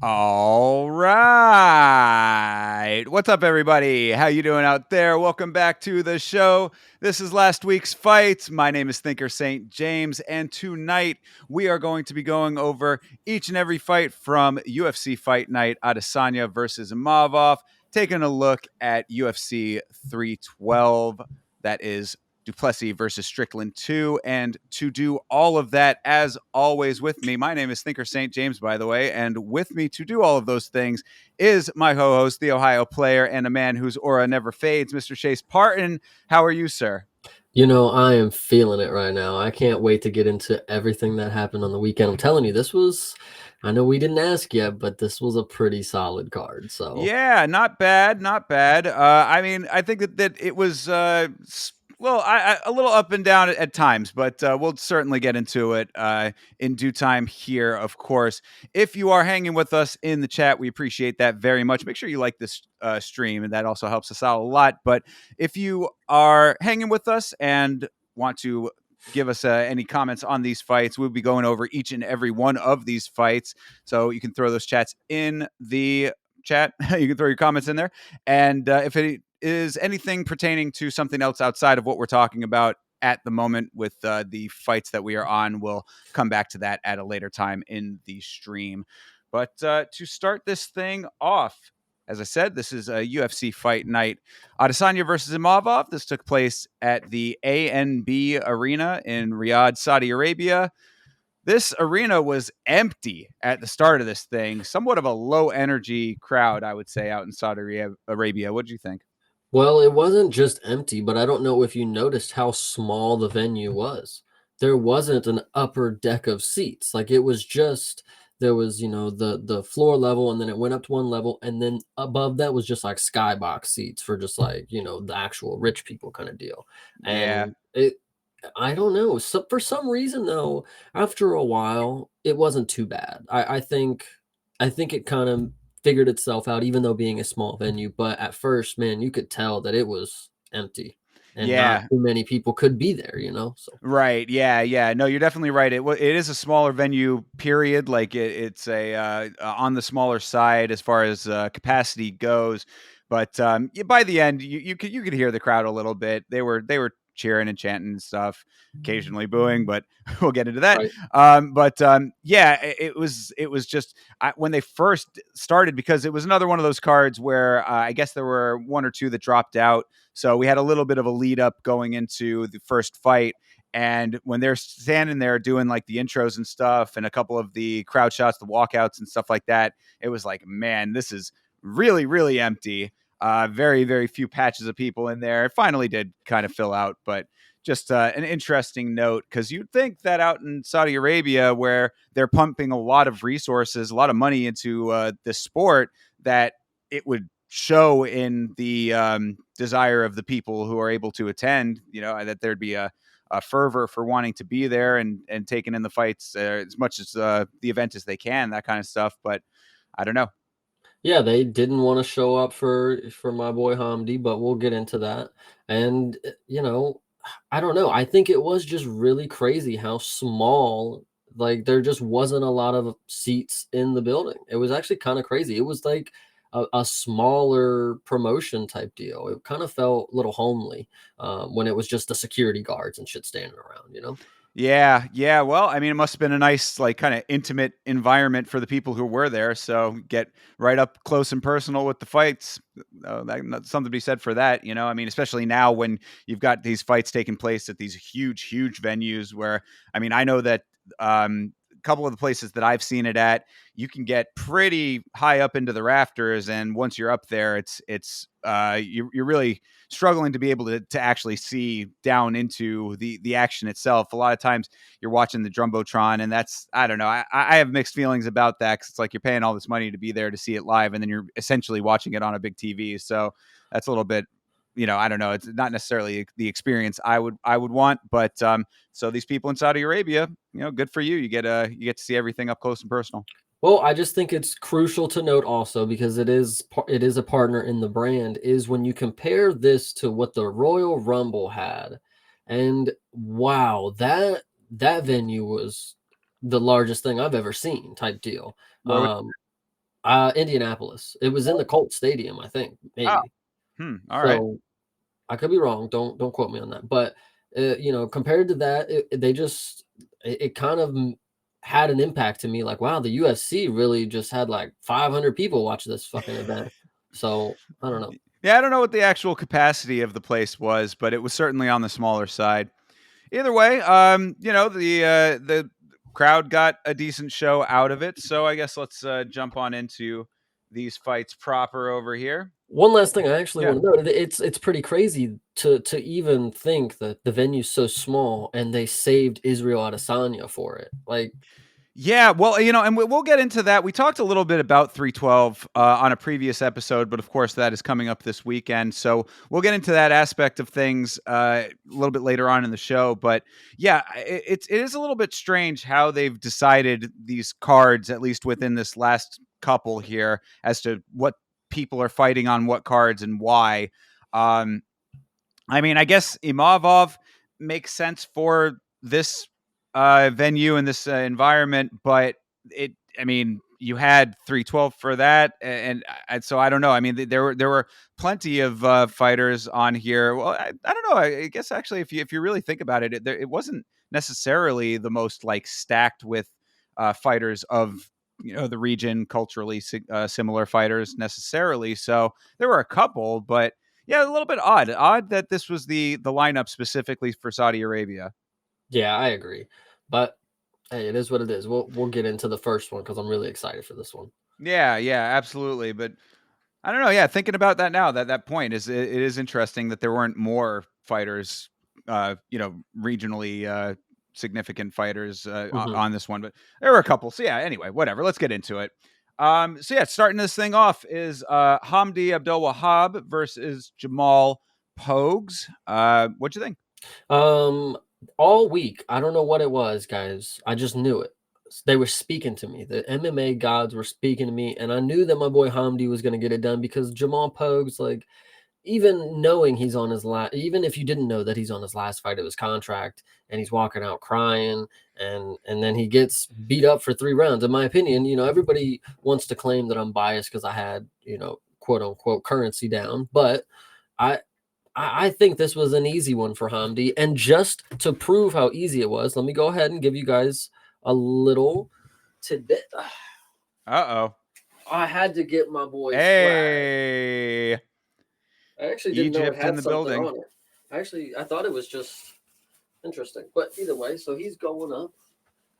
All right. What's up, everybody? How you doing out there? Welcome back to the show. This is last week's fight. My name is Thinker St. James, and tonight we are going to be going over each and every fight from UFC Fight Night, Adesanya versus Imavov, taking a look at UFC 312. That is Duplessis versus Strickland 2. And to do all of that, as always, with me, my name is Thinker St. James, by the way. And with me to do all of those things is my co host, the Ohio player, and a man whose aura never fades, Mr. Chase Parton. How are you, sir? I am feeling it right now. I can't wait to get into everything that happened on the weekend. I'm telling you, I know we didn't ask yet, but this was a pretty solid card. So, Yeah, not bad, not bad. I think that it was a little up and down at times, but we'll certainly get into it in due time here, of course. If you are hanging with us in the chat, we appreciate that very much. Make sure you like this stream, and that also helps us out a lot. But if you are hanging with us and want to give us any comments on these fights, we'll be going over each and every one of these fights. So you can throw those chats in the chat. You can throw your comments in there. And if it is anything pertaining to something else outside of what we're talking about at the moment with the fights that we are on, we'll come back to that at a later time in the stream. But to start this thing off, as I said, this is a UFC Fight Night. Adesanya versus Imavov. This took place at the ANB Arena in Riyadh, Saudi Arabia. This arena was empty at the start of this thing. Somewhat of a low energy crowd, I would say, out in Saudi Arabia. What do you think? well, it wasn't just empty, but I don't know if you noticed how small the venue was. There wasn't an upper deck of seats. Like it was just there was, the floor level and then it went up to one level and then above that was just like skybox seats for just like, the actual rich people kind of deal. Yeah. And it I don't know. So for some reason though, after a while, it wasn't too bad. I think it kind of figured itself out, even though being a small venue. But at first, man, you could tell that it was empty and not Yeah. too many people could be there. So Right. Yeah. Yeah. No, you're definitely right. It is a smaller venue. Period. Like it's a on the smaller side as far as capacity goes. But by the end, you could hear the crowd a little bit. They were cheering and chanting and stuff, occasionally booing, but we'll get into that. right. Yeah, it was just when they first started, because it was another one of those cards where I guess there were one or two that dropped out. So we had a little bit of a lead up going into the first fight. And when they're standing there doing like the intros and stuff and a couple of the crowd shots, the walkouts and stuff like that, it was like, man, this is really, really empty. Very, very few patches of people in there. It finally did kind of fill out, but just an interesting note, because you'd think that out in Saudi Arabia, where they're pumping a lot of resources, a lot of money into the sport, that it would show in the desire of the people who are able to attend, that there'd be a fervor for wanting to be there and taking in the fights as much as the event as they can, that kind of stuff. But I don't know. Yeah, they didn't want to show up for my boy Hamdi, but we'll get into that. And I don't know. I think it was just really crazy how small, like there just wasn't a lot of seats in the building. It was actually kind of crazy. It was like a smaller promotion type deal. It kind of felt a little homely when it was just the security guards and shit standing around. Yeah, yeah. Well, I mean, it must have been a nice, like, kind of intimate environment for the people who were there. So get right up close and personal with the fights. Something to be said for that. I mean, especially now when you've got these fights taking place at these huge, huge venues. Where, I mean, I know that a couple of the places that I've seen it at, you can get pretty high up into the rafters, and once you're up there, you're really struggling to be able to actually see down into the action itself. A lot of times you're watching the jumbotron, and that's, I don't know. I have mixed feelings about that, because it's like you're paying all this money to be there to see it live, and then you're essentially watching it on a big TV. So that's a little bit. I don't know. It's not necessarily the experience I would want, but so these people in Saudi Arabia, good for you. You get to see everything up close and personal. Well, I just think it's crucial to note also, because it is a partner in the brand, is when you compare this to what the Royal Rumble had, and wow, that venue was the largest thing I've ever seen type deal. What would Um, Indianapolis. It was in the Colts Stadium, I think, Oh, maybe. all right. So I could be wrong. Don't quote me on that. But compared to that, they just it kind of had an impact to me. Like, wow, the UFC really just had like 500 people watch this fucking event. So I don't know. Yeah, I don't know what the actual capacity of the place was, but it was certainly on the smaller side. Either way, the crowd got a decent show out of it. So I guess let's jump on into these fights proper over here. One last thing I actually Yeah. want to note, it's pretty crazy to even think that the venue's so small and they saved Israel Adesanya for it. Like, Yeah, well, and we'll get into that. We talked a little bit about 312 on a previous episode, but of course that is coming up this weekend. So we'll get into that aspect of things a little bit later on in the show. But yeah, it is a little bit strange how they've decided these cards, at least within this last couple here, as to what people are fighting on what cards and why. Um, I mean, I guess Imavov makes sense for this venue and this environment, but I mean, you had 312 for that, and so I don't know. I mean, there were plenty of fighters on here. Well, I don't know. I guess actually, if you really think about it, it wasn't necessarily the most like stacked with fighters of the region, culturally similar fighters necessarily. So there were a couple, but yeah, a little bit odd. Odd that this was the lineup specifically for Saudi Arabia. yeah, I agree. But hey, it is what it is. We'll get into the first one because I'm really excited for this one. Yeah, yeah, absolutely. But I don't know. Yeah, thinking about that now, that point it is interesting that there weren't more fighters, regionally significant fighters Mhm. on this one, but there were a couple. So yeah, anyway, whatever. Let's get into it. So yeah, starting this thing off is Hamdi Abdul Wahab versus Jamal Pogues. What'd you think? Um, all week, I don't know what it was, guys. I just knew it. They were speaking to me. The MMA gods were speaking to me, and I knew that my boy Hamdi was going to get it done because Jamal Pogues, like, even knowing he's on his last, even if you didn't know that he's on his last fight of his contract, and he's walking out crying, and then he gets beat up for 3 rounds. In my opinion, everybody wants to claim that I'm biased because I had, quote unquote currency down, but I I think this was an easy one for Hamdi. And just to prove how easy it was, let me go ahead and give you guys a little tidbit. Uh oh. I had to get my boy's flag. Hey, I actually didn't know it Egypt in had the something building. on it. I thought it was just interesting. But either way, so he's going up.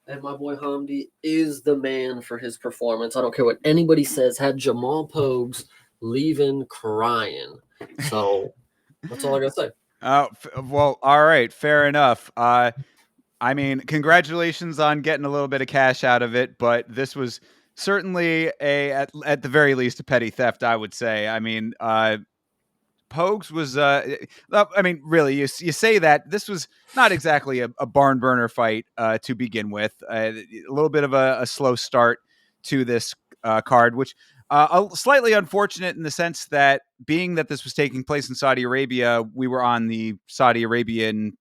And my boy Hamdi is the man for his performance. I don't care what anybody says. Had Jamal Pogues leaving crying. So that's all I got to say. Well, all right, fair enough. I mean, congratulations on getting a little bit of cash out of it, but this was certainly at the very least a petty theft, I would say. I mean, Pogues was, I mean, really, you say that this was not exactly a barn burner fight to begin with. A little bit of a slow start to this card, which slightly unfortunate in the sense that being that this was taking place in Saudi Arabia, we were on the Saudi Arabian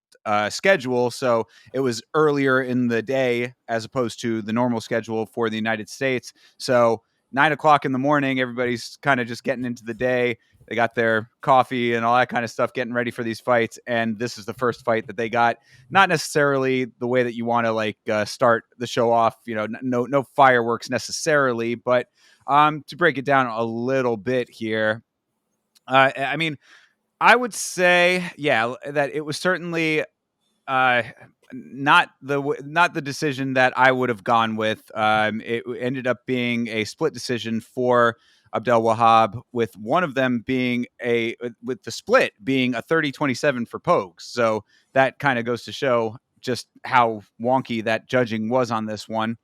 schedule, so it was earlier in the day as opposed to the normal schedule for the United States. So 9 o'clock in the morning, everybody's kind of just getting into the day. They got their coffee and all that kind of stuff, getting ready for these fights. And this is the first fight that they got. Not necessarily the way that you want to start the show off. No fireworks necessarily, but to break it down a little bit here, I mean, I would say, yeah, that it was certainly uh, not the decision that I would have gone with. It ended up being a split decision for Abdel Wahab, with one of them being with the split being a 30-27 for Pogues. So that kind of goes to show just how wonky that judging was on this one.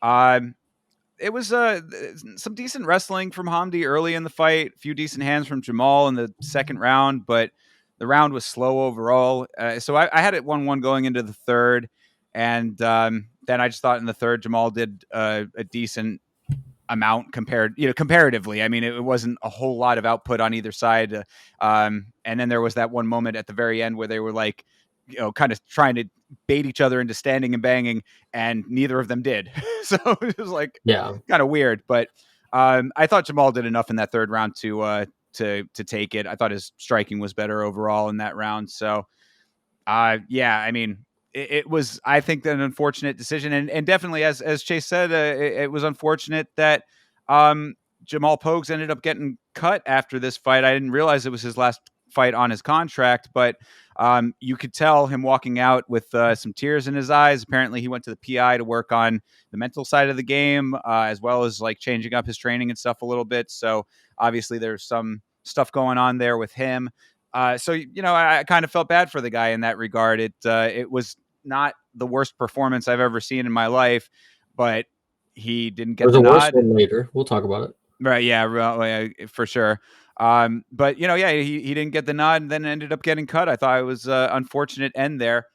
Um, it was some decent wrestling from Hamdi early in the fight, a few decent hands from Jamal in the second round, but the round was slow overall. So I had it 1-1 going into the third, and then I just thought in the third Jamal did a decent amount comparatively. I mean, it wasn't a whole lot of output on either side. And then there was that one moment at the very end where they were like, kind of trying to bait each other into standing and banging, and neither of them did. So it was like Yeah. kind of weird, but I thought Jamal did enough in that third round to take it. I thought his striking was better overall in that round. So yeah, I mean, it was, I think, an unfortunate decision, and definitely, as Chase said, it was unfortunate that um, Jamal Pogues ended up getting cut after this fight. I didn't realize it was his last fight on his contract, but you could tell him walking out with some tears in his eyes. Apparently, he went to the PI to work on the mental side of the game, as well as like changing up his training and stuff a little bit. So obviously, there's some stuff going on there with him. So I kind of felt bad for the guy in that regard. It was not the worst performance I've ever seen in my life, but he didn't get There's the a worse nod. one later. We'll talk about it. Right? Yeah, for sure. But yeah, he didn't get the nod, and then ended up getting cut. I thought it was unfortunate end there.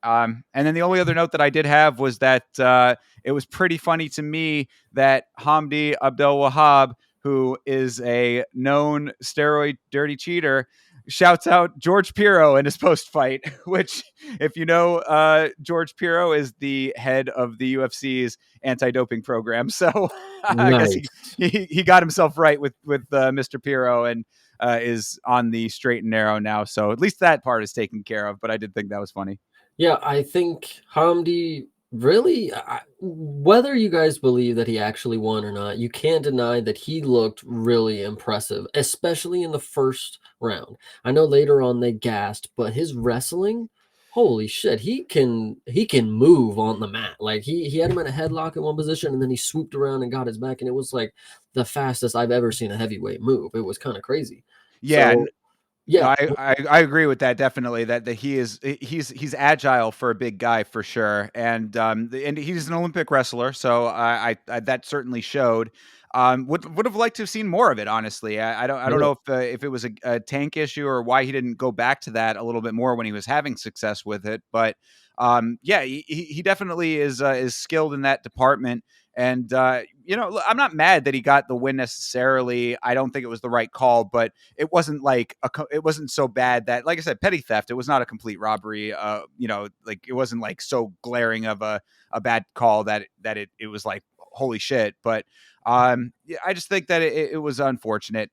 And then the only other note that I did have was that it was pretty funny to me that Hamdi Abdel Wahab, who is a known steroid dirty cheater, shouts out George Piro in his post fight, which, if you know, George Piro is the head of the UFC's anti doping program. So I guess Nice. he got himself right with Mr. Piro, and is on the straight and narrow now. So at least that part is taken care of. But I did think that was funny. Yeah, I think Hamdi really, whether you guys believe that he actually won or not, you can't deny that he looked really impressive, especially in the first round. I know later on they gassed, but his wrestling, holy shit, he can move on the mat. Like he had him in a headlock in one position, and then he swooped around and got his back, and it was like the fastest I've ever seen a heavyweight move. It was kind of crazy. Yeah, So no, yeah, I agree with that definitely. That he's agile for a big guy for sure, and he's an Olympic wrestler, so I that certainly showed. Would have liked to have seen more of it. Honestly, I don't know if it was a tank issue or why he didn't go back to that a little bit more when he was having success with it. But yeah, he definitely is skilled in that department. And I'm not mad that he got the win necessarily. I don't think it was the right call, but it wasn't like it wasn't so bad that, like I said, petty theft. It was not a complete robbery. Like it wasn't like so glaring of a bad call that it was like holy shit. But yeah, I just think that it was unfortunate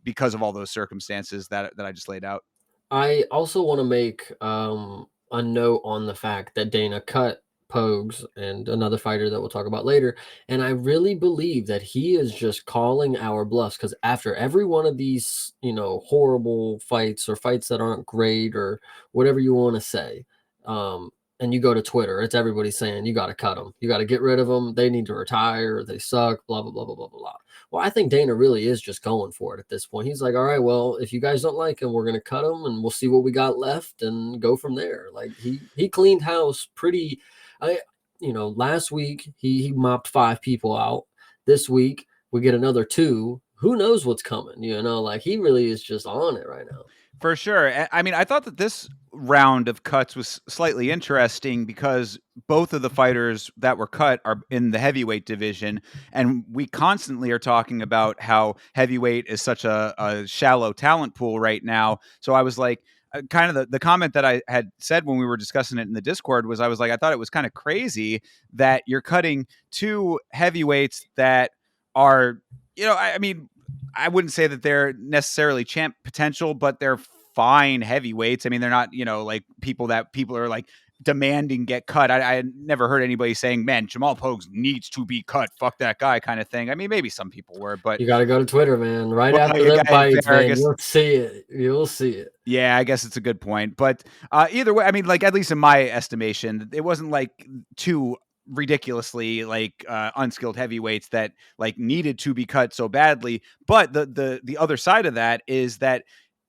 because of all those circumstances that I just laid out. I also want to make a note on the fact that Dana cut Pogues and another fighter that we'll talk about later. And I really believe that he is just calling our bluffs because after every one of these, horrible fights or fights that aren't great or whatever you want to say, and you go to Twitter, it's everybody saying you got to cut them, you got to get rid of them, they need to retire, they suck, blah, blah, blah, blah, blah, blah. Well, I think Dana really is just going for it at this point. He's like, all right, well, if you guys don't like him, we're gonna cut him and we'll see what we got left and go from there. Like he cleaned house pretty. I last week he mopped 5 people out. This week we get another 2. Who knows what's coming? Like he really is just on it right now. For sure. I mean, I thought that this round of cuts was slightly interesting because both of the fighters that were cut are in the heavyweight division. And we constantly are talking about how heavyweight is such a shallow talent pool right now. So I was like, kind of the comment that I had said when we were discussing it in the Discord was, I was like, I thought it was kind of crazy that you're cutting two heavyweights that are, I mean, I wouldn't say that they're necessarily champ potential, but they're fine heavyweights. I mean, they're not, like people that people are like demanding get cut. I never heard anybody saying, man, Jamal Pogues needs to be cut. Fuck that guy kind of thing. I mean, maybe some people were, but You got to go to Twitter, man. Right well, after you them got fights, fair, I man, guess. you'll see it. You'll see it. Yeah, I guess it's a good point. But either way, I mean, like, at least in my estimation, it wasn't like two ridiculously like unskilled heavyweights that like needed to be cut so badly. But the other side of that is that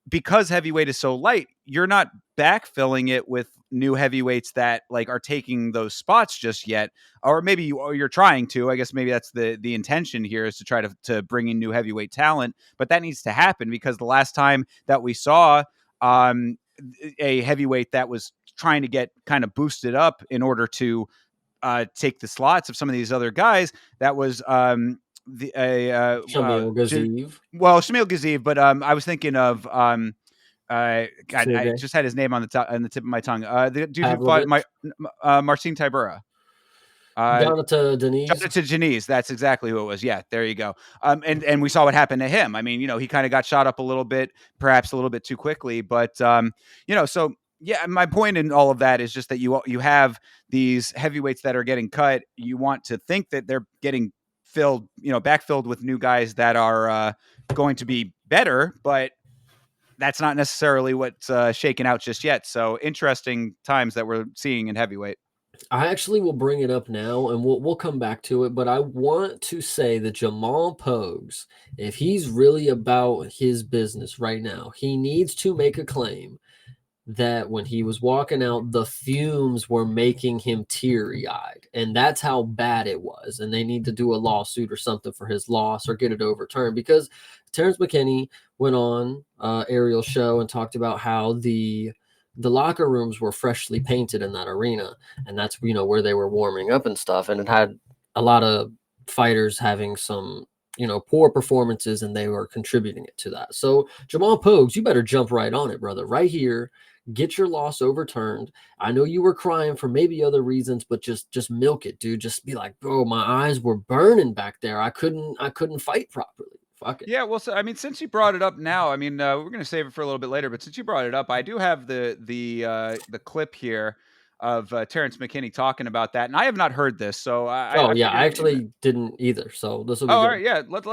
because heavyweight is so light, you're not backfilling it with new heavyweights that like are taking those spots just yet, or maybe you're trying to. I guess maybe that's the intention here, is to try to bring in new heavyweight talent, but that needs to happen because the last time that we saw um, a heavyweight that was trying to get kind of boosted up in order to take the slots of some of these other guys, that was Shamil Gaziv, Shamil Gaziv, but I was thinking of God, I Sergey just had his name on the tip of my tongue. The dude who fought Pavlovich. Marcin Tybura. Uh, Jonathan Denise. Jonathan Janice, that's exactly who it was. Yeah, there you go. And we saw what happened to him. I mean, he kind of got shot up a little bit, perhaps a little bit too quickly, but so yeah, my point in all of that is just that you have these heavyweights that are getting cut. You want to think that they're getting filled, backfilled with new guys that are going to be better, but that's not necessarily what's shaken out just yet. So interesting times that we're seeing in heavyweight. I actually will bring it up now, and we'll come back to it. But I want to say that Jamal Pogues, if he's really about his business right now, he needs to make a claim that when he was walking out, the fumes were making him teary eyed. And that's how bad it was. And they need to do a lawsuit or something for his loss or get it overturned, because Terrence McKinney went on Ariel's show and talked about how the locker rooms were freshly painted in that arena. And that's, where they were warming up and stuff. And it had a lot of fighters having some poor performances, and they were contributing it to that. So Jamal Pogues, you better jump right on it, brother, right here. Get your loss overturned. I know you were crying for maybe other reasons, but just milk it, dude. Just be like, bro, my eyes were burning back there. I couldn't fight properly. Fuck it. Yeah, well, so I mean, since you brought it up now, I mean, we're going to save it for a little bit later. But since you brought it up, I do have the clip here of Terrence McKinney talking about that, and I have not heard this, so Oh I yeah, I figured. actually didn't either. So this will Oh, be all good. right, yeah. Let's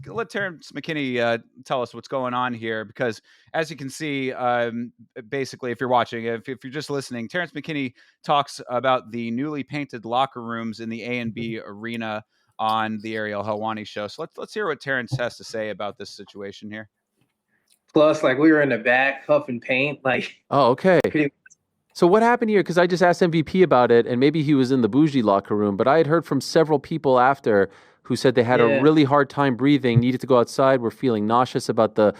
let Terrence McKinney tell us what's going on here, because as you can see, basically, if you're watching, if you're just listening, Terrence McKinney talks about the newly painted locker rooms in the A and B arena on the Ariel Helwani show. So let's hear what Terrence has to say about this situation here. Plus, like we were in the back huffing paint, like Oh, okay. pretty. So what happened here? Because I just asked MVP about it, and maybe he was in the bougie locker room, but I had heard from several people after who said they had a Yeah, really hard time breathing, needed to go outside, were feeling nauseous about the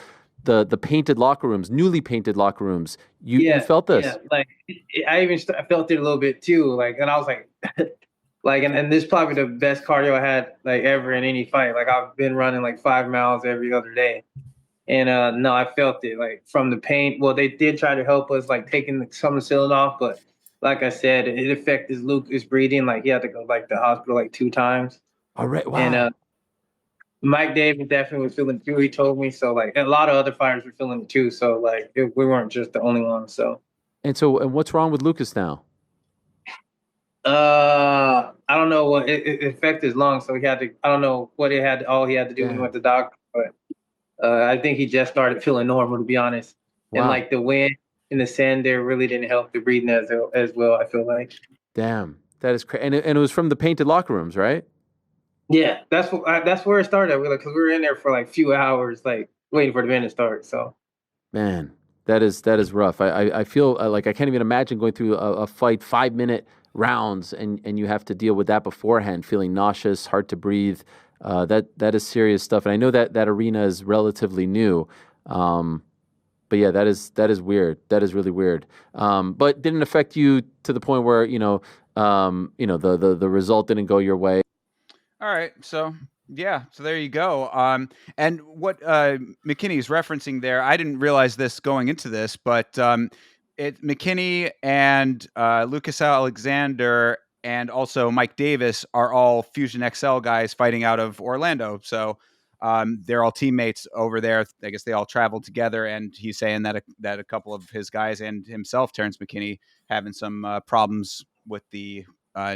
painted locker rooms, newly painted locker rooms. You yeah, felt yeah. this? Like I even I felt it a little bit too. Like, and I was like, like, and this is probably the best cardio I had like ever in any fight. Like I've been running like 5 miles every other day. And no, I felt it like from the paint. Well, they did try to help us, like taking some of the ceiling off, but like I said, it affected Lucas breathing. Like he had to go like the hospital like 2 times. All right. And Wow. Mike Davis definitely was feeling it too. He told me so. Like a lot of other fighters were feeling it too. So like we weren't just the only ones. So And what's wrong with Lucas now? I don't know what it affected his lungs. So he had to. I don't know what it had. All he had to do when he Yeah. went to the doctor. But I think he just started feeling normal, to be honest. And Wow. like the wind and the sand there really didn't help the breathing as well. I feel like. Damn. That is crazy. And it was from the painted locker rooms, right? Yeah, that's where it started. Because we were in there for like few hours, like waiting for the event to start. So Man, that is rough. I feel like I can't even imagine going through a fight 5 minute rounds and you have to deal with that beforehand, feeling nauseous, hard to breathe. That is serious stuff. And I know that arena is relatively new. But yeah, that is weird. That is really weird. But didn't affect you to the point where the result didn't go your way. All right, so yeah, so there you go. And what McKinney's referencing there, I didn't realize this going into this, but McKinney and Lucas Alexander and also Mike Davis are all Fusion XL guys fighting out of Orlando. So they're all teammates over there. I guess they all traveled together, and he's saying that a couple of his guys and himself, Terrence McKinney, having some problems with the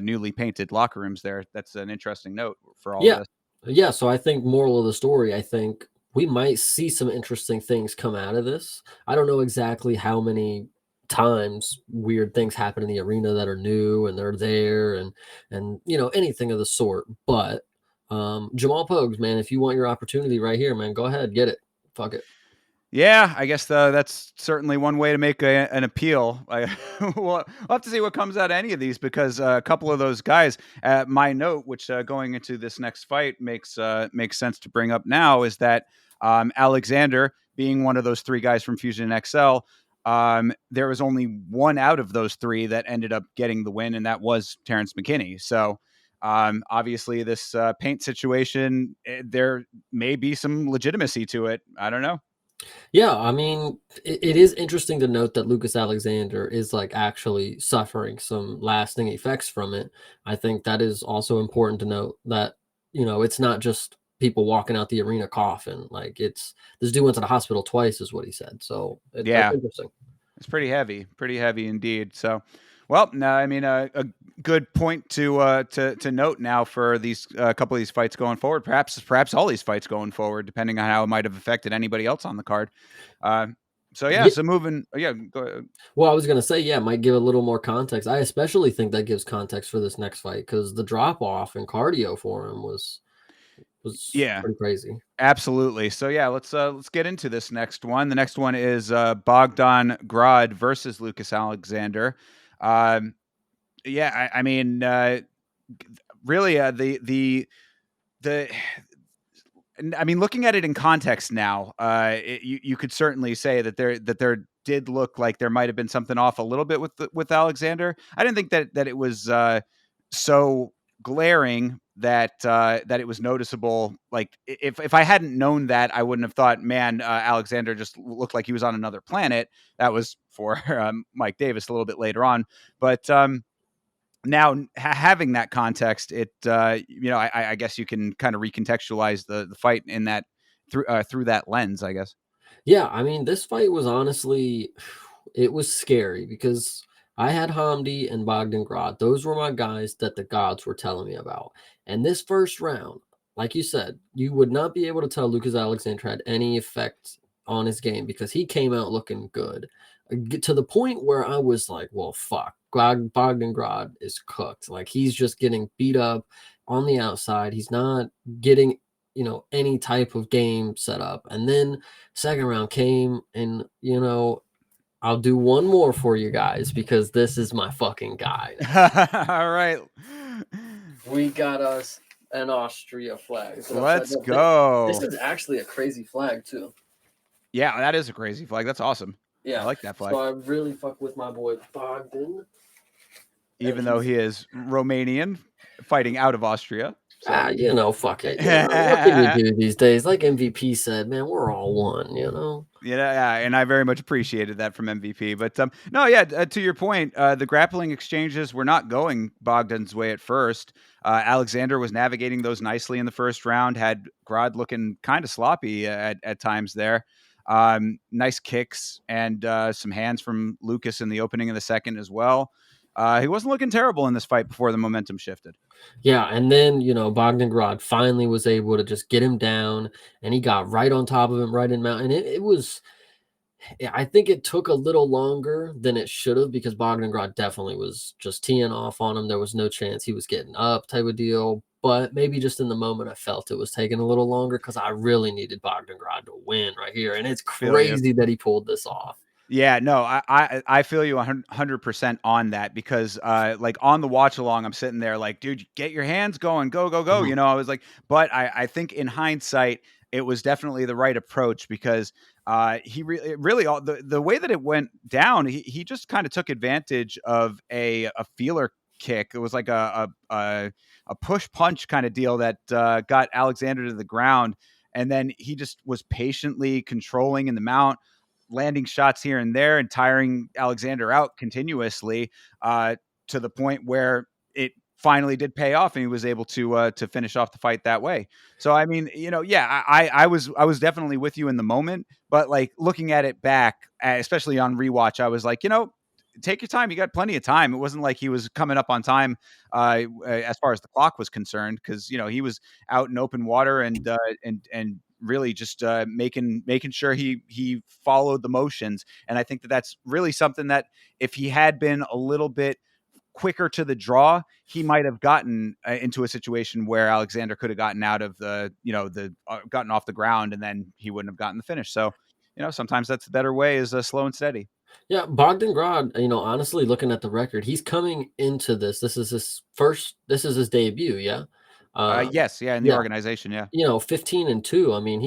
newly painted locker rooms there. That's an interesting note for all of Yeah. this. Yeah. So I think moral of the story, I think we might see some interesting things come out of this. I don't know exactly how many times weird things happen in the arena that are new and they're there and anything of the sort. But Jamal Pogues, man, if you want your opportunity right here, man, go ahead, get it. Fuck it. Yeah, I guess that's certainly one way to make an appeal. We'll have to see what comes out of any of these, because a couple of those guys, my note, which going into this next fight makes sense to bring up now, is that Alexander, being one of those three guys from Fusion XL, there was only one out of those three that ended up getting the win, and that was Terrence McKinney. So obviously, this paint situation, there may be some legitimacy to it. I don't know. Yeah, I mean, it is interesting to note that Lucas Alexander is like actually suffering some lasting effects from it. I think that is also important to note that, it's not just people walking out the arena coughing. Like this dude went to the hospital twice, is what he said. So that's Yeah. interesting. It's pretty heavy indeed. So, well, no, I mean, a good point to note now for these couple of these fights going forward. Perhaps all these fights going forward, depending on how it might have affected anybody else on the card. Uh, so yeah, Yeah, so moving, yeah, go, well, I was gonna say, yeah, it might give a little more context. I especially think that gives context for this next fight because the drop off in cardio for him was yeah, pretty crazy. absolutely. So yeah, let's get into this next one. The next one is Bogdan Grad versus Lucas Alexander. Um, yeah, I mean, really, the I mean, looking at it in context now, you could certainly say that there did look like there might have been something off a little bit with Alexander. I didn't think that it was so glaring that it was noticeable. Like if I hadn't known that, I wouldn't have thought, man, Alexander just looked like he was on another planet. That was for Mike Davis a little bit later on, but now having that context, I guess you can kind of recontextualize the fight in that through that lens, I guess. Yeah, I mean, this fight was honestly, it was scary because I had Hamdi and Bogdan. Those were my guys that the gods were telling me about. And this first round, like you said, you would not be able to tell Lucas Alexander had any effect on his game because he came out looking good. To the point where I was like, well, fuck, Bogdan is cooked. Like he's just getting beat up on the outside. He's not getting, any type of game set up. And then second round came, and I'll do one more for you guys because this is my fucking guy. All right, We got us an Austria flag. let's go. This is actually a crazy flag too. Yeah, that is a crazy flag. That's awesome. Yeah, I like that flag. So I really fuck with my boy Bogdan, Even though he is Romanian, fighting out of Austria. So. Fuck it. What can you do these days? Like MVP said, man, we're all one, Yeah, and I very much appreciated that from MVP. But no, yeah, to your point, the grappling exchanges were not going Bogdan's way at first. Alexander was navigating those nicely in the first round, had Grad looking kind of sloppy at times there. Nice kicks and some hands from Lucas in the opening of the second as well. He wasn't looking terrible in this fight before the momentum shifted. Yeah, and then Bogdan finally was able to just get him down, and he got right on top of him, right in mount. And it was, I think it took a little longer than it should have because Bogdan definitely was just teeing off on him. There was no chance he was getting up, type of deal. But maybe just in the moment, I felt it was taking a little longer because I really needed Bogdan to win right here, and it's crazy that he pulled this off. Yeah, no, I feel you 100% on that because like on the watch along, I'm sitting there like, dude, get your hands going, go, go, go. Mhm. I was like, but I think in hindsight, it was definitely the right approach because he really all the way that it went down, he just kind of took advantage of a feeler kick. It was like a push punch kind of deal that got Alexander to the ground, and then he just was patiently controlling in the mount, landing shots here and there and tiring Alexander out continuously to the point where it finally did pay off and he was able to finish off the fight that way. So I mean, yeah, I was definitely with you in the moment, but like looking at it back, especially on rewatch, I was like, take your time. You got plenty of time. It wasn't like he was coming up on time as far as the clock was concerned, because he was out in open water and really just making sure he followed the motions. And I think that that's really something that if he had been a little bit quicker to the draw, he might have gotten into a situation where Alexander could have gotten out of gotten off the ground, and then he wouldn't have gotten the finish. So, sometimes that's the better way is slow and steady. Yeah, Bogdan, honestly, looking at the record, he's coming into this. This is his debut, yeah? Yes, yeah, in the organization, yeah. 15-2. I mean,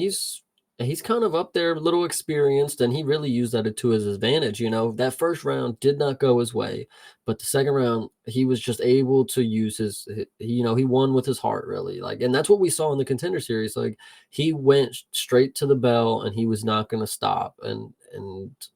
he's kind of up there, a little experienced, and he really used that to his advantage. That first round did not go his way, but the second round, he was just able to use he won with his heart, really. And that's what we saw in the Contender Series. Like, he went straight to the bell, and he was not going to stop. And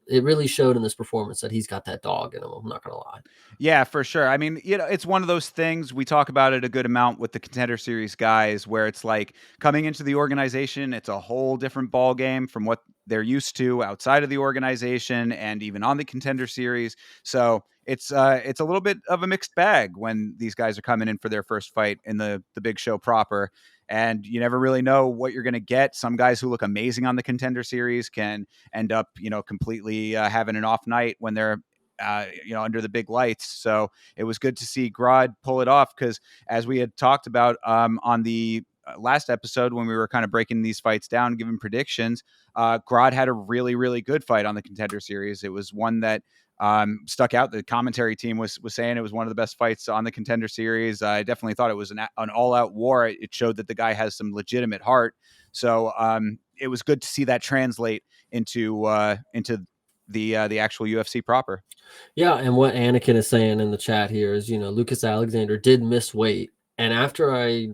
it really showed in this performance that he's got that dog in him. I'm not going to lie. Yeah, for sure. I mean, it's one of those things, we talk about it a good amount with the Contender Series guys, where it's like coming into the organization, it's a whole different ball game from what they're used to outside of the organization and even on the Contender Series. So it's a little bit of a mixed bag when these guys are coming in for their first fight in the big show proper. And you never really know what you're going to get. Some guys who look amazing on the Contender Series can end up, completely having an off night when they're under the big lights. So it was good to see Grodd pull it off, because as we had talked about on the last episode, when we were kind of breaking these fights down, giving predictions, Grodd had a really, really good fight on the Contender Series. It was one that stuck out. The commentary team was saying it was one of the best fights on the Contender Series. I definitely thought it was an all-out war. It showed that the guy has some legitimate heart. So it was good to see that translate into the actual UFC proper. Yeah, and what Anakin is saying in the chat here is, Lucas Alexander did miss weight. And after I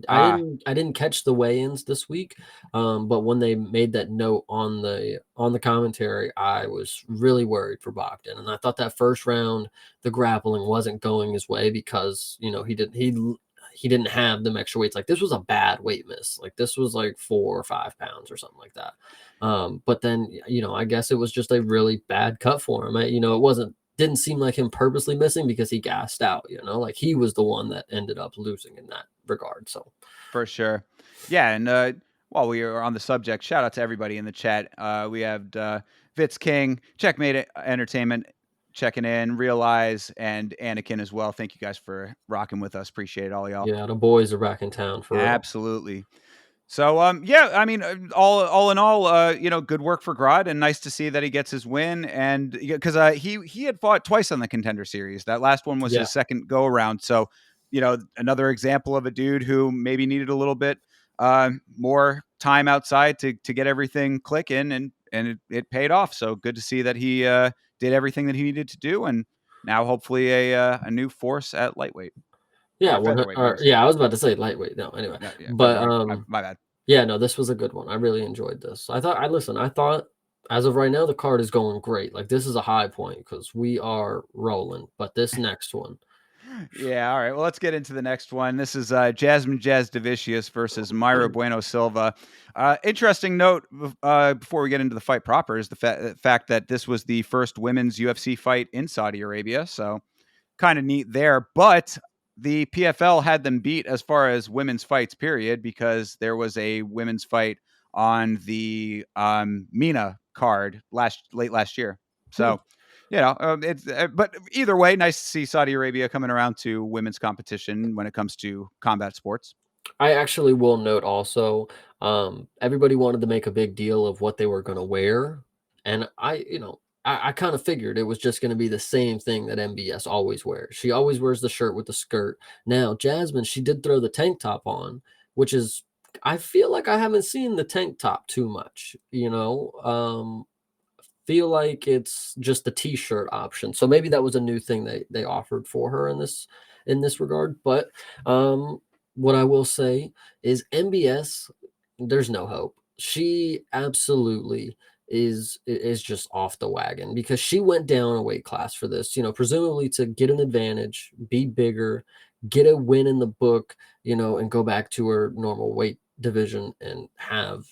didn't catch the weigh-ins this week, but when they made that note on the commentary, I was really worried for Bogdan. And I thought that first round, the grappling wasn't going his way because, he didn't have them extra weights. Like, this was a bad weight miss. Like, this was like 4 or 5 pounds or something like that. But then, I guess it was just a really bad cut for him. It didn't seem like him purposely missing because he gassed out, like he was the one that ended up losing in that regard. So for sure. Yeah. And while we are on the subject, shout out to everybody in the chat. We have Fitz King, Checkmate Entertainment checking in, Realize, and Anakin as well. Thank you guys for rocking with us. Appreciate it, all y'all. yeah, the boys are back in town for Absolutely. So, yeah, I mean, all in all, good work for Grodd, and nice to see that he gets his win. And because he had fought twice on the Contender Series. That last one was his second go around. So, another example of a dude who maybe needed a little bit more time outside to get everything clicking, and it paid off. So good to see that he did everything that he needed to do, and now hopefully a new force at lightweight. Yeah, featherweight. I was about to say lightweight. No, anyway, but my bad. Yeah, no, this was a good one. I really enjoyed this. I thought as of right now, the card is going great. Like, this is a high point because we are rolling. But this next one. Yeah, all right. Well, let's get into the next one. This is Jasmine Jazz Davicius versus Mayra Bueno Silva. Interesting note before we get into the fight proper is the fact that this was the first women's UFC fight in Saudi Arabia. So kind of neat there. But the PFL had them beat as far as women's fights, period, because there was a women's fight on the MENA card late last year. So, it's but either way, nice to see Saudi Arabia coming around to women's competition when it comes to combat sports. I actually will note also, everybody wanted to make a big deal of what they were going to wear. And I kind of figured it was just going to be the same thing that MBS always wears. She always wears the shirt with the skirt. Now, Jasmine, she did throw the tank top on, which is, I feel like I haven't seen the tank top too much, feel like it's just the t-shirt option. So maybe that was a new thing they offered for her in this regard. But what I will say is MBS, there's no hope. She absolutely is just off the wagon because she went down a weight class for this, presumably to get an advantage, be bigger, get a win in the book, and go back to her normal weight division and have,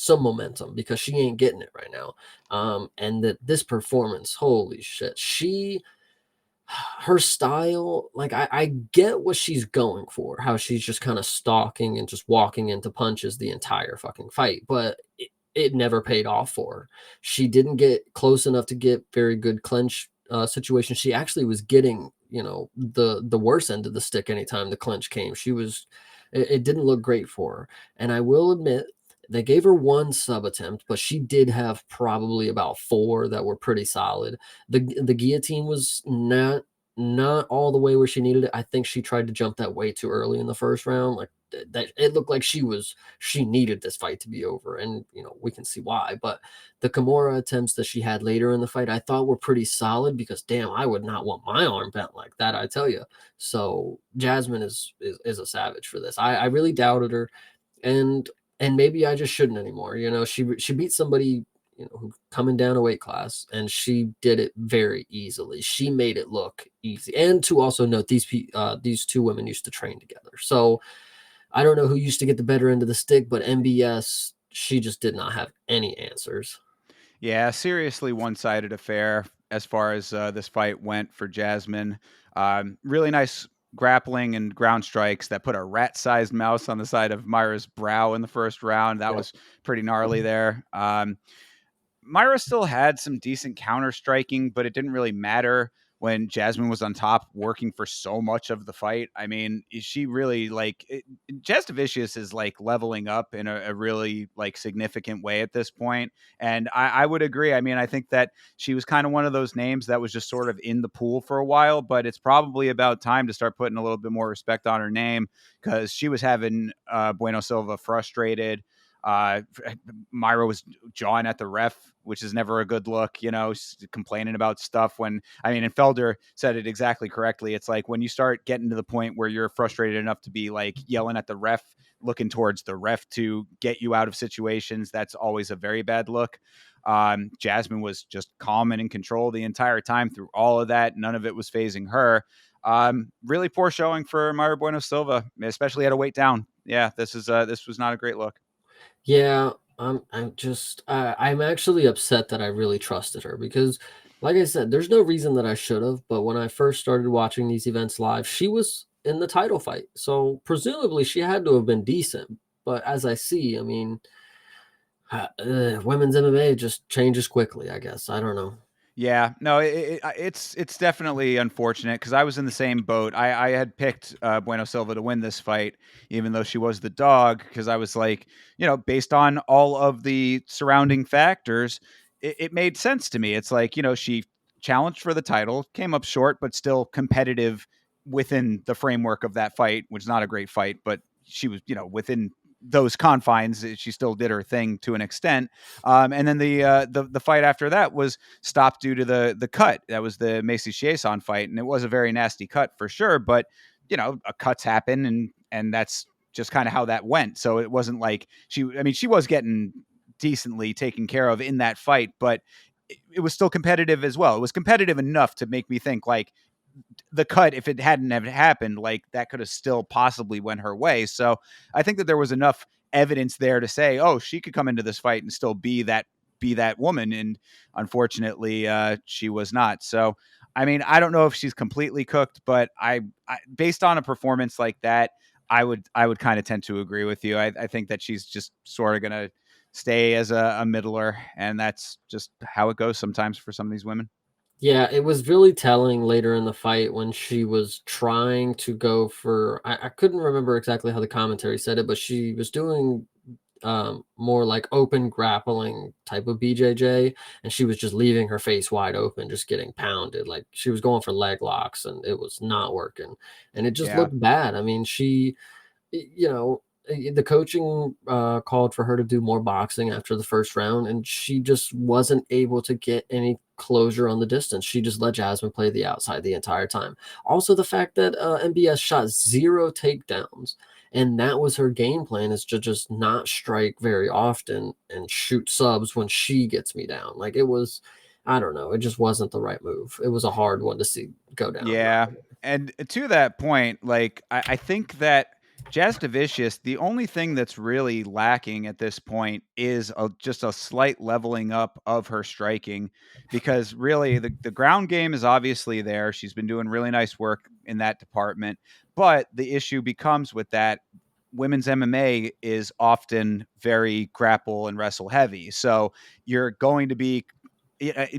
some momentum because she ain't getting it right now. And that this performance, holy shit, her style, like I get what she's going for, how she's just kind of stalking and just walking into punches the entire fucking fight, but it never paid off for her. She didn't get close enough to get very good clinch situations. She actually was getting, the worst end of the stick anytime the clinch came. It didn't look great for her. And I will admit, they gave her one sub attempt, but she did have probably about 4 that were pretty solid. The guillotine was not all the way where she needed it. I think she tried to jump that way too early in the first round. Like, that it looked like she needed this fight to be over, and we can see why. But the Kimura attempts that she had later in the fight, I thought were pretty solid, because damn, I would not want my arm bent like that, I tell you. So Jasmine is a savage for this. I really doubted her, and maybe I just shouldn't anymore. She beat somebody, who coming down a weight class, and she did it very easily. She made it look easy. And to also note, these two women used to train together. So I don't know who used to get the better end of the stick, but MBS, she just did not have any answers. Yeah, seriously one-sided affair as far as this fight went for Jasmine. Really nice grappling and ground strikes that put a rat-sized mouse on the side of Myra's brow in the first round. That was pretty gnarly there. Myra still had some decent counter striking, but it didn't really matter when Jasmine was on top working for so much of the fight. I mean, she really Jastovicius is like leveling up in a really like significant way at this point. And I would agree. I mean, I think that she was kind of one of those names that was just sort of in the pool for a while, but it's probably about time to start putting a little bit more respect on her name, because she was having Bueno Silva frustrated. Myra was jawing at the ref, which is never a good look, complaining about stuff and Felder said it exactly correctly. It's like when you start getting to the point where you're frustrated enough to be like yelling at the ref, looking towards the ref to get you out of situations, that's always a very bad look. Jasmine was just calm and in control the entire time through all of that. None of it was phasing her. Really poor showing for Myra Bueno Silva, especially at a weight down. Yeah, this was not a great look. Yeah, I'm actually upset that I really trusted her, because, like I said, there's no reason that I should have. But when I first started watching these events live, she was in the title fight, so presumably she had to have been decent. But as I see, I mean, women's MMA just changes quickly, I guess. I don't know. Yeah, no, it's definitely unfortunate, because I was in the same boat. I had picked Bueno Silva to win this fight, even though she was the dog, because I was like, based on all of the surrounding factors, it made sense to me. It's like, she challenged for the title, came up short, but still competitive within the framework of that fight, which is not a great fight, but she was, within those confines, she still did her thing to an extent. And then the fight after that was stopped due to the cut. That was the Macy Chiasson fight, and it was a very nasty cut for sure. But cuts happen, and that's just kind of how that went. So it wasn't like she was getting decently taken care of in that fight, but it was still competitive as well. It was competitive enough to make me think like the cut, if it hadn't have happened, like that could have still possibly went her way. So I think that there was enough evidence there to say, oh, she could come into this fight and still be that woman. And unfortunately, she was not. So, I mean, I don't know if she's completely cooked, but I based on a performance like that, I would kind of tend to agree with you. I think that she's just sort of going to stay as a middler, and that's just how it goes sometimes for some of these women. Yeah, it was really telling later in the fight when she was trying to go for, I couldn't remember exactly how the commentary said it, but she was doing more like open grappling type of BJJ, and she was just leaving her face wide open, just getting pounded. Like she was going for leg locks, and it was not working, and it just Yeah. looked bad. I mean, the coaching called for her to do more boxing after the first round, and she just wasn't able to get any closure on the distance. She just let Jasmine play the outside the entire time. Also, the fact that MBS shot 0 takedowns, and that was her game plan, is to just not strike very often and shoot subs when she gets me down. Like it was, I don't know, it just wasn't the right move. It was a hard one to see go down. Yeah. And to that point, like I think that Jastovicius, the only thing that's really lacking at this point is just a slight leveling up of her striking, because really the ground game is obviously there. She's been doing really nice work in that department. But the issue becomes with that, women's MMA is often very grapple and wrestle heavy. So you're going to be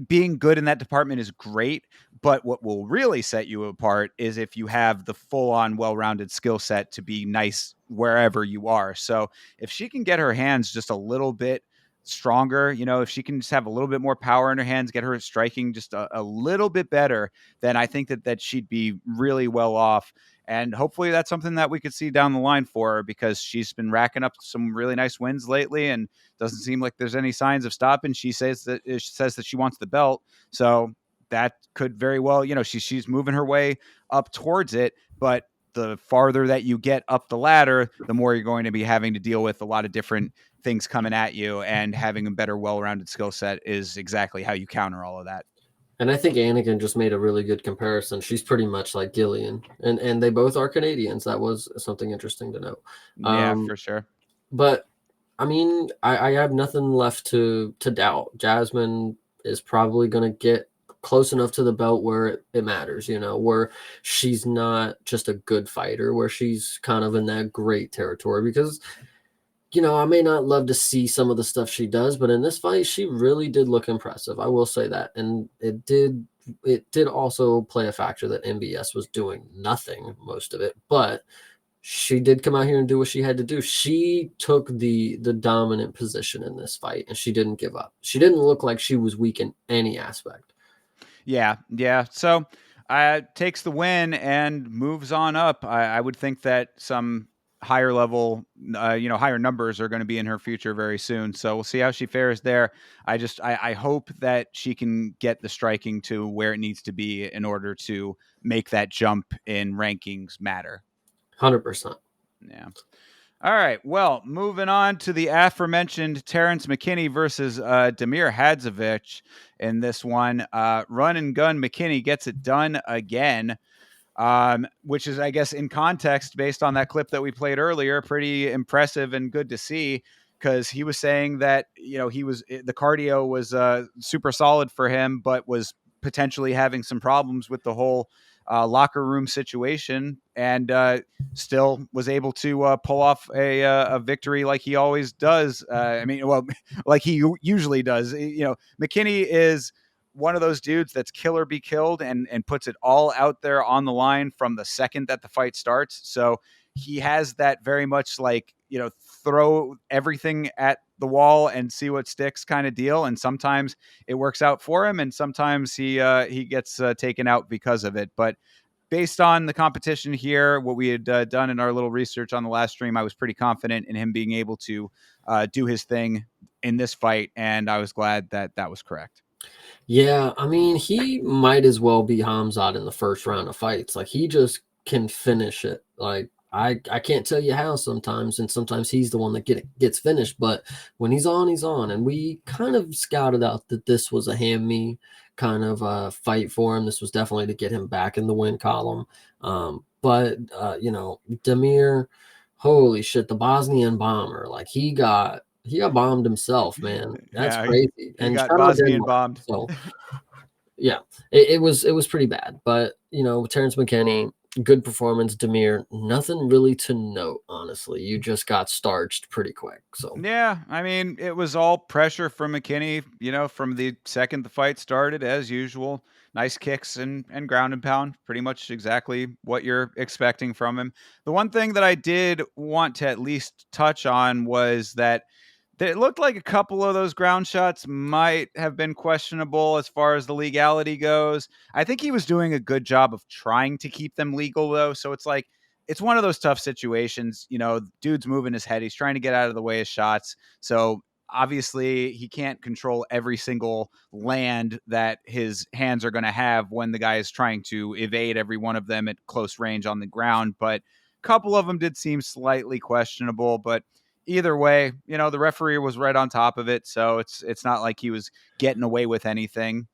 being good in that department is great, but what will really set you apart is if you have the full-on well-rounded skill set to be nice wherever you are. So if she can get her hands just a little bit stronger, if she can just have a little bit more power in her hands, get her striking just a little bit better, then I think that she'd be really well off. And hopefully that's something that we could see down the line for her, because she's been racking up some really nice wins lately and doesn't seem like there's any signs of stopping. She says that she wants the belt. So that could very well, she's moving her way up towards it, but the farther that you get up the ladder, the more you're going to be having to deal with a lot of different things coming at you, and having a better, well-rounded skill set is exactly how you counter all of that. And I think Anakin just made a really good comparison. She's pretty much like Gillian, and they both are Canadians. That was something interesting to note. Yeah, for sure. But I mean, I have nothing left to doubt. Jasmine is probably going to get close enough to the belt where it matters, where she's not just a good fighter, where she's kind of in that great territory. Because, I may not love to see some of the stuff she does, but in this fight, she really did look impressive. I will say that. And it did also play a factor that MBS was doing nothing, most of it. But she did come out here and do what she had to do. She took the dominant position in this fight, and she didn't give up. She didn't look like she was weak in any aspect. Yeah. So takes the win and moves on up. I would think that some higher level, higher numbers are going to be in her future very soon. So we'll see how she fares there. I hope that she can get the striking to where it needs to be in order to make that jump in rankings matter. 100%. Yeah. All right. Well, moving on to the aforementioned Terrence McKinney versus Damir Hadzovic in this one. Run and gun McKinney gets it done again, which is, I guess, in context, based on that clip that we played earlier, pretty impressive and good to see, because he was saying that, the cardio was super solid for him, but was potentially having some problems with the whole locker room situation, and still was able to pull off a victory like he always does. Like he usually does. McKinney is one of those dudes that's kill or be killed, and puts it all out there on the line from the second that the fight starts. So he has that very much like, throw everything at the wall and see what sticks kind of deal. And sometimes it works out for him, and sometimes he gets taken out because of it. But based on the competition here, what we had done in our little research on the last stream, I was pretty confident in him being able to do his thing in this fight, and I was glad that that was correct. Yeah, I mean, he might as well be Hamzat in the first round of fights. Like, he just can finish it. Like, I can't tell you how sometimes, and sometimes he's the one that gets finished. But when he's on, he's on. And we kind of scouted out that this was a hand-me kind of fight for him. This was definitely to get him back in the win column. But Damir, holy shit, the Bosnian bomber, like he got bombed himself, man. That's crazy. And got Bosnian bombed. So yeah, it was pretty bad. But Terrence McKinney, good performance. Damir, nothing really to note, honestly. You just got starched pretty quick. So yeah, I mean, it was all pressure from McKinney, from the second the fight started, as usual. Nice kicks and ground and pound, pretty much exactly what you're expecting from him. The one thing that I did want to at least touch on was that it looked like a couple of those ground shots might have been questionable as far as the legality goes. I think he was doing a good job of trying to keep them legal, though. So it's like, it's one of those tough situations. Dude's moving his head. He's trying to get out of the way of shots. So obviously he can't control every single land that his hands are going to have when the guy is trying to evade every one of them at close range on the ground. But a couple of them did seem slightly questionable, but either way, the referee was right on top of it. So it's not like he was getting away with anything.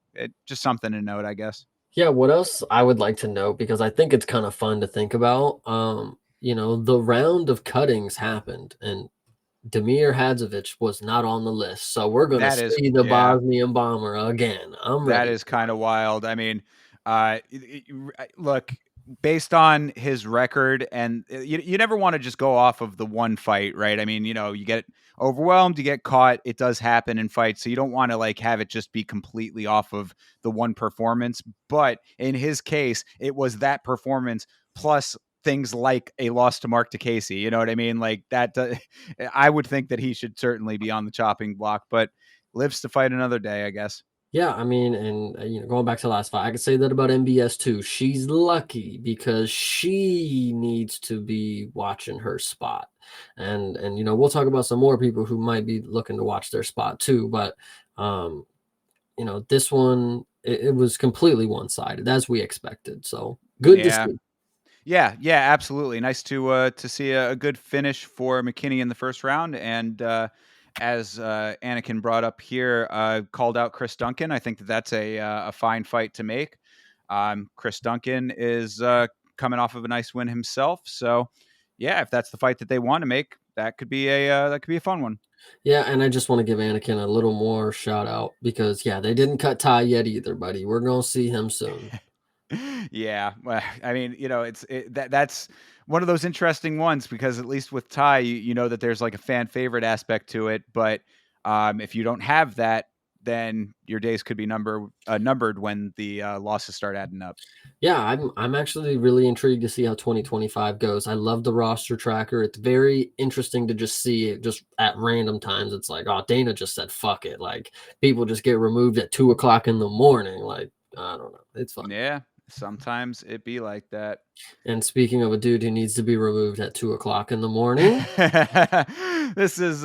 Just something to note, I guess. yeah, what else I would like to note, because I think it's kind of fun to think about. The round of cuttings happened, and Damir Hadzovic was not on the list. So we're going to see the Bosnian bomber again. I'm ready. That is kind of wild. I mean, look, based on his record, and you never want to just go off of the one fight, right? I mean, you get overwhelmed, you get caught. It does happen in fights. So you don't want to like have it just be completely off of the one performance. But in his case, it was that performance plus things like a loss to Mark DeCasey. You know what I mean? Like that, I would think that he should certainly be on the chopping block, but lives to fight another day, I guess. Yeah, I mean, and going back to the last fight, I could say that about MBS too. She's lucky because she needs to be watching her spot, and we'll talk about some more people who might be looking to watch their spot too. But um, this one it was completely one sided as we expected. So good to Yeah. see. Yeah, yeah, absolutely. Nice to see a good finish for McKinney in the first round, and as Anakin brought up here, called out Chris Duncan. I think that that's a fine fight to make. Chris Duncan is coming off of a nice win himself, so yeah, if that's the fight that they want to make, that could be a fun one. Yeah, and I just want to give Anakin a little more shout out because they didn't cut Ty yet either, buddy. We're gonna see him soon. Yeah, well, I mean, that's one of those interesting ones because at least with Ty, you know that there's like a fan favorite aspect to it, but if you don't have that, then your days could be numbered when the losses start adding up. Yeah, I'm actually really intrigued to see how 2025 goes. I love the roster tracker. It's very interesting to just see it just at random times. It's like, oh, Dana just said fuck it. Like people just get removed at 2 o'clock in the morning. Like, I don't know. It's fun. Yeah, sometimes it be like that. And speaking of a dude who needs to be removed at 2 o'clock in the morning. This is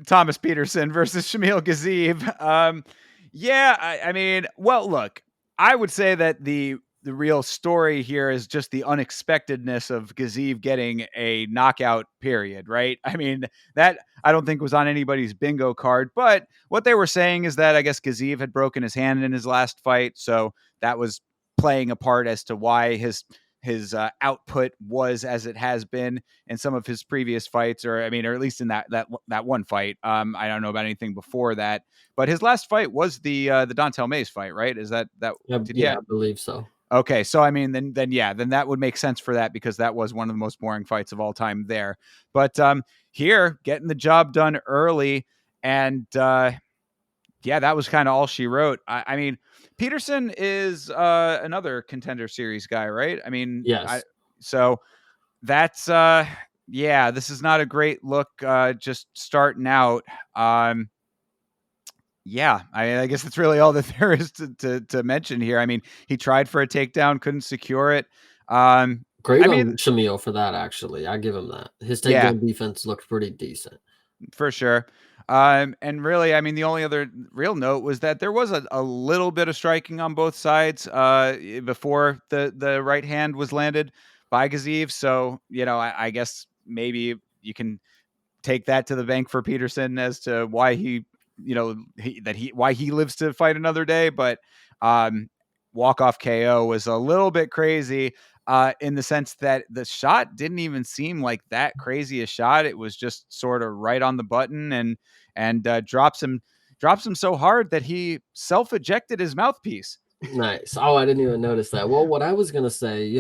Thomas Peterson versus Shamil Gazib. Yeah, I mean, well, look, I would say that the real story here is just the unexpectedness of Gazib getting a knockout period, right? I mean, that I don't think was on anybody's bingo card, but what they were saying is that I guess Gazib had broken his hand in his last fight, so that was playing a part as to why his output was as it has been in some of his previous fights, or I mean, or at least in that one fight. I don't know about anything before that, but his last fight was the Dontel Mays fight, right? Is that did he? Yeah, I believe so. Okay, so I mean, then yeah, then that would make sense for that because that was one of the most boring fights of all time there. But here, getting the job done early, and yeah, that was kind of all she wrote. I mean, Peterson is another Contender Series guy, right? I mean, Yes. so that's yeah, this is not a great look just starting out. Yeah, I guess that's really all that there is to mention here. I mean, he tried for a takedown, couldn't secure it. Great I on mean, Shamil for that, actually. I give him that. His yeah, takedown defense looked pretty decent. for sure. And really, I mean, the only other real note was that there was a little bit of striking on both sides before the right hand was landed by Gaziev. So, I guess maybe you can take that to the bank for Peterson as to why why he lives to fight another day. But walk off KO was a little bit crazy in the sense that the shot didn't even seem like that crazy a shot. It was just sort of right on the button and drops him so hard that he self ejected his mouthpiece. Nice. Oh, I didn't even notice that. Well, what I was gonna say,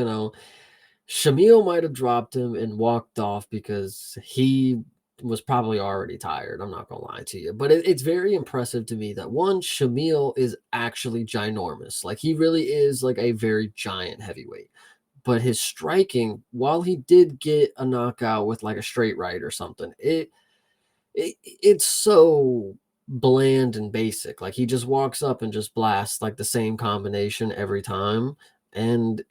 Shamil might have dropped him and walked off because he was probably already tired. I'm not gonna lie to you, but it's very impressive to me that one Shamil is actually ginormous. Like he really is like a very giant heavyweight. But his striking, while he did get a knockout with like a straight right or something, it's so bland and basic. Like he just walks up and just blasts like the same combination every time. And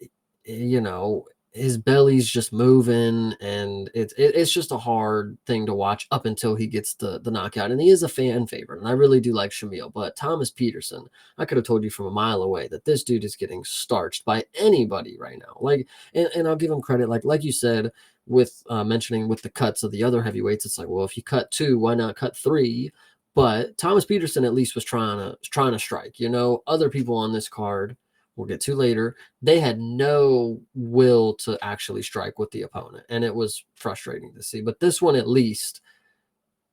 his belly's just moving and it's just a hard thing to watch up until he gets the knockout. And he is a fan favorite. And I really do like Shamil. But Thomas Peterson, I could have told you from a mile away that this dude is getting starched by anybody right now. Like, and I'll give him credit, like you said, with mentioning with the cuts of the other heavyweights, it's like, well, if you cut two, why not cut three? But Thomas Peterson at least was trying to strike. Other people on this card, we'll get to later, they had no will to actually strike with the opponent, and it was frustrating to see. But this one, at least,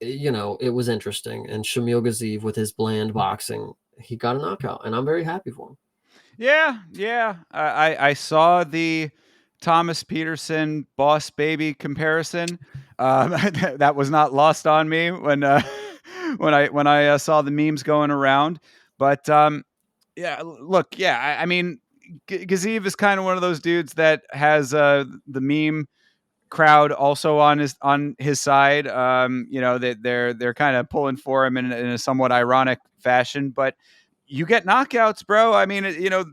it was interesting. And Shamil Gaziev, with his bland boxing, he got a knockout, and I'm very happy for him. Yeah. I saw the Thomas Peterson boss baby comparison. That was not lost on me when when I saw the memes going around. But yeah, look, yeah, I mean, Gaziev is kind of one of those dudes that has the meme crowd also on his side. That they're kind of pulling for him in a somewhat ironic fashion, but you get knockouts, bro. I mean,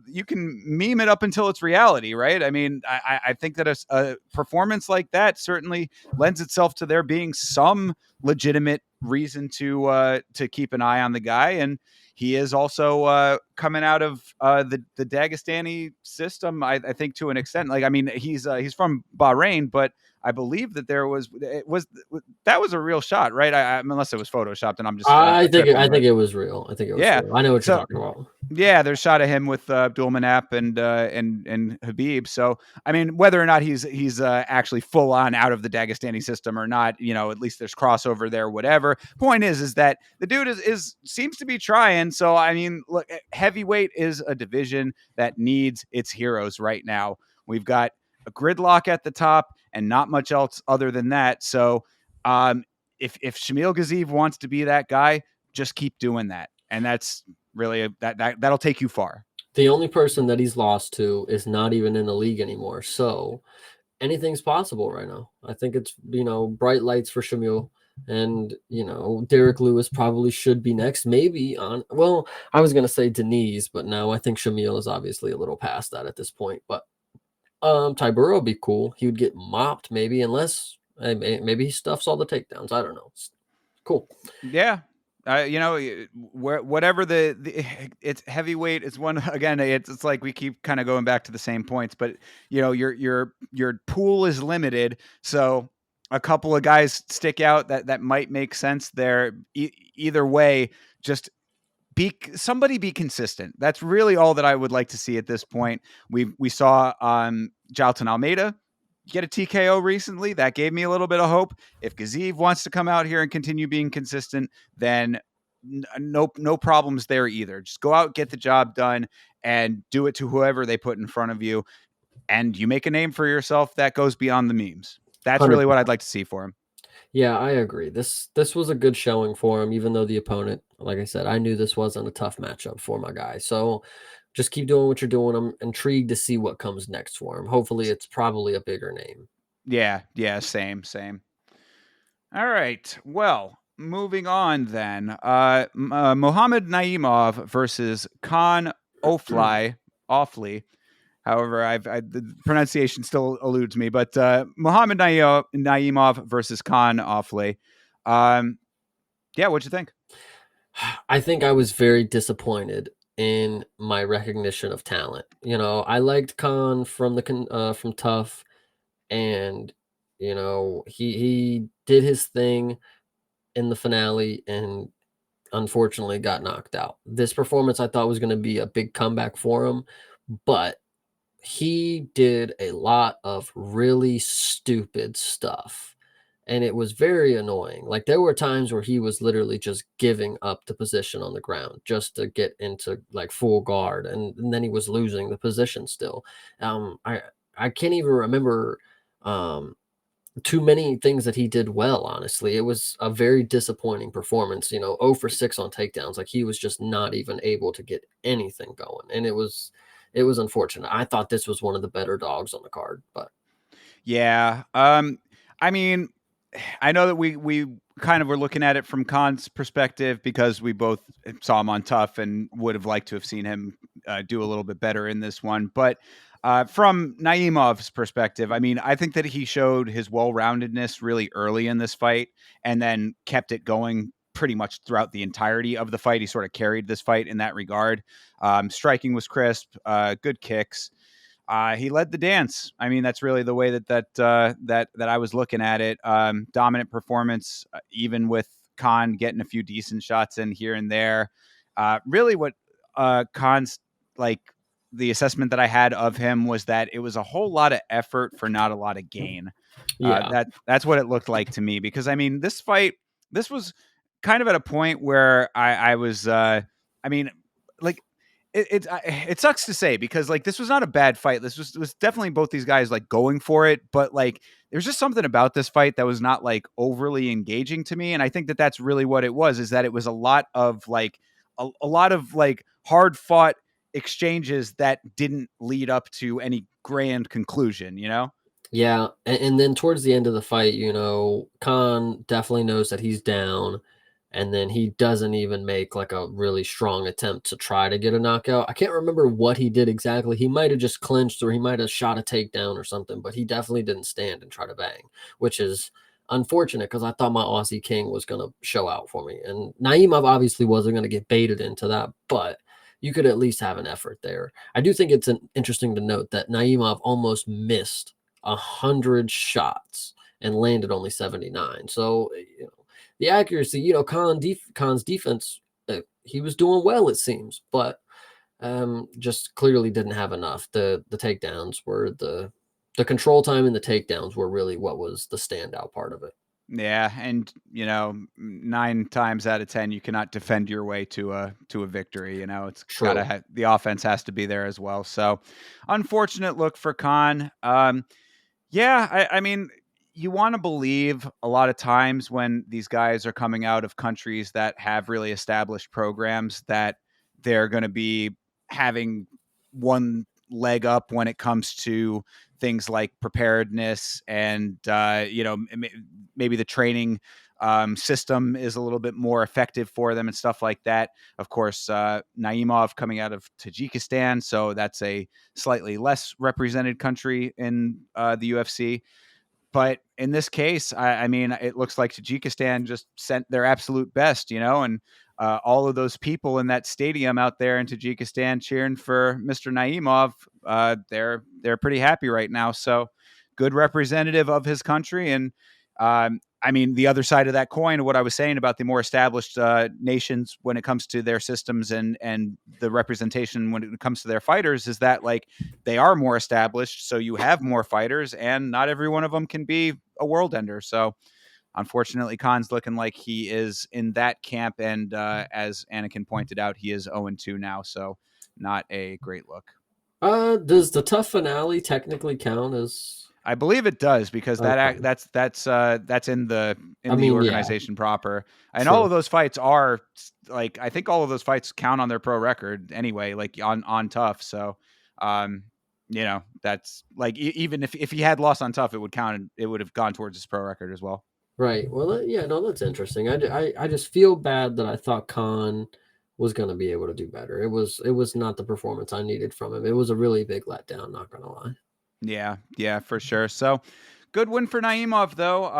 you can meme it up until it's reality, right? I mean, I think that a performance like that certainly lends itself to there being some legitimate reason to keep an eye on the guy. And he is also coming out of the Dagestani system, I think, to an extent. Like, I mean, he's from Bahrain, but I believe that that was a real shot, right? Unless it was photoshopped, and I'm just I think tripping, it was real. I think it was yeah. real. I know what you're So talking about. yeah, there's a shot of him with Abdulmanap and Habib. So I mean, whether or not he's actually full on out of the Dagestani system or not, at least there's crossover there. Whatever. Point is that the dude is seems to be trying. So I mean, look, heavyweight is a division that needs its heroes right now. We've got a gridlock at the top and not much else other than that. So if Shamil Gaziev wants to be that guy, just keep doing that, and that's really that'll take you far. The only person that he's lost to is not even in the league anymore. So anything's possible right now. I think it's, bright lights for Shamil. And, Derek Lewis probably should be next. Maybe I was going to say Denise, but no, I think Shamil is obviously a little past that at this point. But Tybura would be cool. He would get mopped maybe, unless maybe he stuffs all the takedowns. I don't know. It's cool. Yeah. Whatever it's heavyweight. It's one again. It's like we keep kind of going back to the same points, but your pool is limited. So a couple of guys stick out that might make sense there. Either way, just be consistent. That's really all that I would like to see at this point. We saw Jalton Almeida get a TKO recently. That gave me a little bit of hope. If Gaziev wants to come out here and continue being consistent, then no problems there either. Just go out, get the job done, and do it to whoever they put in front of you. And you make a name for yourself that goes beyond the memes. That's 100%. Really what I'd like to see for him. Yeah, I agree. This was a good showing for him, even though the opponent, like I said, I knew this wasn't a tough matchup for my guy. So just keep doing what you're doing. I'm intrigued to see what comes next for him. Hopefully it's probably a bigger name. Yeah, same. All right. Well, moving on then. Mohamed Naimov versus Khan Ofli. However, the pronunciation still eludes me, but Mohamed Naimov versus Khan Ofli. Yeah, what'd you think? I think I was very disappointed in my recognition of talent. I liked Khan from from Tough, and he did his thing in the finale and unfortunately got knocked out. This performance I thought was going to be a big comeback for him, but he did a lot of really stupid stuff, and it was very annoying. Like, there were times where he was literally just giving up the position on the ground just to get into like full guard, and then he was losing the position still. I can't even remember too many things that he did well, honestly. It was a very disappointing performance, 0 for 6 on takedowns. Like, he was just not even able to get anything going, and it was unfortunate. I thought this was one of the better dogs on the card, but yeah. I mean, I know that we kind of were looking at it from Khan's perspective because we both saw him on Tough and would have liked to have seen him do a little bit better in this one. But from Naimov's perspective, I mean, I think that he showed his well-roundedness really early in this fight and then kept it going pretty much throughout the entirety of the fight. He sort of carried this fight in that regard. Striking was crisp, good kicks. He led the dance. I mean, that's really the way that I was looking at it. Dominant performance, even with Khan getting a few decent shots in here and there. Really, what Khan's like, the assessment that I had of him was that it was a whole lot of effort for not a lot of gain. yeah, That's what it looked like to me. Because I mean, this was kind of at a point where I was. I mean, like. It sucks to say because like this was not a bad fight. This was definitely both these guys like going for it, but like there's just something about this fight that was not like overly engaging to me, and I think that that's really what it was. Is that it was a lot of like a lot of like hard fought exchanges that didn't lead up to any grand conclusion. Yeah, and then towards the end of the fight, Khan definitely knows that he's down, and then he doesn't even make like a really strong attempt to try to get a knockout. I can't remember what he did exactly. He might have just clinched or he might have shot a takedown or something, but he definitely didn't stand and try to bang, which is unfortunate because I thought my Aussie King was going to show out for me. And Naimov obviously wasn't going to get baited into that, but you could at least have an effort there. I do think it's interesting to note that Naimov almost missed 100 shots and landed only 79. So, the accuracy, Khan's defense, he was doing well, it seems, but just clearly didn't have enough. The takedowns were the control time and the takedowns were really what was the standout part of it. Yeah, and 9 times out of 10, you cannot defend your way to a victory. It's True. gotta the offense has to be there as well. So, unfortunate look for Khan. Yeah, I mean, you want to believe a lot of times when these guys are coming out of countries that have really established programs that they're going to be having one leg up when it comes to things like preparedness and maybe the training system is a little bit more effective for them and stuff like that. Of course, Naimov coming out of Tajikistan, so that's a slightly less represented country in the UFC. But in this case, I mean, it looks like Tajikistan just sent their absolute best, and all of those people in that stadium out there in Tajikistan cheering for Mr. Naimov, they're pretty happy right now. So good representative of his country. And I mean, the other side of that coin, what I was saying about the more established nations when it comes to their systems and the representation when it comes to their fighters is that like they are more established. So you have more fighters and not every one of them can be a world ender. So unfortunately, Khan's looking like he is in that camp. And as Anakin pointed out, he is 0-2 now. So not a great look. Does the tough finale technically count as? I believe it does because Okay. that's in the organization proper, and True. all of those fights are like I think all of those fights count on their pro record anyway, like on tough. So, that's like even if he had lost on tough, it would count. It would have gone towards his pro record as well. Right. Well, yeah, no, that's interesting. I just feel bad that I thought Khan was going to be able to do better. It was not the performance I needed from him. It was a really big letdown, not going to lie. Yeah, for sure. So, good win for Naimov though.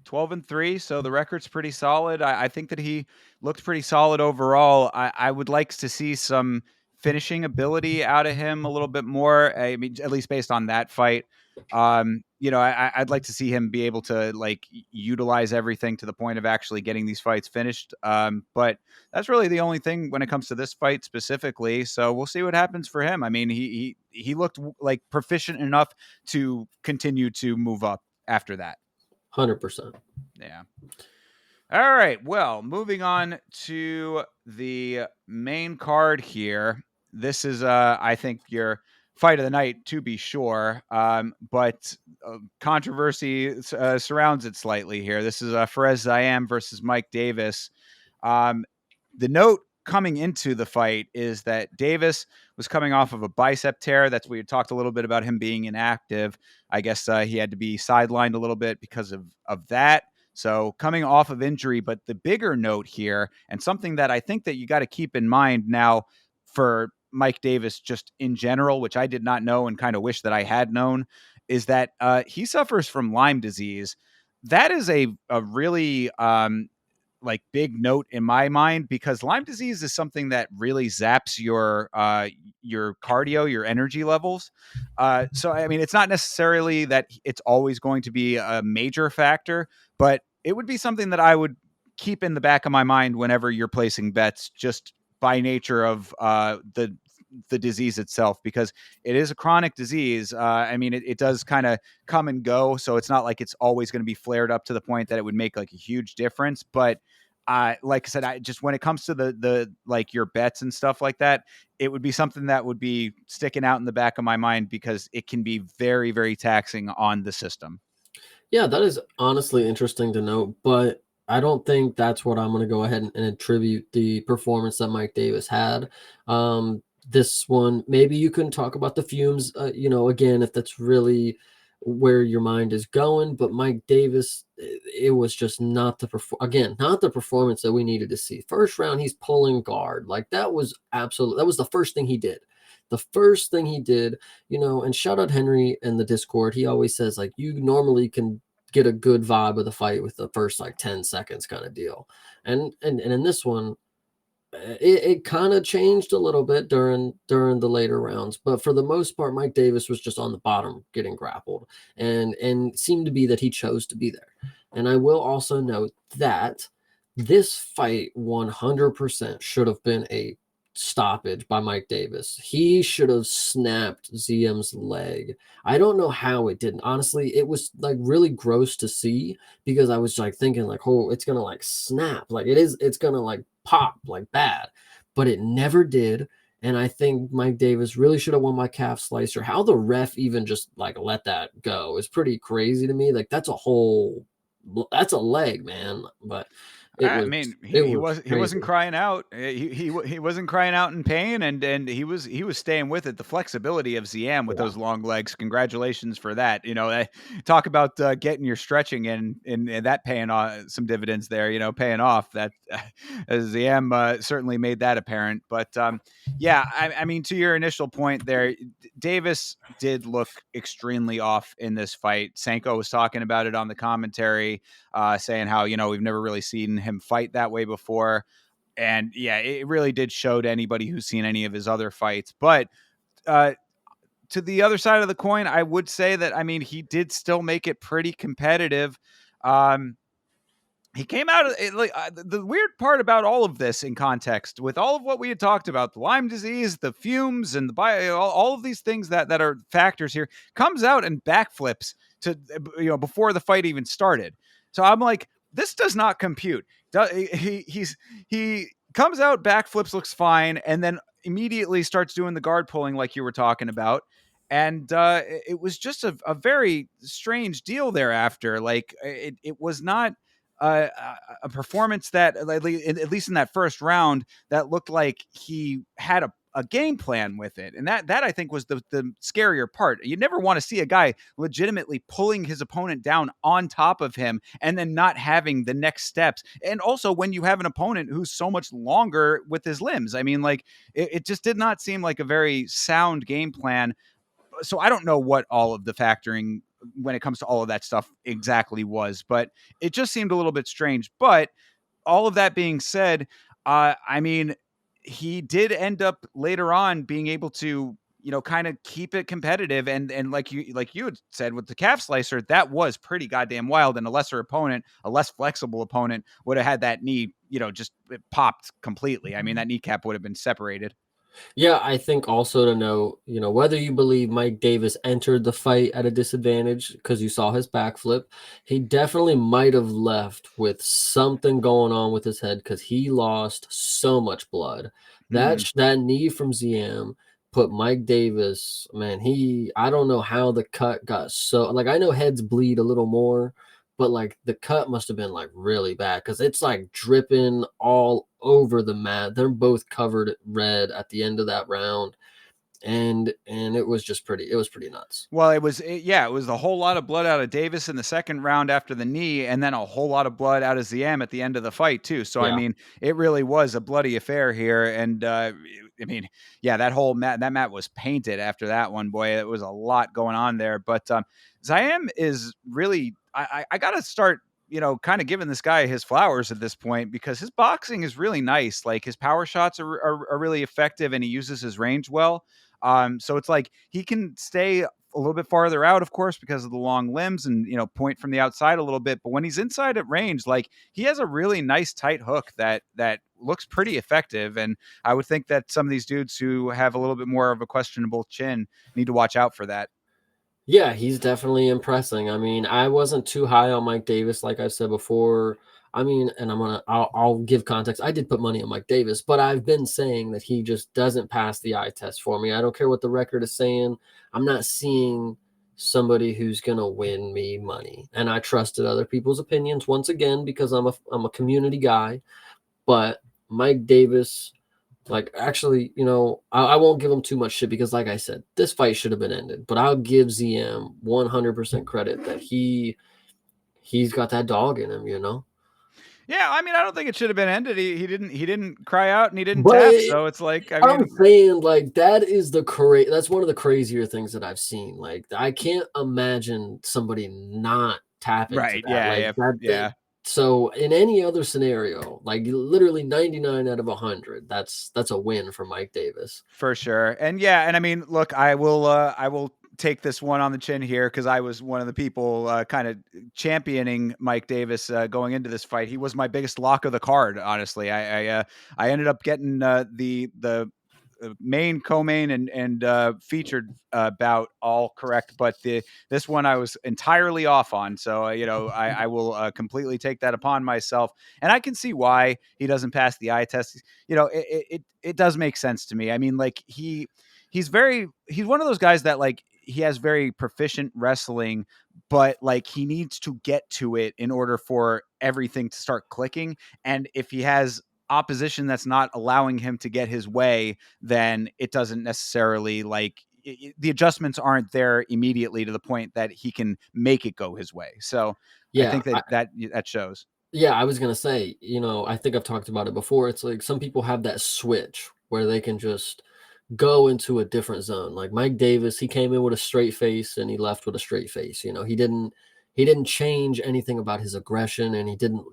12-3, so the record's pretty solid. I think that he looked pretty solid overall. I would like to see some finishing ability out of him a little bit more. I mean, at least based on that fight. I'd like to see him be able to like utilize everything to the point of actually getting these fights finished. But that's really the only thing when it comes to this fight specifically. So we'll see what happens for him. I mean, he looked like proficient enough to continue to move up after that. 100%. Yeah. All right. Well, moving on to the main card here. This is, I think, your fight of the night, to be sure. But controversy surrounds it slightly here. This is Fares Ziam versus Mike Davis. The note coming into the fight is that Davis was coming off of a bicep tear. That's we had talked a little bit about him being inactive. I guess he had to be sidelined a little bit because of that. So coming off of injury, but the bigger note here, and something that I think that you got to keep in mind now for Mike Davis just in general, which I did not know and kind of wish that I had known, is that he suffers from Lyme disease. That is a really like big note in my mind because Lyme disease is something that really zaps your cardio, your energy levels. So I mean, it's not necessarily that it's always going to be a major factor, but it would be something that I would keep in the back of my mind whenever you're placing bets, just by nature of the disease itself, because it is a chronic disease. I mean, it does kind of come and go, so it's not like it's always going to be flared up to the point that it would make like a huge difference. But like I said, I just when it comes to the like your bets and stuff like that, it would be something that would be sticking out in the back of my mind because it can be very, very taxing on the system. Yeah, that is honestly interesting to note, but I don't think that's what I'm going to go ahead and attribute the performance that Mike Davis had. This one, maybe you can talk about the fumes, again, if that's really where your mind is going. But Mike Davis, it was just not not the performance that we needed to see. First round, he's pulling guard. Like that was the first thing he did. The first thing he did, and shout out Henry in the Discord. He always says, like, you normally can get a good vibe of the fight with the first like 10 seconds kind of deal. And in this one, it kind of changed a little bit during the later rounds, but for the most part, Mike Davis was just on the bottom getting grappled, and seemed to be that he chose to be there. And I will also note that this fight 100% should have been a stoppage by Mike Davis. He should have snapped ZM's leg. I don't know how it didn't. Honestly, it was like really gross to see, because I was like thinking like, oh, it's gonna like snap, like it's gonna like pop like bad, but it never did. And I think Mike Davis really should have won my calf slicer. How the ref even just like let that go is pretty crazy to me. Like that's a leg, man. But I mean, he wasn't crazy. crying out. He wasn't crying out in pain, and he was staying with it. The flexibility of ZM with those long legs. Congratulations for that. Talk about getting your stretching and that paying off some dividends there. Paying off. That ZM certainly made that apparent. But yeah, I mean, to your initial point there, Davis did look extremely off in this fight. Sanko was talking about it on the commentary, saying how we've never really seen him fight that way before. And yeah, it really did show to anybody who's seen any of his other fights. But to the other side of the coin, I would say that, I mean, he did still make it pretty competitive. He came out the weird part about all of this in context with all of what we had talked about, the Lyme disease, the fumes, and all of these things that are factors here, comes out and backflips to before the fight even started. So I'm like, this does not compute. He comes out, backflips, looks fine, and then immediately starts doing the guard pulling like you were talking about. And it was just a very strange deal thereafter. Like it was not a performance that, at least in that first round, that looked like he had a game plan with it. And that I think was the scarier part. You never want to see a guy legitimately pulling his opponent down on top of him and then not having the next steps. And also when you have an opponent who's so much longer with his limbs. I mean, like it just did not seem like a very sound game plan. So I don't know what all of the factoring when it comes to all of that stuff exactly was, but it just seemed a little bit strange. But all of that being said, I mean, he did end up later on being able to, kind of keep it competitive. And like you had said with the calf slicer, that was pretty goddamn wild. And a lesser opponent, a less flexible opponent, would have had that knee, just popped completely. I mean, that kneecap would have been separated. Yeah, I think also to know, whether you believe Mike Davis entered the fight at a disadvantage because you saw his backflip, he definitely might have left with something going on with his head because he lost so much blood. That knee from ZM put Mike Davis, man, I don't know how the cut got so, like, I know heads bleed a little more, but like the cut must have been like really bad because it's like dripping all over the mat. They're both covered red at the end of that round. And it was just pretty nuts. Well, it was a whole lot of blood out of Davis in the second round after the knee, and then a whole lot of blood out of ZM at the end of the fight too. So, yeah. I mean, it really was a bloody affair here. And I mean, yeah, that mat was painted after that one. Boy, it was a lot going on there. But ZM is really, I got to start, kind of giving this guy his flowers at this point, because his boxing is really nice. Like his power shots are really effective, and he uses his range well. So it's like he can stay a little bit farther out, of course, because of the long limbs, and point from the outside a little bit. But when he's inside at range, like he has a really nice tight hook that looks pretty effective. And I would think that some of these dudes who have a little bit more of a questionable chin need to watch out for that. Yeah, he's definitely impressing. I mean, I wasn't too high on Mike Davis, like I said before. I mean, and I'll give context. I did put money on Mike Davis, but I've been saying that he just doesn't pass the eye test for me. I don't care what the record is saying. I'm not seeing somebody who's gonna win me money. And I trusted other people's opinions once again because I'm a community guy. But Mike Davis Like, actually, I won't give him too much shit because, like I said, this fight should have been ended. But I'll give ZM 100% credit that he's got that dog in him, Yeah, I mean, I don't think it should have been ended. He didn't cry out and he didn't But tap. So it's like, I I'm mean, saying, like, that's one of the crazier things that I've seen. Like, I can't imagine somebody not tapping to right? that. Yeah, Like yeah, that. yeah. So in any other scenario, like literally 99 out of 100, that's a win for Mike Davis. For sure. And yeah, and I mean, look, I will take this one on the chin here because I was one of the people kind of championing Mike Davis going into this fight. He was my biggest lock of the card, honestly. I ended up getting the main, co-main, and featured bout all correct, but this one I was entirely off on. So I will completely take that upon myself, and I can see why he doesn't pass the eye test. It does make sense to me. I mean, like he's one of those guys that like he has very proficient wrestling, but like he needs to get to it in order for everything to start clicking. And if he has opposition that's not allowing him to get his way, then it doesn't necessarily the adjustments aren't there immediately to the point that he can make it go his way. So I Yeah, think that shows. yeah, I was gonna say, I think I've talked about it before. It's like some people have that switch where they can just go into a different zone. Like Mike Davis, he came in with a straight face and he left with a straight face. He didn't change anything about his aggression, and he didn't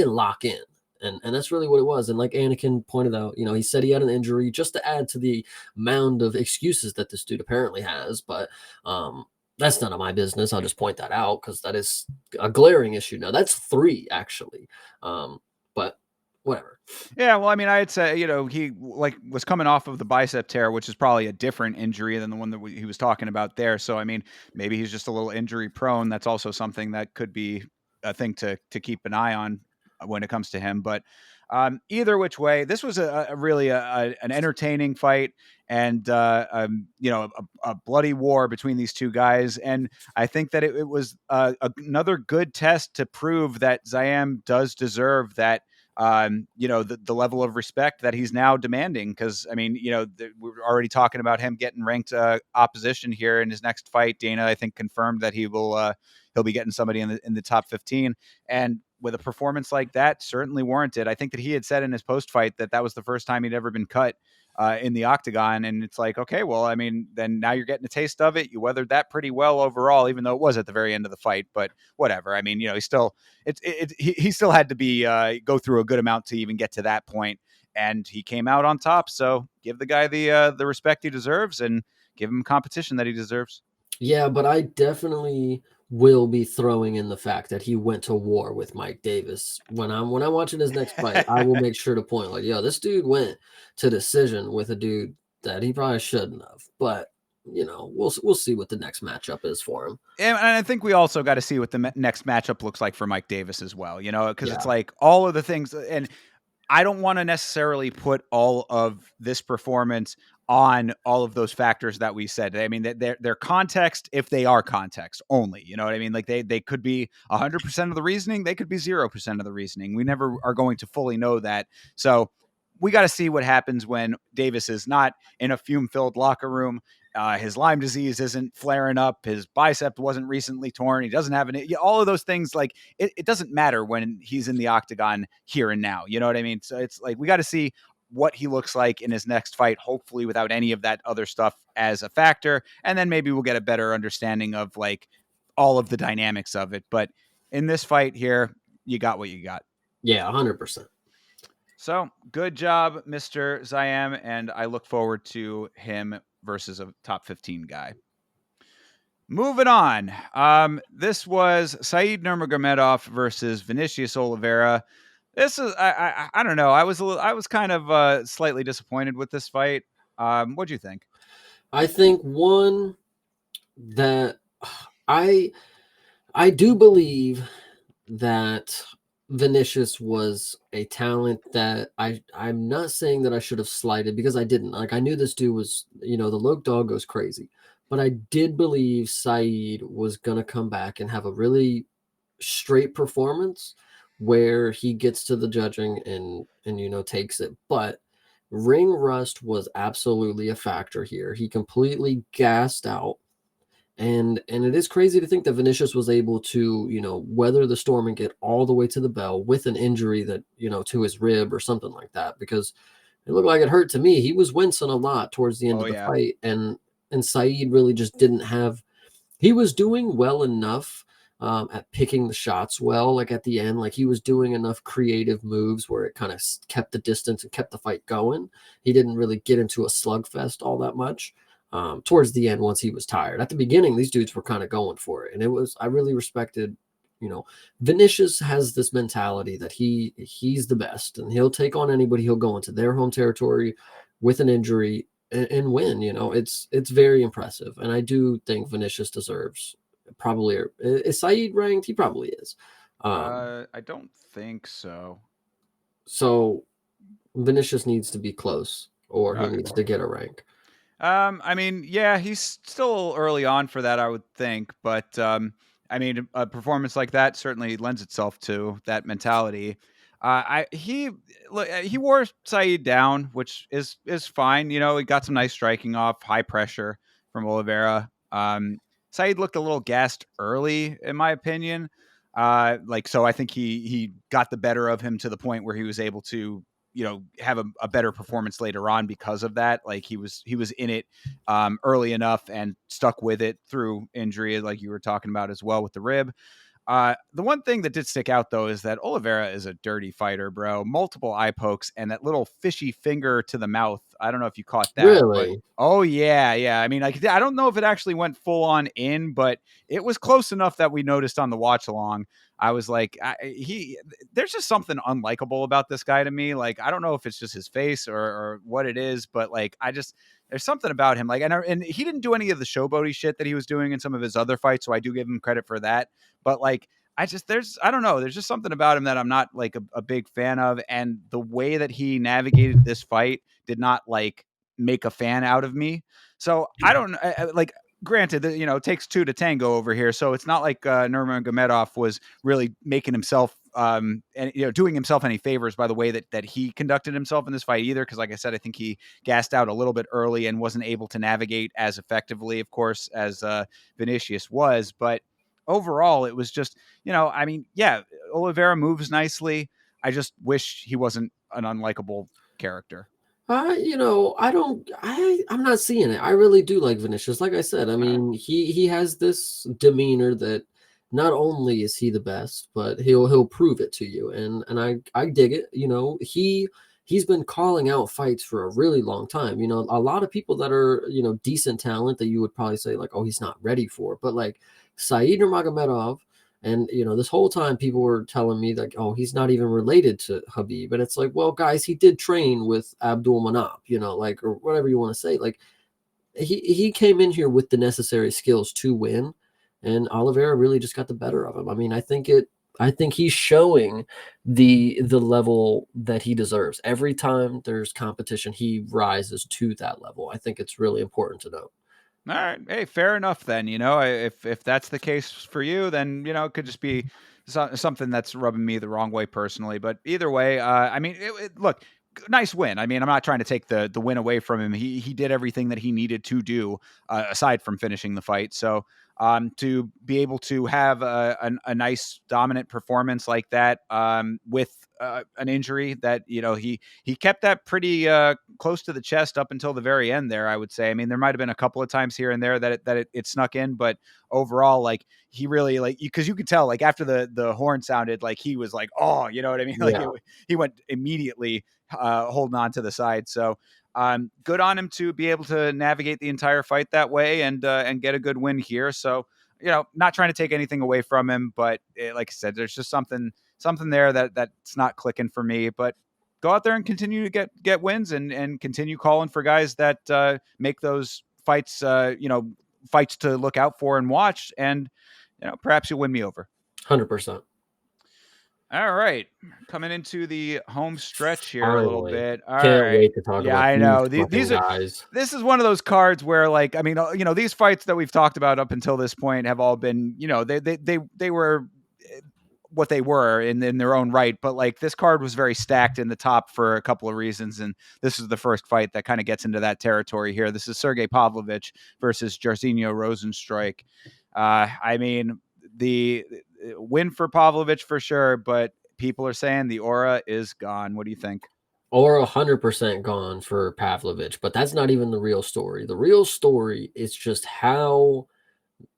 lock in. And that's really what it was. And like Anakin pointed out, he said he had an injury just to add to the mound of excuses that this dude apparently has. But that's none of my business. I'll just point that out because that is a glaring issue. Now that's 3 actually. But whatever. Yeah, well, I mean, I'd say he was coming off of the bicep tear, which is probably a different injury than the one that he was talking about there. So I mean, maybe he's just a little injury prone. That's also something that could be a thing to keep an eye on when it comes to him. But either which way, this was a really an entertaining fight, and a bloody war between these two guys. And I think that it was another good test to prove that Zayam does deserve that the level of respect that he's now demanding. Because I mean, we're already talking about him getting ranked opposition here in his next fight. Dana, I think, confirmed that he'll be getting somebody in the top 15, and with a performance like that, certainly warranted. I think that he had said in his post fight that was the first time he'd ever been cut in the octagon, and it's like, okay, well, I mean, then now you're getting a taste of it. You weathered that pretty well overall, even though it was at the very end of the fight. But whatever. I mean, he still he still had to be go through a good amount to even get to that point, and he came out on top. So give the guy the respect he deserves, and give him competition that he deserves. Yeah, but I definitely will be throwing in the fact that he went to war with Mike Davis. When I'm watching his next fight, I will make sure to point like, yo, this dude went to decision with a dude that he probably shouldn't have. But we'll see what the next matchup is for him. And I think we also got to see what the next matchup looks like for Mike Davis as well, because Yeah. it's like all of the things, and I don't want to necessarily put all of this performance on all of those factors that we said. I mean, they're context if they are context only. You know what I mean? Like they could be 100% of the reasoning. They could be 0% of the reasoning. We never are going to fully know that. So we got to see what happens when Davis is not in a fume-filled locker room. His Lyme disease isn't flaring up. His bicep wasn't recently torn. He doesn't have all of those things. Like it doesn't matter when he's in the octagon here and now. You know what I mean? So it's like we got to see what he looks like in his next fight, hopefully without any of that other stuff as a factor. And then maybe we'll get a better understanding of like all of the dynamics of it. But in this fight here, you got what you got. Yeah, 100%. So good job, Mr. Zayam. And I look forward to him versus a top 15 guy. Moving on. This was Said Nurmagomedov versus Vinicius Oliveira. This is I don't know. I was kind of slightly disappointed with this fight. What'd you think? I think one that I do believe that Vinicius was a talent that I'm not saying that I should have slighted because I didn't. Like I knew this dude was, the Loke dog goes crazy. But I did believe Said was gonna come back and have a really straight performance where he gets to the judging and takes it. But Ring rust was absolutely a factor here. He completely gassed out. And it is crazy to think that Vinicius was able to, weather the storm and get all the way to the bell with an injury that, to his rib or something like that, because it looked like it hurt to me. He was wincing a lot towards the end Oh of the yeah. fight, and Saeed really just didn't have. He was doing well enough at picking the shots well, like at the end, like he was doing enough creative moves where it kind of kept the distance and kept the fight going. He didn't really get into a slugfest all that much. Towards the end, once he was tired. At the beginning, these dudes were kind of going for it, and I really respected. Vinicius has this mentality that he's the best, and he'll take on anybody. He'll go into their home territory with an injury and win. It's very impressive, and I do think Vinicius deserves probably. Is Saeed ranked? He probably is. I don't think so. So Vinicius needs to be close, or he Okay. needs to get a rank. I mean, yeah, he's still early on for that, I would think. But I mean, a performance like that certainly lends itself to that mentality. He wore Saeed down, which is fine. He got some nice striking off, high pressure from Oliveira. Saeed looked a little gassed early, in my opinion. So I think he got the better of him to the point where he was able to have a better performance later on because of that. Like he was in it early enough and stuck with it through injury, like you were talking about as well with the rib. The one thing that did stick out though is that Oliveira is a dirty fighter, bro. Multiple eye pokes and that little fishy finger to the mouth. I don't know if you caught that, but Really? oh yeah. I mean, I don't know if it actually went full on in, but it was close enough that we noticed on the watch along. I was like, there's just something unlikable about this guy to me. Like, I don't know if it's just his face or what it is, but like, there's something about him. Like, and he didn't do any of the showboaty shit that he was doing in some of his other fights. So I do give him credit for that. But like, I don't know. There's just something about him that I'm not like a big fan of. And the way that he navigated this fight did not like make a fan out of me. So I don't like, granted that, it takes two to tango over here. So it's not like Nurmagomedov was really making himself and doing himself any favors by the way that he conducted himself in this fight either. Cause like I said, I think he gassed out a little bit early and wasn't able to navigate as effectively, of course, as Vinicius was. But overall, it was just, I mean, yeah, Oliveira moves nicely. I just wish he wasn't an unlikable character. I'm not seeing it. I really do like Vinicius. Like I said, I mean, he has this demeanor that not only is he the best, but he'll prove it to you. And I dig it. He's been calling out fights for a really long time. A lot of people that are, decent talent that you would probably say like, oh, he's not ready for. But like Saeed Nurmagomedov, and this whole time people were telling me like, oh, he's not even related to Habib. And it's like, well, guys, he did train with Abdul Manap, like, or whatever you want to say. Like he came in here with the necessary skills to win, and Oliveira really just got the better of him. I mean, I think he's showing the level that he deserves. Every time there's competition, he rises to that level. I think it's really important to note. All right. Hey, fair enough then. If that's the case for you, then, it could just be something that's rubbing me the wrong way personally. But either way, I mean, look, nice win. I mean, I'm not trying to take the win away from him. He did everything that he needed to do aside from finishing the fight. So to be able to have a nice dominant performance like that with an injury that, he kept that pretty close to the chest up until the very end there, I would say. I mean, there might have been a couple of times here and there that it snuck in, but overall, like he really because you could tell like after the horn sounded, like he was like, oh, you know what I mean? Like Yeah. he went immediately holding on to the side. So good on him to be able to navigate the entire fight that way and get a good win here. So, not trying to take anything away from him, but like I said, there's just something there that's not clicking for me. But go out there and continue to get wins and continue calling for guys that make those fights, fights to look out for and watch. And, perhaps you'll win me over. 100%. All right. Coming into the home stretch here a little bit. All Can't right. wait to talk about I know. these guys. This is one of those cards where, like, I mean, these fights that we've talked about up until this point have all been, they were what they were in their own right. But like this card was very stacked in the top for a couple of reasons. And this is the first fight that kind of gets into that territory here. This is Sergey Pavlovich versus Jairzinho Rozenstruik. I mean, the win for Pavlovich for sure, but people are saying the aura is gone. What do you think? Or 100% gone for Pavlovich, but that's not even the real story. The real story is just how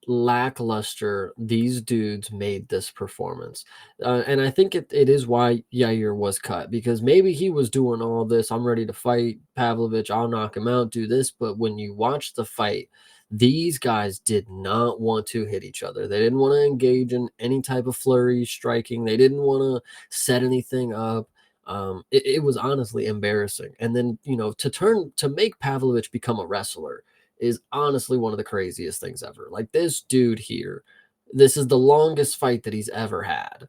lackluster these dudes made this performance. And I think it is why Yair was cut, because maybe he was doing all this. I'm ready to fight Pavlovich. I'll knock him out, do this. But when you watch the fight, these guys did not want to hit each other. They didn't want to engage in any type of flurry striking. They didn't want to set anything up. It was honestly embarrassing. And then, to make Pavlovich become a wrestler is honestly one of the craziest things ever. Like this dude here, this is the longest fight that he's ever had.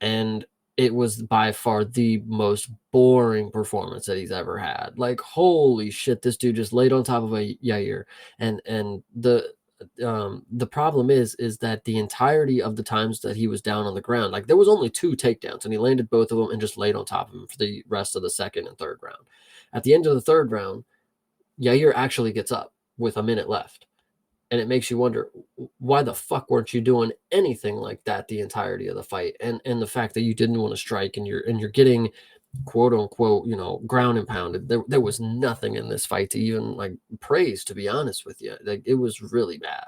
And it was by far the most boring performance that he's ever had. Like, holy shit, this dude just laid on top of a Yair. And the problem is that the entirety of the times that he was down on the ground, like there was only 2 takedowns and he landed both of them and just laid on top of him for the rest of the second and third round. At the end of the third round, Yair actually gets up with a minute left. And it makes you wonder, why the fuck weren't you doing anything like that the entirety of the fight? And the fact that you didn't want to strike and you're getting quote unquote, ground and pounded. There was nothing in this fight to even like praise, to be honest with you. Like it was really bad.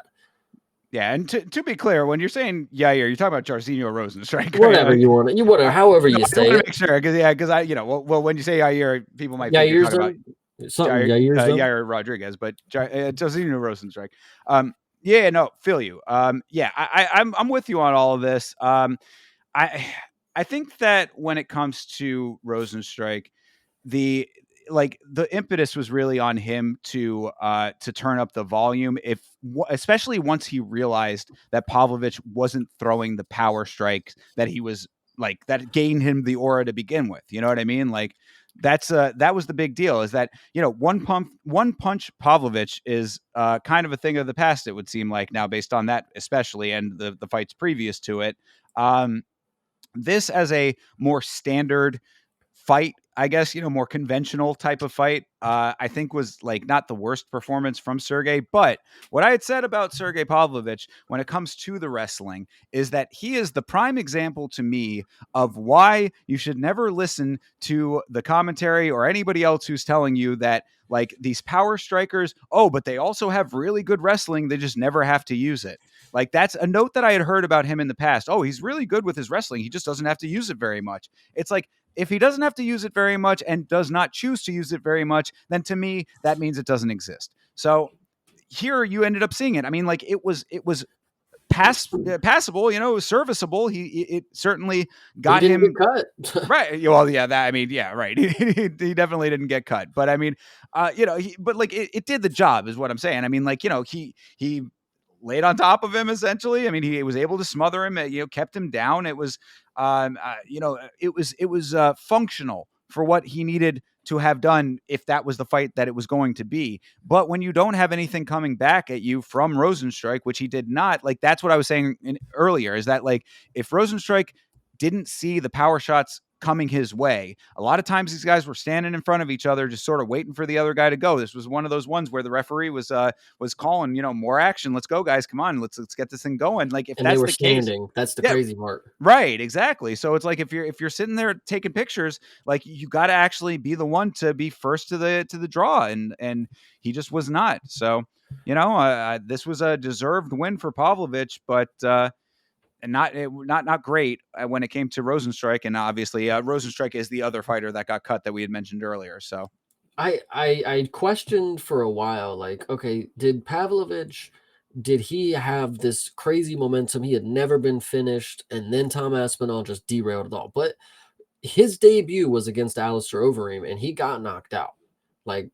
Yeah, and to be clear, when you're saying Yair, you're talking about Jairzinho Rozenstruik. Whatever you want, however you say I want it. to make sure, because I, well, when you say Yair, people might think you're talking about Yair Rodriguez, but Jairzinho Rozenstruik. Yeah, no, feel you. Yeah, I'm with you on all of this. I think that when it comes to Rozenstruik, the impetus was really on him to turn up the volume, especially once he realized that Pavlovich wasn't throwing the power strikes that he was like that gained him the aura to begin with. You know what I mean? Like that was the big deal, is that one punch Pavlovich is kind of a thing of the past, it would seem like now, based on that especially, and the fights previous to it. This as a more standard fight, I guess, more conventional type of fight, I think was like not the worst performance from Sergey. But what I had said about Sergey Pavlovich when it comes to the wrestling is that he is the prime example to me of why you should never listen to the commentary or anybody else who's telling you that like these power strikers, but they also have really good wrestling. They just never have to use it. Like that's a note that I had heard about him in the past. Oh, he's really good with his wrestling. He just doesn't have to use it very much. It's like, if he doesn't have to use it very much and does not choose to use it very much, then to me, that means it doesn't exist. So here you ended up seeing it. I mean, like it was passable, it was serviceable. It certainly got him get cut. Right. Well, yeah, I mean, yeah, right. He definitely didn't get cut, but I mean, but like it did the job is what I'm saying. I mean, like, he laid on top of him essentially. I mean, he was able to smother him, kept him down. It was, it was functional for what he needed to have done if that was the fight that it was going to be. But when you don't have anything coming back at you from Rozenstruik, which he did not, like that's what I was saying earlier, is that like if Rozenstruik didn't see the power shots coming his way, a lot of times these guys were standing in front of each other, just sort of waiting for the other guy to go. This was one of those ones where the referee was calling, more action. Let's go, guys. Come on, let's get this thing going. Like if that's the standing, case, that's the crazy part. Right, exactly. So it's like if you're sitting there taking pictures, like you got to actually be the one to be first to the draw, and he just was not. So this was a deserved win for Pavlovich, but and not great when it came to Rozenstruik. And obviously Rozenstruik is the other fighter that got cut that we had mentioned earlier. So I questioned for a while, like, okay, did he have this crazy momentum? He had never been finished, and then Tom Aspinall just derailed it all. But his debut was against Alistair Overeem, and he got knocked out. Like,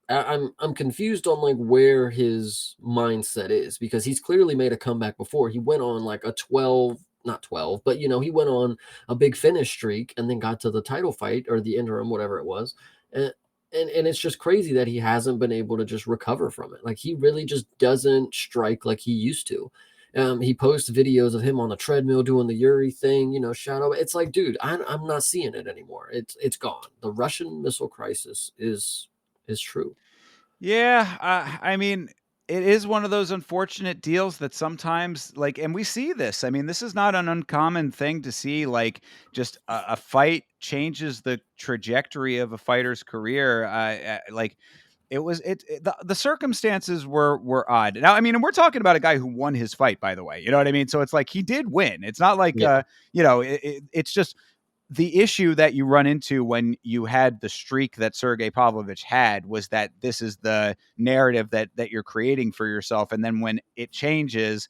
I'm confused on like where his mindset is, because he's clearly made a comeback before. He went on like a not 12, but he went on a big finish streak and then got to the title fight or the interim, whatever it was. And it's just crazy that he hasn't been able to just recover from it. Like he really just doesn't strike like he used to. He posts videos of him on the treadmill doing the Yuri thing, shadow. It's like, dude, I'm not seeing it anymore. It's gone. The Russian Missile Crisis is true. Yeah, I mean, it is one of those unfortunate deals that sometimes, like, and we see this. I mean, this is not an uncommon thing to see. Like, just a fight changes the trajectory of a fighter's career. Like, the circumstances were odd. Now, I mean, and we're talking about a guy who won his fight, by the way. You know what I mean? So it's like he did win. It's not like Yeah. it's just the issue that you run into when you had the streak that Sergey Pavlovich had was that this is the narrative that you're creating for yourself, and then when it changes,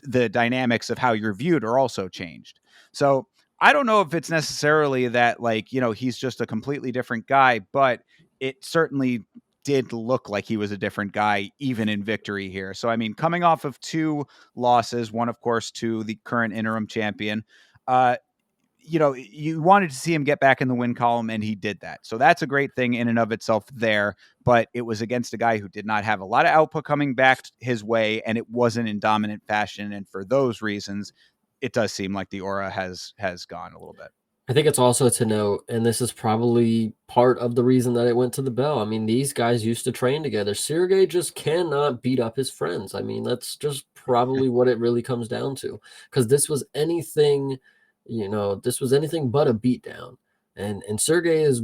the dynamics of how you're viewed are also changed. So I don't know if it's necessarily that, like, he's just a completely different guy, but it certainly did look like he was a different guy even in victory here. So I mean, coming off of 2 losses, one of course to the current interim champion, you wanted to see him get back in the win column, and he did that. So that's a great thing in and of itself there. But it was against a guy who did not have a lot of output coming back his way, and it wasn't in dominant fashion. And for those reasons, it does seem like the aura has gone a little bit. I think it's also to note, and this is probably part of the reason that it went to the bell. I mean, these guys used to train together. Sergey just cannot beat up his friends. I mean, that's just probably what it really comes down to. Because this was anything, this was anything but a beatdown. And Sergey is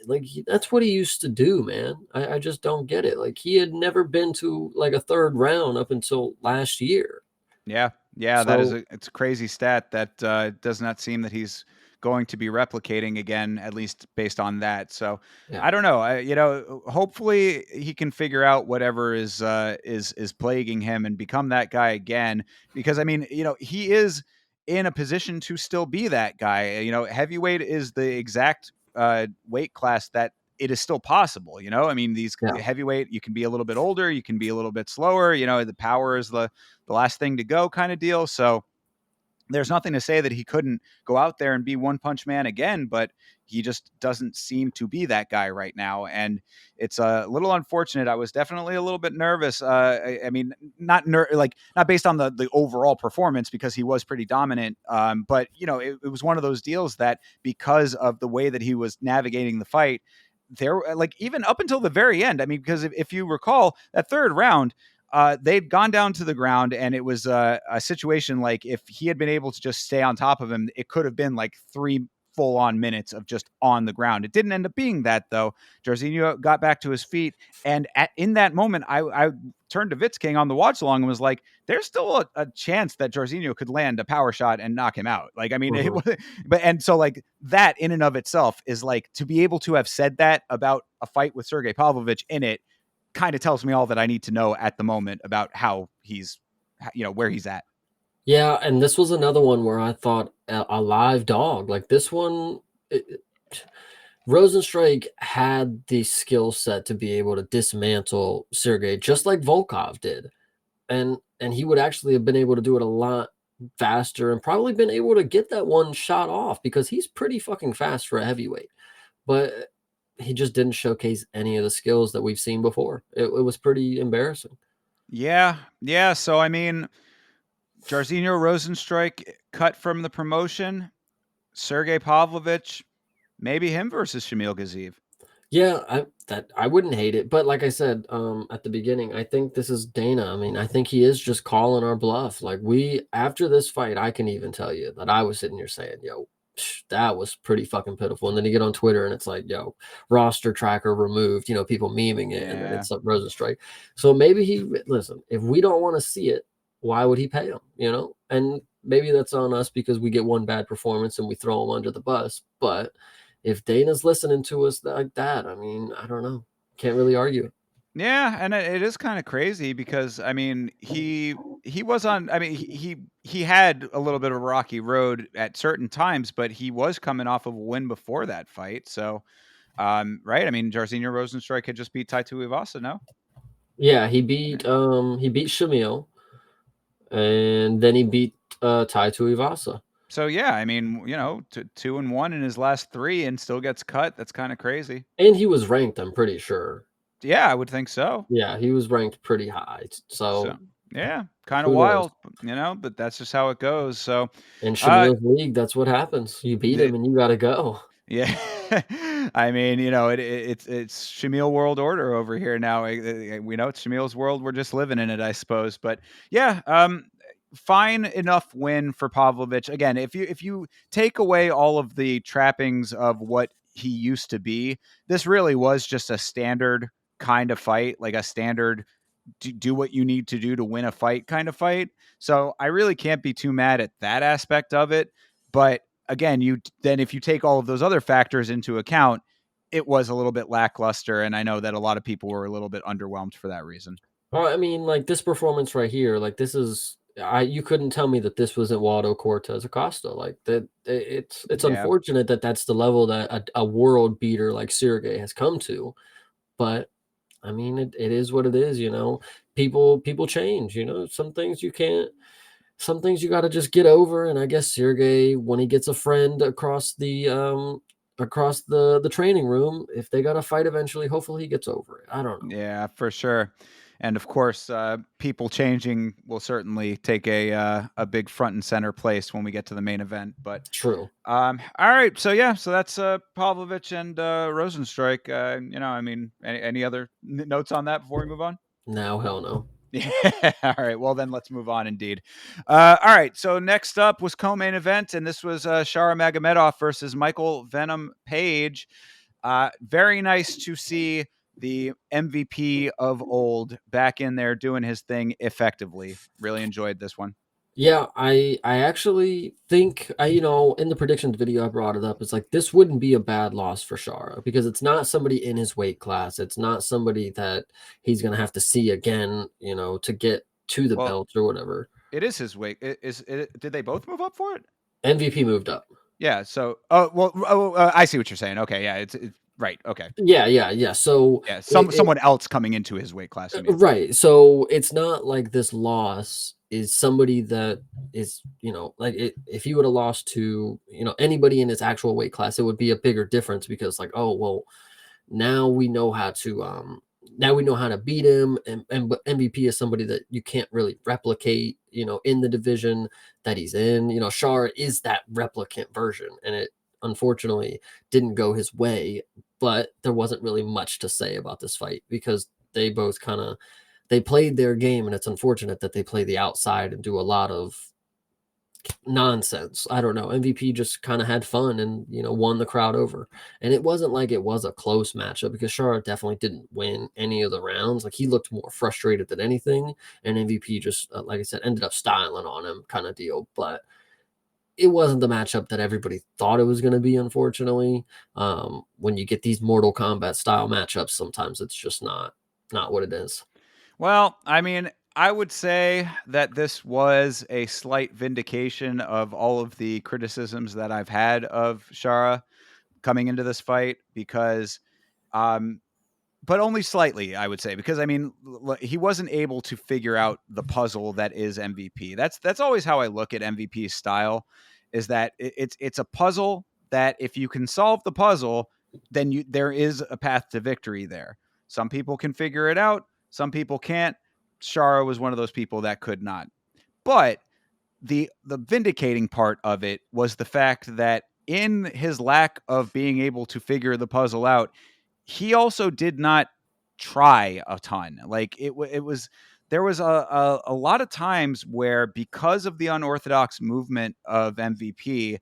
like, that's what he used to do, man. I just don't get it. Like, he had never been to like a third round up until last year. Yeah, it's a crazy stat that does not seem that he's going to be replicating again, at least based on that. So Yeah. I don't know. Hopefully he can figure out whatever is plaguing him and become that guy again. Because I mean, he is in a position to still be that guy. Heavyweight is the exact weight class that it is still possible. I mean, these heavyweight, you can be a little bit older, you can be a little bit slower. The power is the last thing to go kind of deal. So there's nothing to say that he couldn't go out there and be One Punch Man again, but he just doesn't seem to be that guy right now. And it's a little unfortunate. I was definitely a little bit nervous. I mean, not based on the overall performance, because he was pretty dominant. But it was one of those deals that, because of the way that he was navigating the fight, there, like, even up until the very end. I mean, because if you recall that third round, they'd gone down to the ground, and it was a situation like, if he had been able to just stay on top of him, it could have been like 3 full-on minutes of just on the ground. It didn't end up being that, though. Jairzinho got back to his feet, and in that moment, I turned to Vitzking on the watch along and was like, there's still a chance that Jairzinho could land a power shot and knock him out. Like, I mean, it was, and so, like, that in and of itself is, like, to be able to have said that about a fight with Sergey Pavlovich in it, kind of tells me all that I need to know at the moment about how he's, where he's at. Yeah, and this was another one where I thought a live dog. Like, this one, Rosenstrike had the skill set to be able to dismantle Sergey, just like Volkov did. And he would actually have been able to do it a lot faster, and probably been able to get that one shot off, because he's pretty fucking fast for a heavyweight. But he just didn't showcase any of the skills that we've seen before. It was pretty embarrassing. Yeah. So, I mean, Jairzinho Rosenstrike cut from the promotion. Sergey Pavlovich, maybe him versus Shamil Gaziev. Yeah, I wouldn't hate it, but like I said at the beginning, I think this is Dana. I mean, I think he is just calling our bluff. Like, after this fight, I can even tell you that I was sitting here saying, yo, that was pretty fucking pitiful. And then you get on Twitter and it's like, yo, roster tracker removed, people memeing it, and then it's up Rosenstrike. So maybe listen, if we don't want to see it, why would he pay him, And maybe that's on us, because we get one bad performance and we throw him under the bus. But if Dana's listening to us like that, I mean, I don't know. Can't really argue. Yeah, and it is kind of crazy, because I mean, he was on. I mean, he had a little bit of a rocky road at certain times, but he was coming off of a win before that fight. So, right? I mean, Jairzinho Rosenstrike had just beat Taito Ivasa, no? Yeah, he beat Shamil, and then he beat Taito Ivasa. So yeah, I mean, 2-1 in his last 3, and still gets cut. That's kind of crazy. And he was ranked, I'm pretty sure. Yeah, I would think so. Yeah, he was ranked pretty high. So Yeah, kind of Who knows? wild, but that's just how it goes. So, In uh, Shamil's league, that's what happens. You beat it, him and you gotta go. yeah, I mean, it's Shamil world order over here now. We know it's Shamil's world. We're just living in it, I suppose. But yeah, fine enough win for Pavlovich. Again, if you take away all of the trappings of what he used to be, this really was just a standard kind of fight, like a standard do what you need to do to win a fight kind of fight. So I really can't be too mad at that aspect of it. But again, if you take all of those other factors into account, it was a little bit lackluster, and I know that a lot of people were a little bit underwhelmed for that reason. Well, I mean, like this performance right here, like this is you couldn't tell me that this wasn't Waldo Cortez Acosta. Like that, it's Yeah. unfortunate that that's the level that a world beater like Sergey has come to. But I mean, it is what it is. People change. Some things you can't. Some things you got to just get over. And I guess Sergey, when he gets a friend across the training room, if they got to fight eventually, hopefully he gets over it. I don't know. Yeah, for sure. And of course, people changing will certainly take a big front and center place when we get to the main event. But True. all right, so yeah, so that's Pavlovich and Rosenstrike. I mean, any other notes on that before we move on? Now, hell no. Yeah. All right. Well, then let's move on. Indeed. All right. So next up was co-main event, and this was Shara Magomedov versus Michael Venom Page. Very nice to see the MVP of old back in there doing his thing effectively. Really enjoyed this one. Yeah, I actually think in the predictions video I brought it up. It's like this wouldn't be a bad loss for Shara because it's not somebody in his weight class. It's not somebody that he's gonna have to see again, to get to the Well, belt or whatever. it is his weight. Did they both move up for it? MVP moved up. Yeah. So, I see what you're saying. Okay. Yeah. It's right. Okay. Yeah. So Yeah. Someone else coming into his weight class. You mean? right. So it's not like this loss is somebody that is, if he would have lost to, anybody in his actual weight class, it would be a bigger difference because like, oh, well, now we know how to beat him. But MVP is somebody that you can't really replicate, in the division that he's in. Shar is that replicant version, and it unfortunately didn't go his way, but there wasn't really much to say about this fight because they both they played their game, and it's unfortunate that they play the outside and do a lot of nonsense. I don't know. MVP just kind of had fun and won the crowd over. And it wasn't like it was a close matchup because Charlotte definitely didn't win any of the rounds. Like he looked more frustrated than anything, and MVP just like I said ended up styling on him kind of deal. But it wasn't the matchup that everybody thought it was going to be. Unfortunately, when you get these Mortal Kombat style matchups, sometimes it's just not what it is. Well, I mean, I would say that this was a slight vindication of all of the criticisms that I've had of Shara coming into this fight because, but only slightly, I would say, because I mean, he wasn't able to figure out the puzzle that is MVP. That's always how I look at MVP's style, is that it's a puzzle that if you can solve the puzzle, then there is a path to victory there. Some people can figure it out, some people can't. Shara was one of those people that could not. But the vindicating part of it was the fact that in his lack of being able to figure the puzzle out, he also did not try a ton. Like it was there was a lot of times where because of the unorthodox movement of MVP,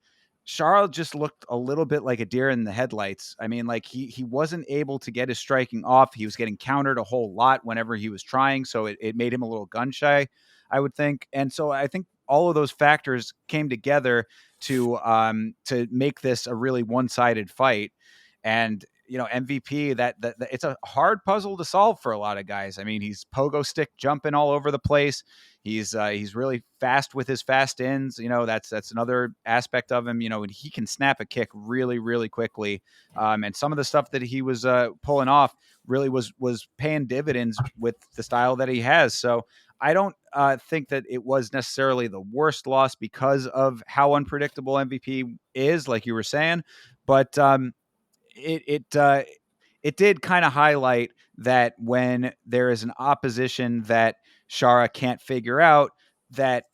Charles just looked a little bit like a deer in the headlights. I mean, like he wasn't able to get his striking off. He was getting countered a whole lot whenever he was trying, so it made him a little gun shy, I would think. And so I think all of those factors came together to make this a really one-sided fight. And MVP, that it's a hard puzzle to solve for a lot of guys. I mean, he's pogo stick jumping all over the place. He's really fast with his fast ins. That's another aspect of him. He can snap a kick really, really quickly. And some of the stuff that he was pulling off really was paying dividends with the style that he has. So I don't think that it was necessarily the worst loss because of how unpredictable MVP is, like you were saying. But it it did kind of highlight that when there is an opposition that Shara can't figure out, that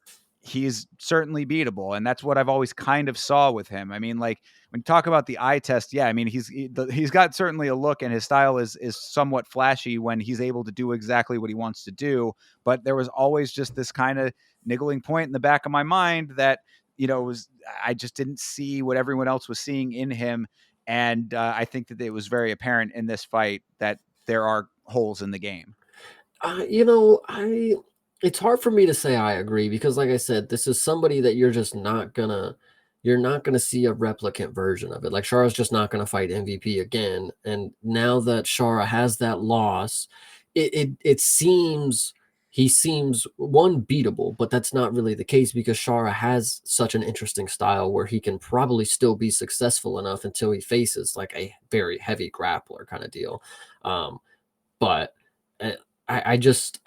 he's certainly beatable. And that's what I've always kind of saw with him. I mean, like when you talk about the eye test, yeah, I mean, he's got certainly a look, and his style is somewhat flashy when he's able to do exactly what he wants to do. But there was always just this kind of niggling point in the back of my mind that, I just didn't see what everyone else was seeing in him. And I think that it was very apparent in this fight that there are holes in the game. It's hard for me to say I agree, because like I said, this is somebody that you're not gonna see a replicant version of it. Like, Shara's just not gonna fight MVP again. And now that Shara has that loss, it seems he seems one beatable, but that's not really the case, because Shara has such an interesting style where he can probably still be successful enough until he faces like a very heavy grappler kind of deal. But uh, I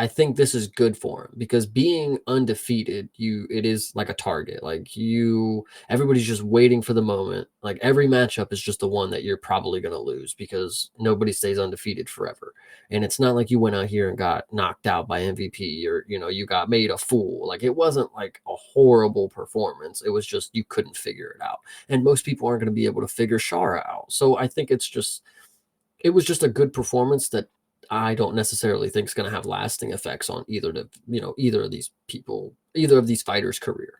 think this is good for him, because being undefeated, it is like a target. Like, everybody's just waiting for the moment. Like, every matchup is just the one that you're probably going to lose, because nobody stays undefeated forever. And it's not like you went out here and got knocked out by MVP, or you got made a fool. Like, it wasn't like a horrible performance. It was just you couldn't figure it out. And most people aren't going to be able to figure Shara out. So I think it was just a good performance that I don't necessarily think is going to have lasting effects on either of these fighters' career.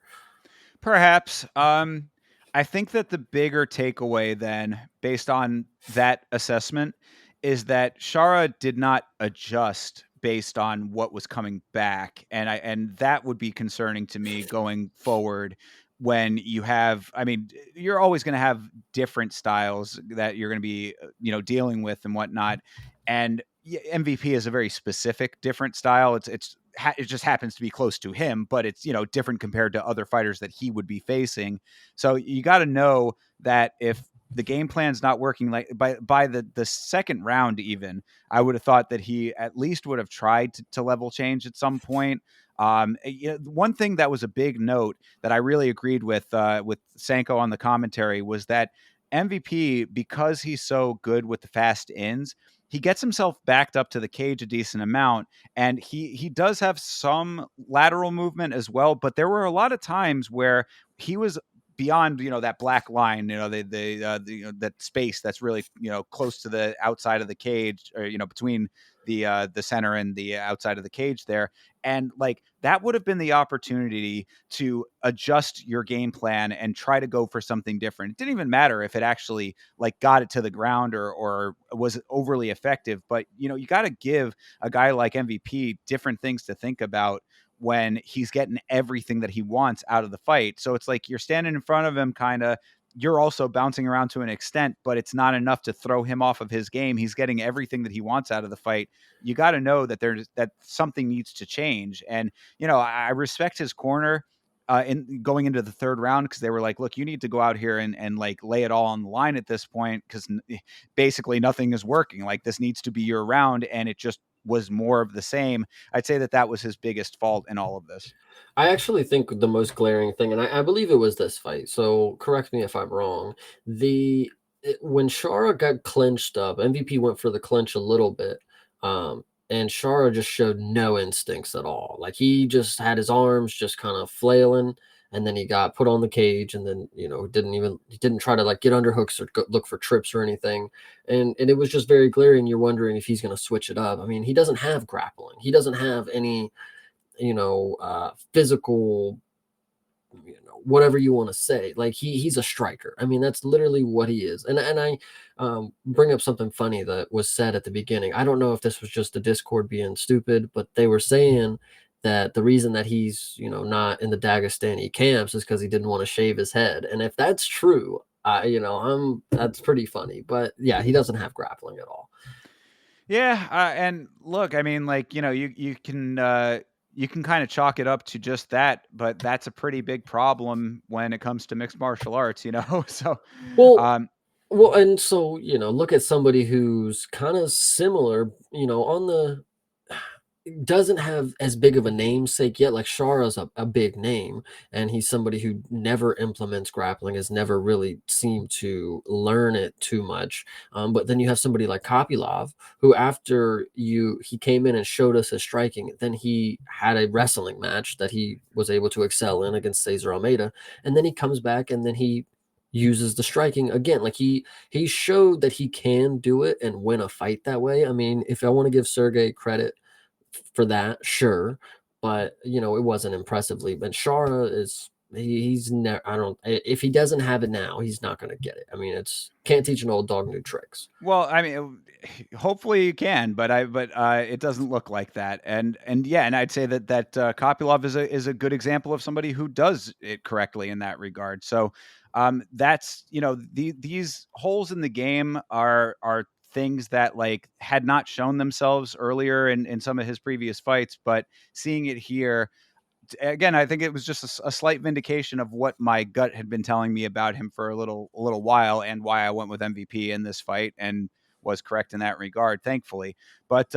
Perhaps. I think that the bigger takeaway then, based on that assessment, is that Shara did not adjust based on what was coming back, and that would be concerning to me going forward. When you have, I mean, you're always going to have different styles that you're going to be, dealing with and whatnot. And MVP is a very specific, different style. It just happens to be close to him, but it's different compared to other fighters that he would be facing. So you got to know that if the game plan's not working, like by the second round, even I would have thought that he at least would have tried to level change at some point. One thing that was a big note that I really agreed with Sanko on the commentary was that MVP, because he's so good with the fast ins, he gets himself backed up to the cage a decent amount, and he does have some lateral movement as well. But there were a lot of times where he was beyond that black line, that space that's really close to the outside of the cage, or between the center and the outside of the cage there. And like that would have been the opportunity to adjust your game plan and try to go for something different. It didn't even matter if it actually like got it to the ground or was overly effective, but you got to give a guy like MVP different things to think about when he's getting everything that he wants out of the fight. So it's like you're standing in front of him, kind of, you're also bouncing around to an extent, but it's not enough to throw him off of his game. He's getting everything that he wants out of the fight. You got to know that something needs to change. And, I respect his corner in going into the third round, because they were like, look, you need to go out here and like lay it all on the line at this point, because basically nothing is working. Like, this needs to be your round. And it just was more of the same. I'd say that was his biggest fault in all of this. I actually think the most glaring thing, and I believe it was this fight, so correct me if I'm wrong. When Shara got clinched up, MVP went for the clinch a little bit, and Shara just showed no instincts at all. Like, he just had his arms just kind of flailing, and then he got put on the cage, and then he didn't try to like get under hooks or look for trips or anything, and it was just very glaring. You're wondering if he's going to switch it up. I mean, he doesn't have grappling. He doesn't have any physical, whatever you want to say. Like, he's a striker. I mean, that's literally what he is. And I bring up something funny that was said at the beginning. I don't know if this was just the Discord being stupid, but they were saying that the reason that he's not in the Dagestani camps is because he didn't want to shave his head. And if that's true, that's pretty funny. But yeah, he doesn't have grappling at all. Yeah, and look, I mean, like you can kind of chalk it up to just that, but that's a pretty big problem when it comes to mixed martial arts, So, and so look at somebody who's kind of similar, on the doesn't have as big of a namesake yet. Like Shara's a big name, and he's somebody who never implements grappling, has never really seemed to learn it too much. But then you have somebody like Kopylov, who after he came in and showed us his striking, then he had a wrestling match that he was able to excel in against Cesar Almeida, and then he comes back and then he uses the striking again. Like he showed that he can do it and win a fight that way. I mean, if I want to give Sergey credit for that, sure, but it wasn't impressively. But Shara he's never. I don't. If he doesn't have it now, he's not going to get it. I mean, it's can't teach an old dog new tricks. Well, I mean, hopefully you can, but it doesn't look like that. And yeah, and I'd say that Kopylov is a good example of somebody who does it correctly in that regard. So, that's these holes in the game are things that like had not shown themselves earlier in some of his previous fights, but seeing it here again, I think it was just a slight vindication of what my gut had been telling me about him for a little while, and why I went with MVP in this fight and was correct in that regard, thankfully. But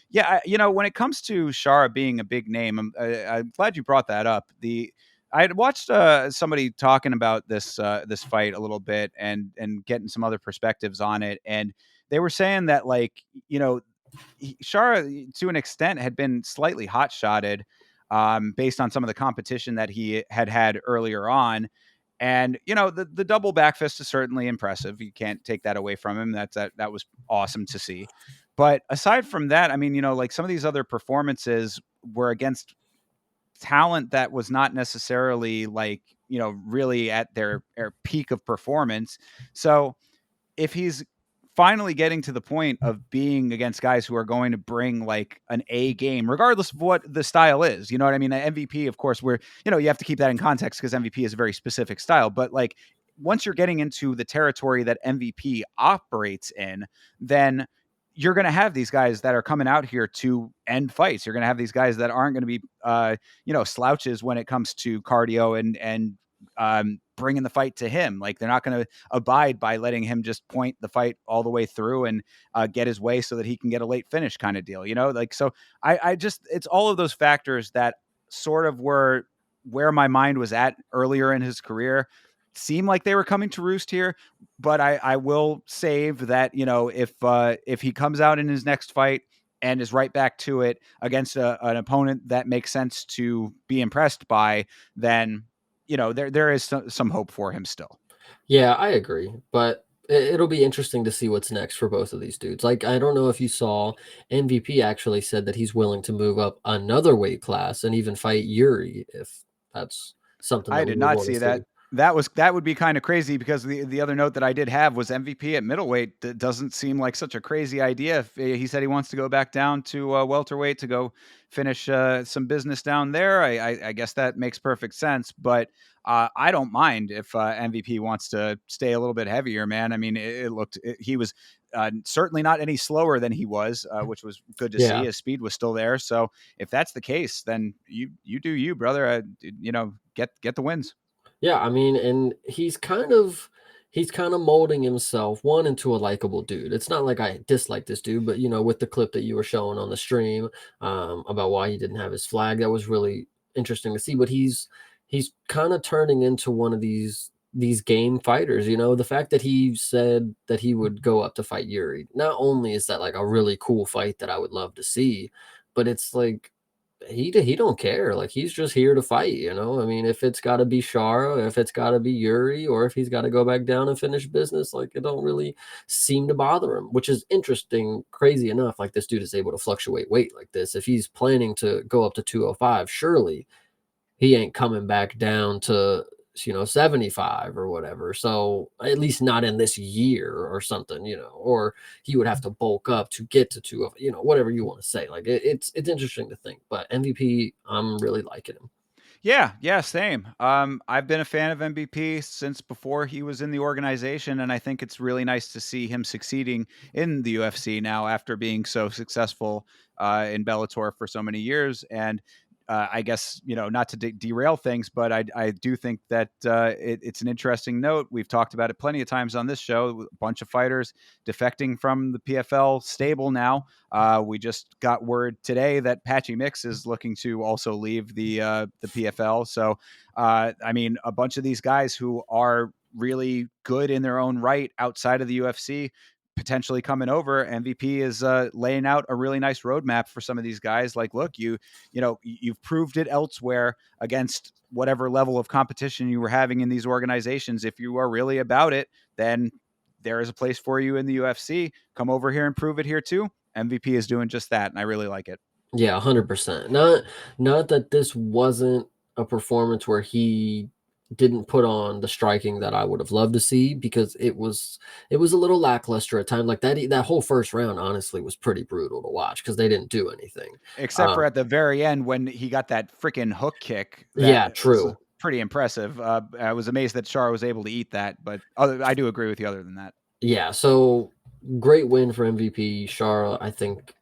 yeah, when it comes to Shara being a big name, I'm glad you brought that up. I had watched somebody talking about this fight a little bit and getting some other perspectives on it, and they were saying that like Shara to an extent had been slightly hot shotted based on some of the competition that he had earlier on. And the double back fist is certainly impressive. You can't take that away from him. That was awesome to see. But aside from that, I mean, like some of these other performances were against talent that was not necessarily like really at their peak of performance. So if he's finally getting to the point of being against guys who are going to bring like an A game, regardless of what the style is, you know what I mean? The MVP, of course, where, you have to keep that in context because MVP is a very specific style. But like once you're getting into the territory that MVP operates in, then you're going to have these guys that are coming out here to end fights. You're going to have these guys that aren't going to be, slouches when it comes to cardio and bringing the fight to him. Like they're not going to abide by letting him just point the fight all the way through and get his way so that he can get a late finish kind of deal, like, so I just, it's all of those factors that sort of were where my mind was at earlier in his career seem like they were coming to roost here. But I will save that, if he comes out in his next fight and is right back to it against an opponent that makes sense to be impressed by, then there is some hope for him still. Yeah, I agree, but it'll be interesting to see what's next for both of these dudes. Like, I don't know if you saw, MVP actually said that he's willing to move up another weight class and even fight Yuri if that's something I that we did would not want to see see. that. That would be kind of crazy because the other note that I did have was MVP at middleweight. That doesn't seem like such a crazy idea. If he said he wants to go back down to welterweight to go finish some business down there, I guess that makes perfect sense. But I don't mind if MVP wants to stay a little bit heavier, man. I mean, he was certainly not any slower than he was, which was good to see. Yeah. His speed was still there. So if that's the case, then you do you, brother. Get the wins. Yeah, I mean, and he's kind of molding himself into a likable dude. It's not like I dislike this dude, but with the clip that you were showing on the stream, about why he didn't have his flag, that was really interesting to see. But he's kind of turning into one of these game fighters. The fact that he said that he would go up to fight Yuri, not only is that like a really cool fight that I would love to see, but it's like he don't care. Like he's just here to fight. I mean, if it's got to be Shara, if it's got to be Yuri, or if he's got to go back down and finish business, like it don't really seem to bother him, which is interesting. Crazy enough, like this dude is able to fluctuate weight like this. If he's planning to go up to 205, surely he ain't coming back down to 75 or whatever. So at least not in this year or something. Or he would have to bulk up to get to two of whatever you want to say. Like it's interesting to think. But MVP, I'm really liking him. Yeah, same. I've been a fan of MVP since before he was in the organization, and I think it's really nice to see him succeeding in the UFC now after being so successful in Bellator for so many years. And I guess, not to derail things, but I do think that it's an interesting note. We've talked about it plenty of times on this show. A bunch of fighters defecting from the PFL stable now. We just got word today that Patchy Mix is looking to also leave the PFL. So, I mean, a bunch of these guys who are really good in their own right outside of the UFC potentially coming over. MVP is laying out a really nice roadmap for some of these guys. Like, look, you've proved it elsewhere against whatever level of competition you were having in these organizations. If you are really about it, then there is a place for you in the UFC. Come over here and prove it here too. MVP is doing just that, and I really like it. Yeah, 100%. Not that this wasn't a performance where he didn't put on the striking that I would have loved to see, because it was a little lackluster at times. Like that whole first round honestly was pretty brutal to watch because they didn't do anything. Except for at the very end when he got that freaking hook kick. Yeah, That was true. pretty impressive. I was amazed that Char was able to eat that, but I do agree with you other than that. Yeah, so great win for MVP. Shara, I think,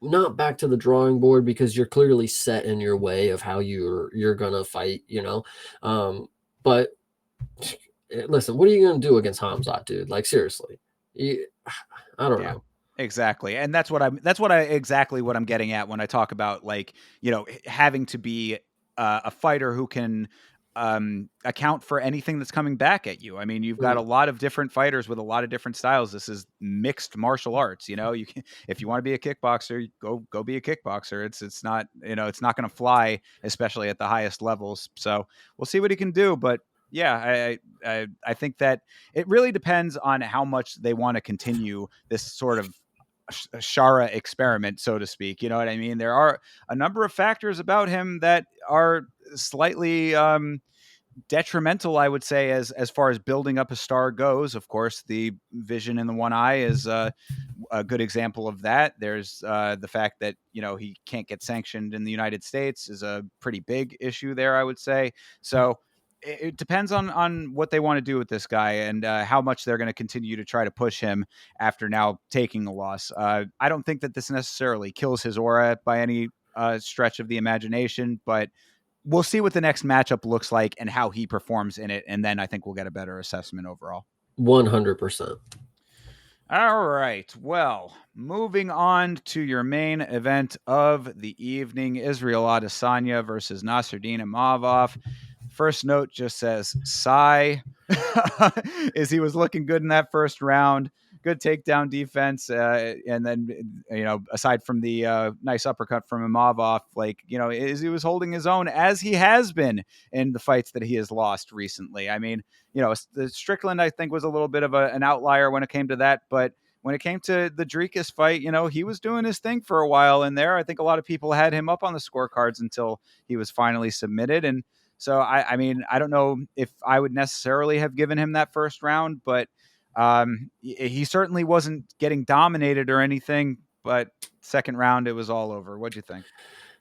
not back to the drawing board because you're clearly set in your way of how you're gonna fight, but listen, what are you gonna do against Hamzat, dude? Like, seriously, I don't know. Exactly. And that's what exactly what I'm getting at when I talk about, like, having to be a fighter who can account for anything that's coming back at you. I mean, you've got a lot of different fighters with a lot of different styles. This is mixed martial arts. You can, if you want to be a kickboxer, go be a kickboxer. It's not, it's not going to fly, especially at the highest levels. So we'll see what he can do. But yeah, I think that it really depends on how much they want to continue this sort of Shara experiment, so to speak. You know what I mean? There are a number of factors about him that are slightly detrimental, I would say, as far as building up a star goes. Of course, the vision in the one eye is a good example of that. There's the fact that he can't get sanctioned in the United States is a pretty big issue there, I would say. So it depends on what they want to do with this guy and how much they're going to continue to try to push him after now taking a loss. I don't think that this necessarily kills his aura by any stretch of the imagination, but we'll see what the next matchup looks like and how he performs in it. And then I think we'll get a better assessment overall. 100%. All right. Well, moving on to your main event of the evening, Israel Adesanya versus Nasruddin Imavov. First note just says sigh. Is he was looking good in that first round. Good takedown defense. And then, aside from the nice uppercut from Imavov, is he was holding his own as he has been in the fights that he has lost recently. I mean, the Strickland, I think, was a little bit of an outlier when it came to that. But when it came to the Dricus fight, he was doing his thing for a while in there. I think a lot of people had him up on the scorecards until he was finally submitted. And so, I mean, I don't know if I would necessarily have given him that first round, but he certainly wasn't getting dominated or anything. But second round, it was all over. What'd you think?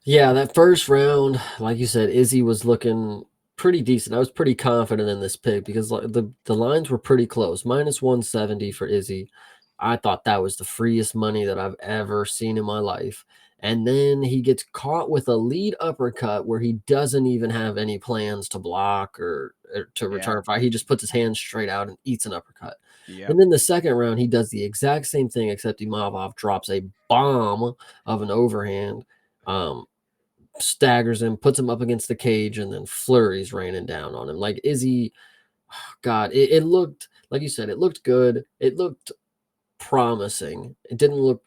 Yeah, that first round, like you said, Izzy was looking pretty decent. I was pretty confident in this pick because the lines were pretty close. Minus 170 for Izzy. I thought that was the freest money that I've ever seen in my life. And then he gets caught with a lead uppercut where he doesn't even have any plans to block or to return fire. He just puts his hands straight out and eats an uppercut. Yep. And then the second round, he does the exact same thing, except Imavov drops a bomb of an overhand, staggers him, puts him up against the cage, and then flurries raining down on him. Like Izzy, God, it looked, like you said, it looked good. It looked promising. It didn't look,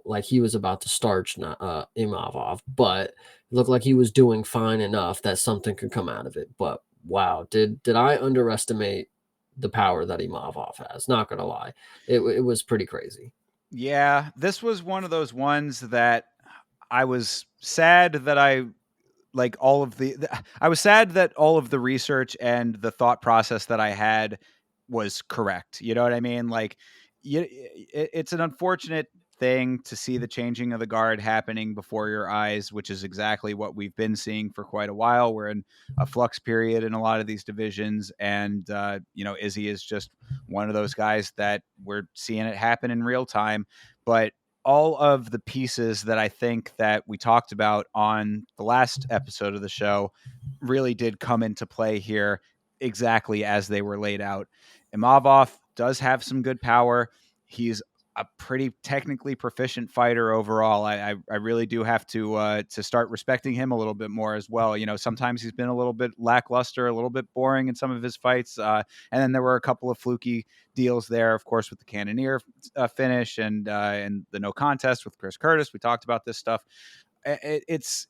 like he was about to starch Imavov, but it looked like he was doing fine enough that something could come out of it. But wow, did I underestimate the power that Imavov has? Not gonna lie, it was pretty crazy. Yeah, this was one of those ones that I was sad that I was sad that all of the research and the thought process that I had was correct. You know what I mean? Like, it's an unfortunate thing to see the changing of the guard happening before your eyes, which is exactly what we've been seeing for quite a while. We're in a flux period in a lot of these divisions. And, Izzy is just one of those guys that we're seeing it happen in real time. But all of the pieces that I think that we talked about on the last episode of the show really did come into play here exactly as they were laid out. Imavov does have some good power. He's a pretty technically proficient fighter overall. I really do have to start respecting him a little bit more as well. You know, sometimes he's been a little bit lackluster, a little bit boring in some of his fights, and then there were a couple of fluky deals there, of course, with the Cannonier finish and the no contest with Chris Curtis. We talked about this stuff. It's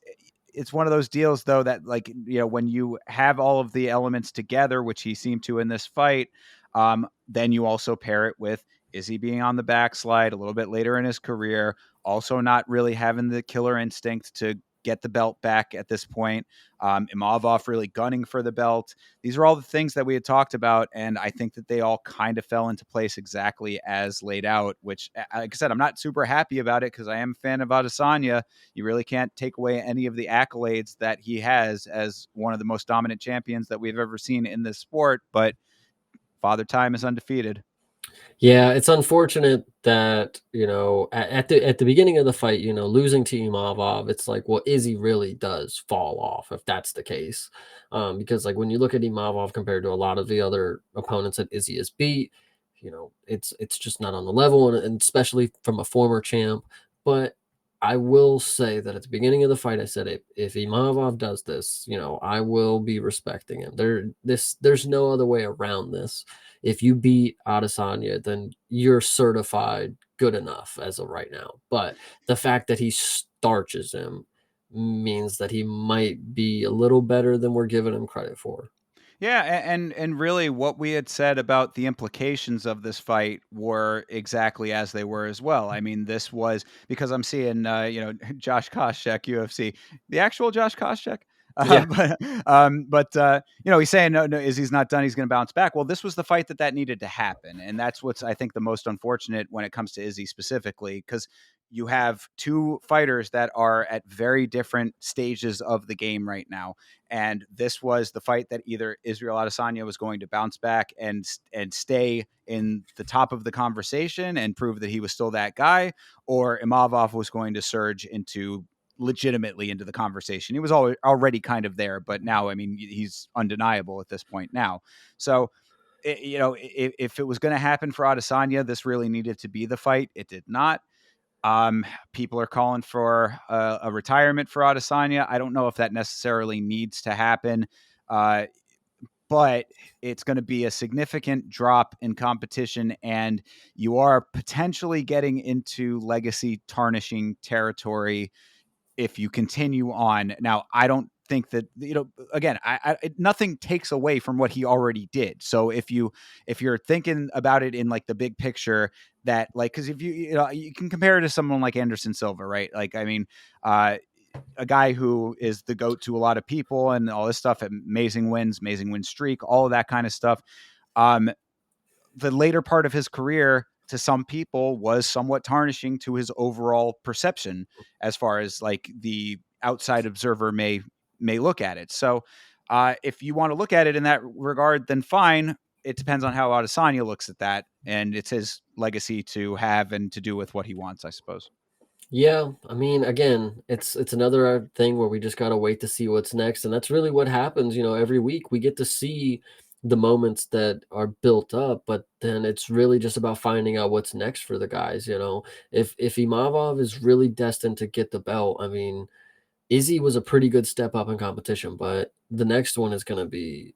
one of those deals though that, like, you know, when you have all of the elements together, which he seemed to in this fight, then you also pair it with, is he being on the backslide a little bit later in his career, also not really having the killer instinct to get the belt back at this point. Imavov really gunning for the belt. These are all the things that we had talked about, and I think that they all kind of fell into place exactly as laid out, which, like I said, I'm not super happy about it because I am a fan of Adesanya. You really can't take away any of the accolades that he has as one of the most dominant champions that we've ever seen in this sport, but Father Time is undefeated. Yeah, it's unfortunate that, you know, at the beginning of the fight, you know, losing to Imavov, it's like, well, Izzy really does fall off if that's the case. Because like when you look at Imavov compared to a lot of the other opponents that Izzy has beat, you know, it's just not on the level, and especially from a former champ. But I will say that at the beginning of the fight, I said if Imavov does this, you know, I will be respecting him. There's no other way around this. If you beat Adesanya, then you're certified good enough as of right now. But the fact that he starches him means that he might be a little better than we're giving him credit for. Yeah, and really what we had said about the implications of this fight were exactly as they were as well. I mean, this was because I'm seeing Josh Koscheck, UFC, the actual Josh Koscheck. Yeah. You know, he's saying no, Izzy's not done. He's going to bounce back. Well, this was the fight that needed to happen, and that's what's, I think, the most unfortunate when it comes to Izzy specifically, because you have two fighters that are at very different stages of the game right now. And this was the fight that either Israel Adesanya was going to bounce back and stay in the top of the conversation and prove that he was still that guy, or Imavov was going to surge legitimately into the conversation. He was already kind of there, but now, I mean, he's undeniable at this point now. So, if it was going to happen for Adesanya, this really needed to be the fight. It did not. People are calling for a retirement for Adesanya. I don't know if that necessarily needs to happen, but it's going to be a significant drop in competition, and you are potentially getting into legacy tarnishing territory if you continue on. Now, I don't think that, again, nothing takes away from what he already did. So if you're thinking about it in like the big picture, that, like, because if you can compare it to someone like Anderson Silva, right? Like, I mean, a guy who is the GOAT to a lot of people and all this stuff, amazing win streak, all of that kind of stuff. The later part of his career to some people was somewhat tarnishing to his overall perception as far as like the outside observer may look at it. So if you want to look at it in that regard, then fine. It depends on how Adesanya looks at that, and it's his legacy to have and to do with what he wants, I suppose. Yeah, I mean, again, it's another thing where we just gotta wait to see what's next, and that's really what happens. You know, every week we get to see the moments that are built up, but then it's really just about finding out what's next for the guys. You know, if Imavov is really destined to get the belt, I mean, Izzy was a pretty good step up in competition, but the next one is gonna be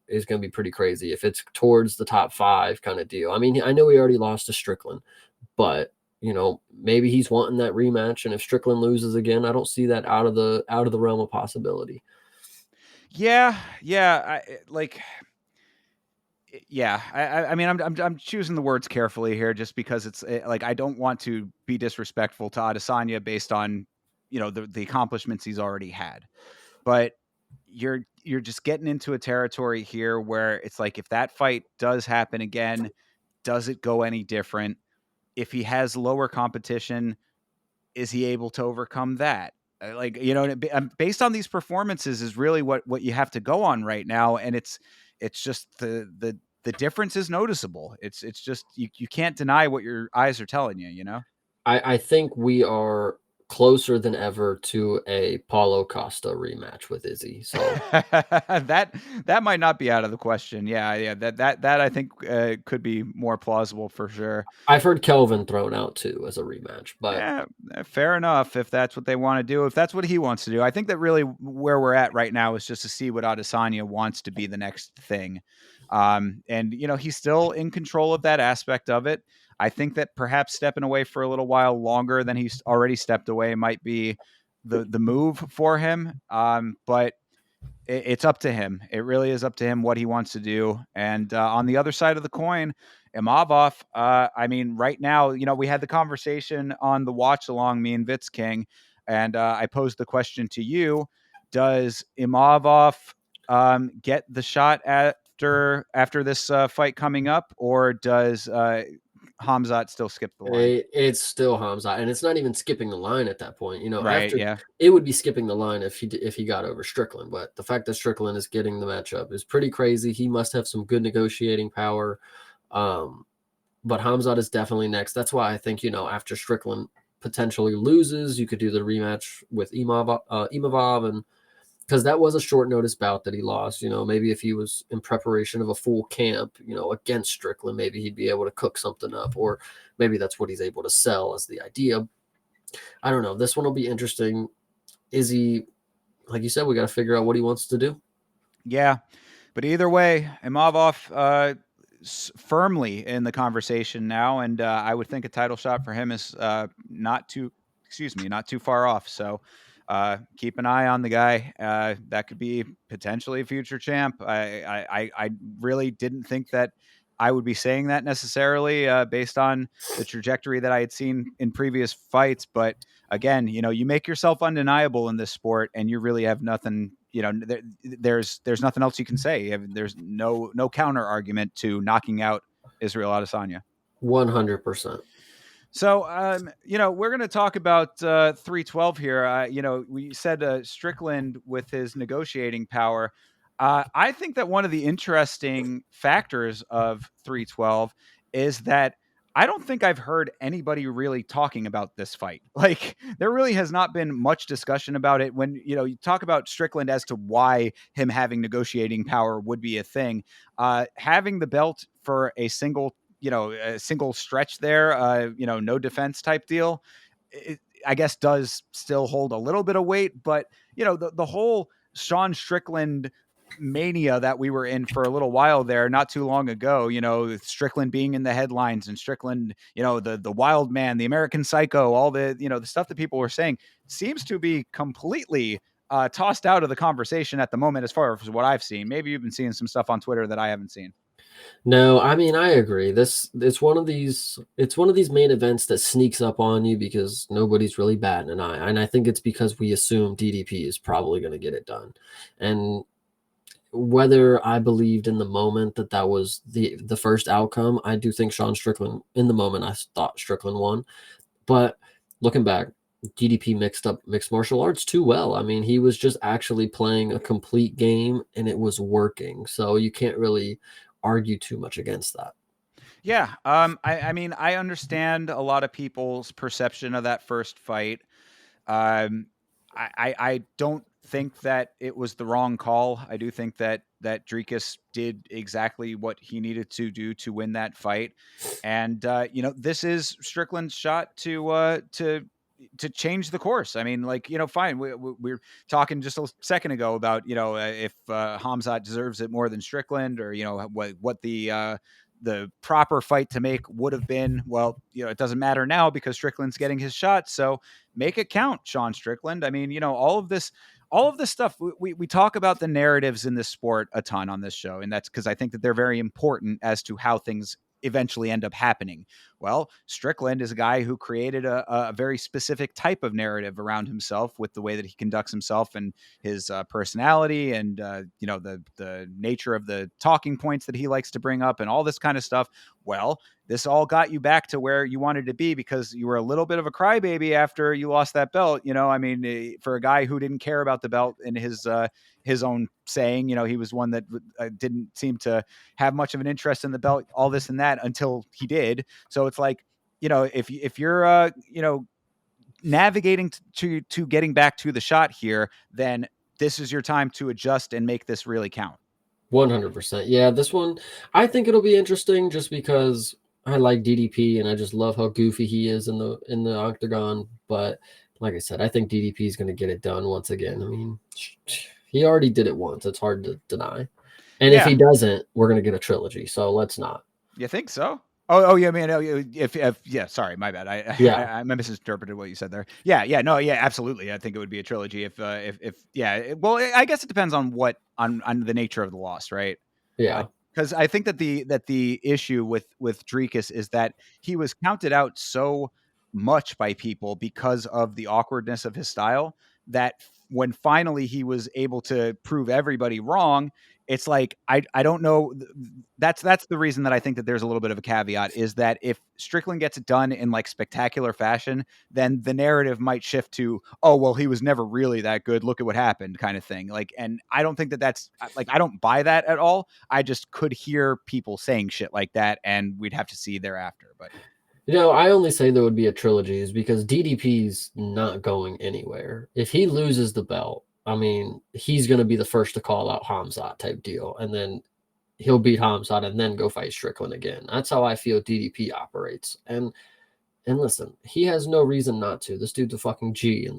pretty crazy if it's towards the top 5 kind of deal. I mean, I know he already lost to Strickland, but you know, maybe he's wanting that rematch, and if Strickland loses again, I don't see that out of the realm of possibility. Yeah, I mean, I'm choosing the words carefully here, just because it's like, I don't want to be disrespectful to Adesanya based on, the accomplishments he's already had, but you're just getting into a territory here where it's like, if that fight does happen again, does it go any different? If he has lower competition, is he able to overcome that? Like, based on these performances is really what you have to go on right now, and it's just the difference is noticeable. It's just, you can't deny what your eyes are telling you. I think we are closer than ever to a Paulo Costa rematch with Izzy. So that might not be out of the question. Yeah. That I think could be more plausible for sure. I've heard Kelvin thrown out too as a rematch, but Yeah, fair enough. If that's what they want to do, if that's what he wants to do, I think that really where we're at right now is just to see what Adesanya wants to be the next thing. And he's still in control of that aspect of it. I think that perhaps stepping away for a little while longer than he's already stepped away might be the move for him. But it's up to him. It really is up to him what he wants to do. And on the other side of the coin, Imavov, I mean, right now, we had the conversation on the watch along, me and Vitz King, and I posed the question to you: does Imavov get the shot after this fight coming up, or does Hamzat still skip the line? it's still Hamza, and it's not even skipping the line at that point. Right? After Yeah. it would be skipping the line if he got over Strickland, but the fact that Strickland is getting the matchup is pretty crazy. He must have some good negotiating power. But Hamzat is definitely next. That's why I think, after Strickland potentially loses, you could do the rematch with Imavov, and because that was a short notice bout that he lost. Maybe if he was in preparation of a full camp, against Strickland, maybe he'd be able to cook something up, or maybe that's what he's able to sell as the idea. I don't know. This one will be interesting. Is he, like you said, we got to figure out what he wants to do. Yeah. But either way, Imavov firmly in the conversation now, and I would think a title shot for him is not too far off. So keep an eye on the guy. That could be potentially a future champ. I really didn't think that I would be saying that necessarily based on the trajectory that I had seen in previous fights. But again, you make yourself undeniable in this sport, and you really have nothing. There's nothing else you can say. There's no counter argument to knocking out Israel Adesanya. 100%. So, we're going to talk about 312 here. We said Strickland with his negotiating power. I think that one of the interesting factors of 312 is that I don't think I've heard anybody really talking about this fight. Like, there really has not been much discussion about it. When, you talk about Strickland as to why him having negotiating power would be a thing, having the belt for a single stretch there, no defense type deal, I guess does still hold a little bit of weight. But, the whole Sean Strickland mania that we were in for a little while there, not too long ago, Strickland being in the headlines and Strickland, the wild man, the American psycho, all the, the stuff that people were saying seems to be completely tossed out of the conversation at the moment, as far as what I've seen. Maybe you've been seeing some stuff on Twitter that I haven't seen. No, I mean, I agree. It's one of these main events that sneaks up on you because nobody's really batting an eye. And I think it's because we assume DDP is probably going to get it done. And whether I believed in the moment that was the first outcome, I do think Sean Strickland, in the moment, I thought Strickland won. But looking back, DDP mixed up mixed martial arts too well. I mean, he was just actually playing a complete game and it was working. So you can't really argue too much against that. Yeah. I mean, I understand a lot of people's perception of that first fight. I don't think that it was the wrong call. I do think that Dricus did exactly what he needed to do to win that fight. And this is Strickland's shot to change the course. I mean, fine. We're talking just a second ago about, if Hamzat deserves it more than Strickland, or, what the proper fight to make would have been. Well, it doesn't matter now because Strickland's getting his shot. So make it count, Sean Strickland. I mean, all of this stuff, we talk about the narratives in this sport a ton on this show. And that's because I think that they're very important as to how things eventually end up happening. Well, Strickland is a guy who created a very specific type of narrative around himself with the way that he conducts himself and his personality and, the nature of the talking points that he likes to bring up and all this kind of stuff. Well, this all got you back to where you wanted to be because you were a little bit of a crybaby after you lost that belt. I mean, for a guy who didn't care about the belt in his own saying, he was one that didn't seem to have much of an interest in the belt, all this and that until he did. So it's like, if you're navigating to getting back to the shot here, then this is your time to adjust and make this really count. 100%. Yeah, this one, I think it'll be interesting just because I like DDP and I just love how goofy he is in the octagon. But like I said, I think DDP is going to get it done once again. I mean, he already did it once. It's hard to deny. And if he doesn't, we're going to get a trilogy. So let's not. You think so? Oh yeah, man. If yeah, sorry, my bad. I misinterpreted what you said there. Yeah, no, yeah, absolutely. I think it would be a trilogy if yeah. Well, I guess it depends on on the nature of the loss, right? Yeah. Because I think that the issue with Dricus is that he was counted out so much by people because of the awkwardness of his style that when finally he was able to prove everybody wrong, it's like I don't know. That's the reason that I think that there's a little bit of a caveat is that if Strickland gets it done in like spectacular fashion, then the narrative might shift to, oh well, he was never really that good. Look at what happened, kind of thing. Like, and I don't think that that's like I don't buy that at all. I just could hear people saying shit like that, and we'd have to see thereafter. But I only say there would be a trilogy is because DDP's not going anywhere. If he loses the belt, I mean, he's going to be the first to call out Hamzat type deal, and then he'll beat Hamzat and then go fight Strickland again. That's how I feel DDP operates. And listen, he has no reason not to. This dude's a fucking G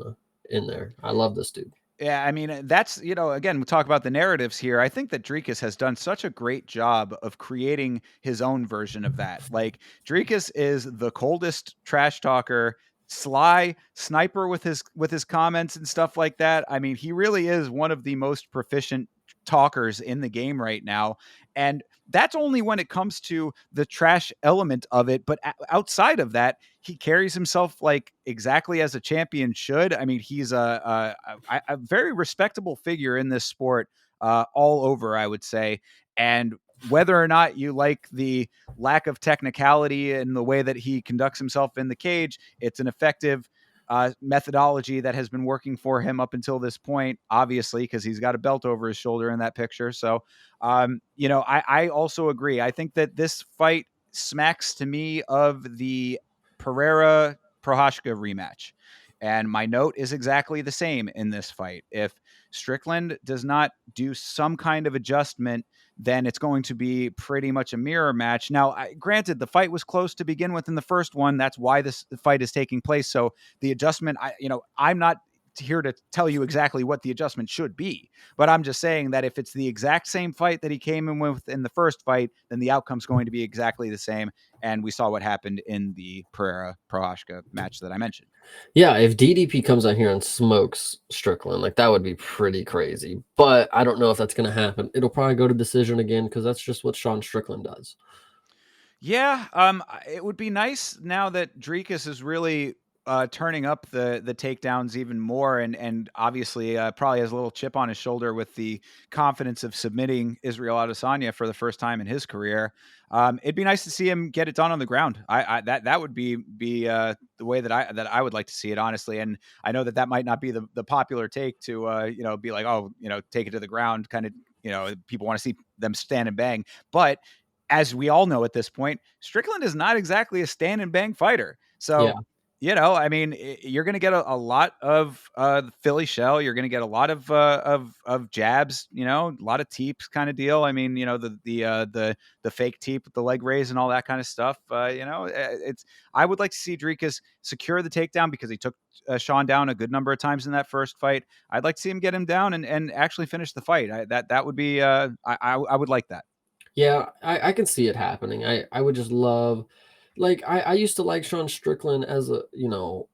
in there. I love this dude. yeah, I mean, that's, again, we talk about the narratives here. I think that Dricus has done such a great job of creating his own version of that. Like, Dricus is the coldest trash talker, sly sniper with his comments and stuff like that. I mean, he really is one of the most proficient talkers in the game right now. And that's only when it comes to the trash element of it. But outside of that, he carries himself like exactly as a champion should. I mean, he's a very respectable figure in this sport, all over, I would say. And whether or not you like the lack of technicality in the way that he conducts himself in the cage, it's an effective methodology that has been working for him up until this point, obviously, because he's got a belt over his shoulder in that picture. So, I also agree. I think that this fight smacks to me of the Pereira Prohashka rematch. And my note is exactly the same in this fight. If Strickland does not do some kind of adjustment, then it's going to be pretty much a mirror match. Now, granted, the fight was close to begin with in the first one. That's why this fight is taking place. So the adjustment, I'm not here to tell you exactly what the adjustment should be, but I'm just saying that if it's the exact same fight that he came in with in the first fight, then the outcome's going to be exactly the same. And we saw what happened in the Pereira Prohashka match that I mentioned. Yeah, if DDP comes out here and smokes Strickland, like that would be pretty crazy. But I don't know if that's going to happen. It'll probably go to decision again because that's just what Sean Strickland does. Yeah, it would be nice now that Dricus is really turning up the takedowns even more, and obviously probably has a little chip on his shoulder with the confidence of submitting Israel Adesanya for the first time in his career. It'd be nice to see him get it done on the ground. That would be the way that I would like to see it, honestly. And I know that might not be the popular take to be like, oh, take it to the ground, kind of. People want to see them stand and bang, but as we all know at this point, Strickland is not exactly a stand and bang fighter. So, I mean, you're going to get a lot of Philly shell. You're going to get a lot of jabs. A lot of teeps kind of deal. I mean, the fake teep with the leg raise and all that kind of stuff. I would like to see Dricus secure the takedown because he took Sean down a good number of times in that first fight. I'd like to see him get him down and actually finish the fight. That would be I would like that. Yeah, I can see it happening. I would just love, like, I used to like Sean Strickland as a,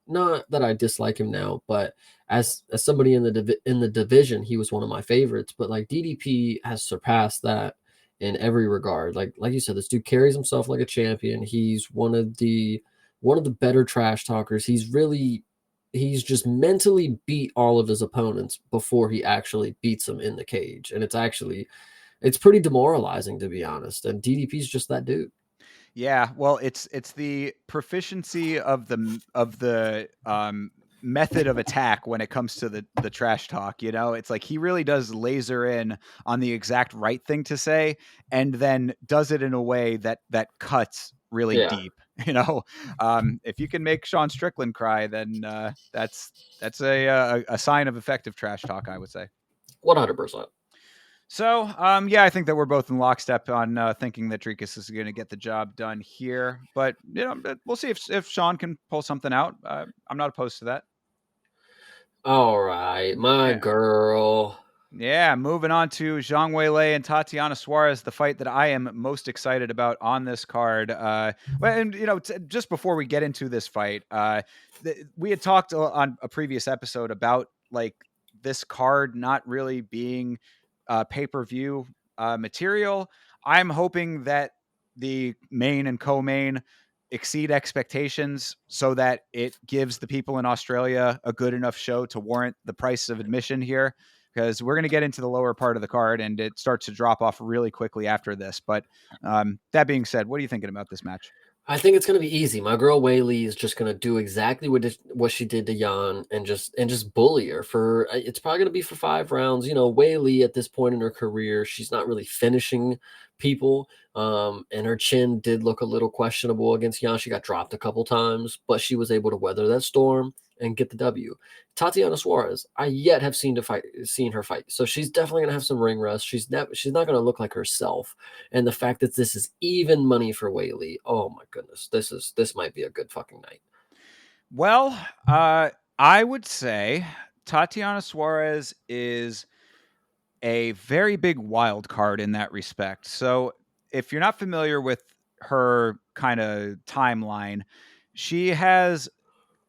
not that I dislike him now, but as somebody in the division, he was one of my favorites. But like DDP has surpassed that in every regard. Like you said, this dude carries himself like a champion. He's one of the better trash talkers. He's just mentally beat all of his opponents before he actually beats them in the cage, and it's pretty demoralizing, to be honest. And DDP's just that dude. Yeah, well, it's the proficiency of the method of attack when it comes to the trash talk. It's like he really does laser in on the exact right thing to say, and then does it in a way that cuts really deep. If you can make Sean Strickland cry, then that's a sign of effective trash talk, I would say. 100%. So, I think that we're both in lockstep on thinking that Dricus is going to get the job done here. But we'll see if Sean can pull something out. I'm not opposed to that. All right, my girl. Yeah, moving on to Zhang Weilei and Tatiana Suarez, the fight that I am most excited about on this card. Just before we get into this fight, we had talked on a previous episode about like this card not really being pay-per-view material. I'm hoping that the main and co-main exceed expectations so that it gives the people in Australia a good enough show to warrant the price of admission here, because we're going to get into the lower part of the card and it starts to drop off really quickly after this. But that being said, what are you thinking about this match? I think it's going to be easy. My girl Weili is just going to do exactly what she did to Jan and just bully her for. It's probably going to be for 5 rounds. Weili at this point in her career, she's not really finishing people. And her chin did look a little questionable against Jan. She got dropped a couple times, but she was able to weather that storm and get the W. Tatiana Suarez, I yet have seen her fight, so she's definitely gonna have some ring rust. She's not gonna look like herself, and the fact that this is even money for Weili, oh my goodness, this might be a good fucking night. Well, I would say Tatiana Suarez is a very big wild card in that respect. So if you're not familiar with her kind of timeline, she has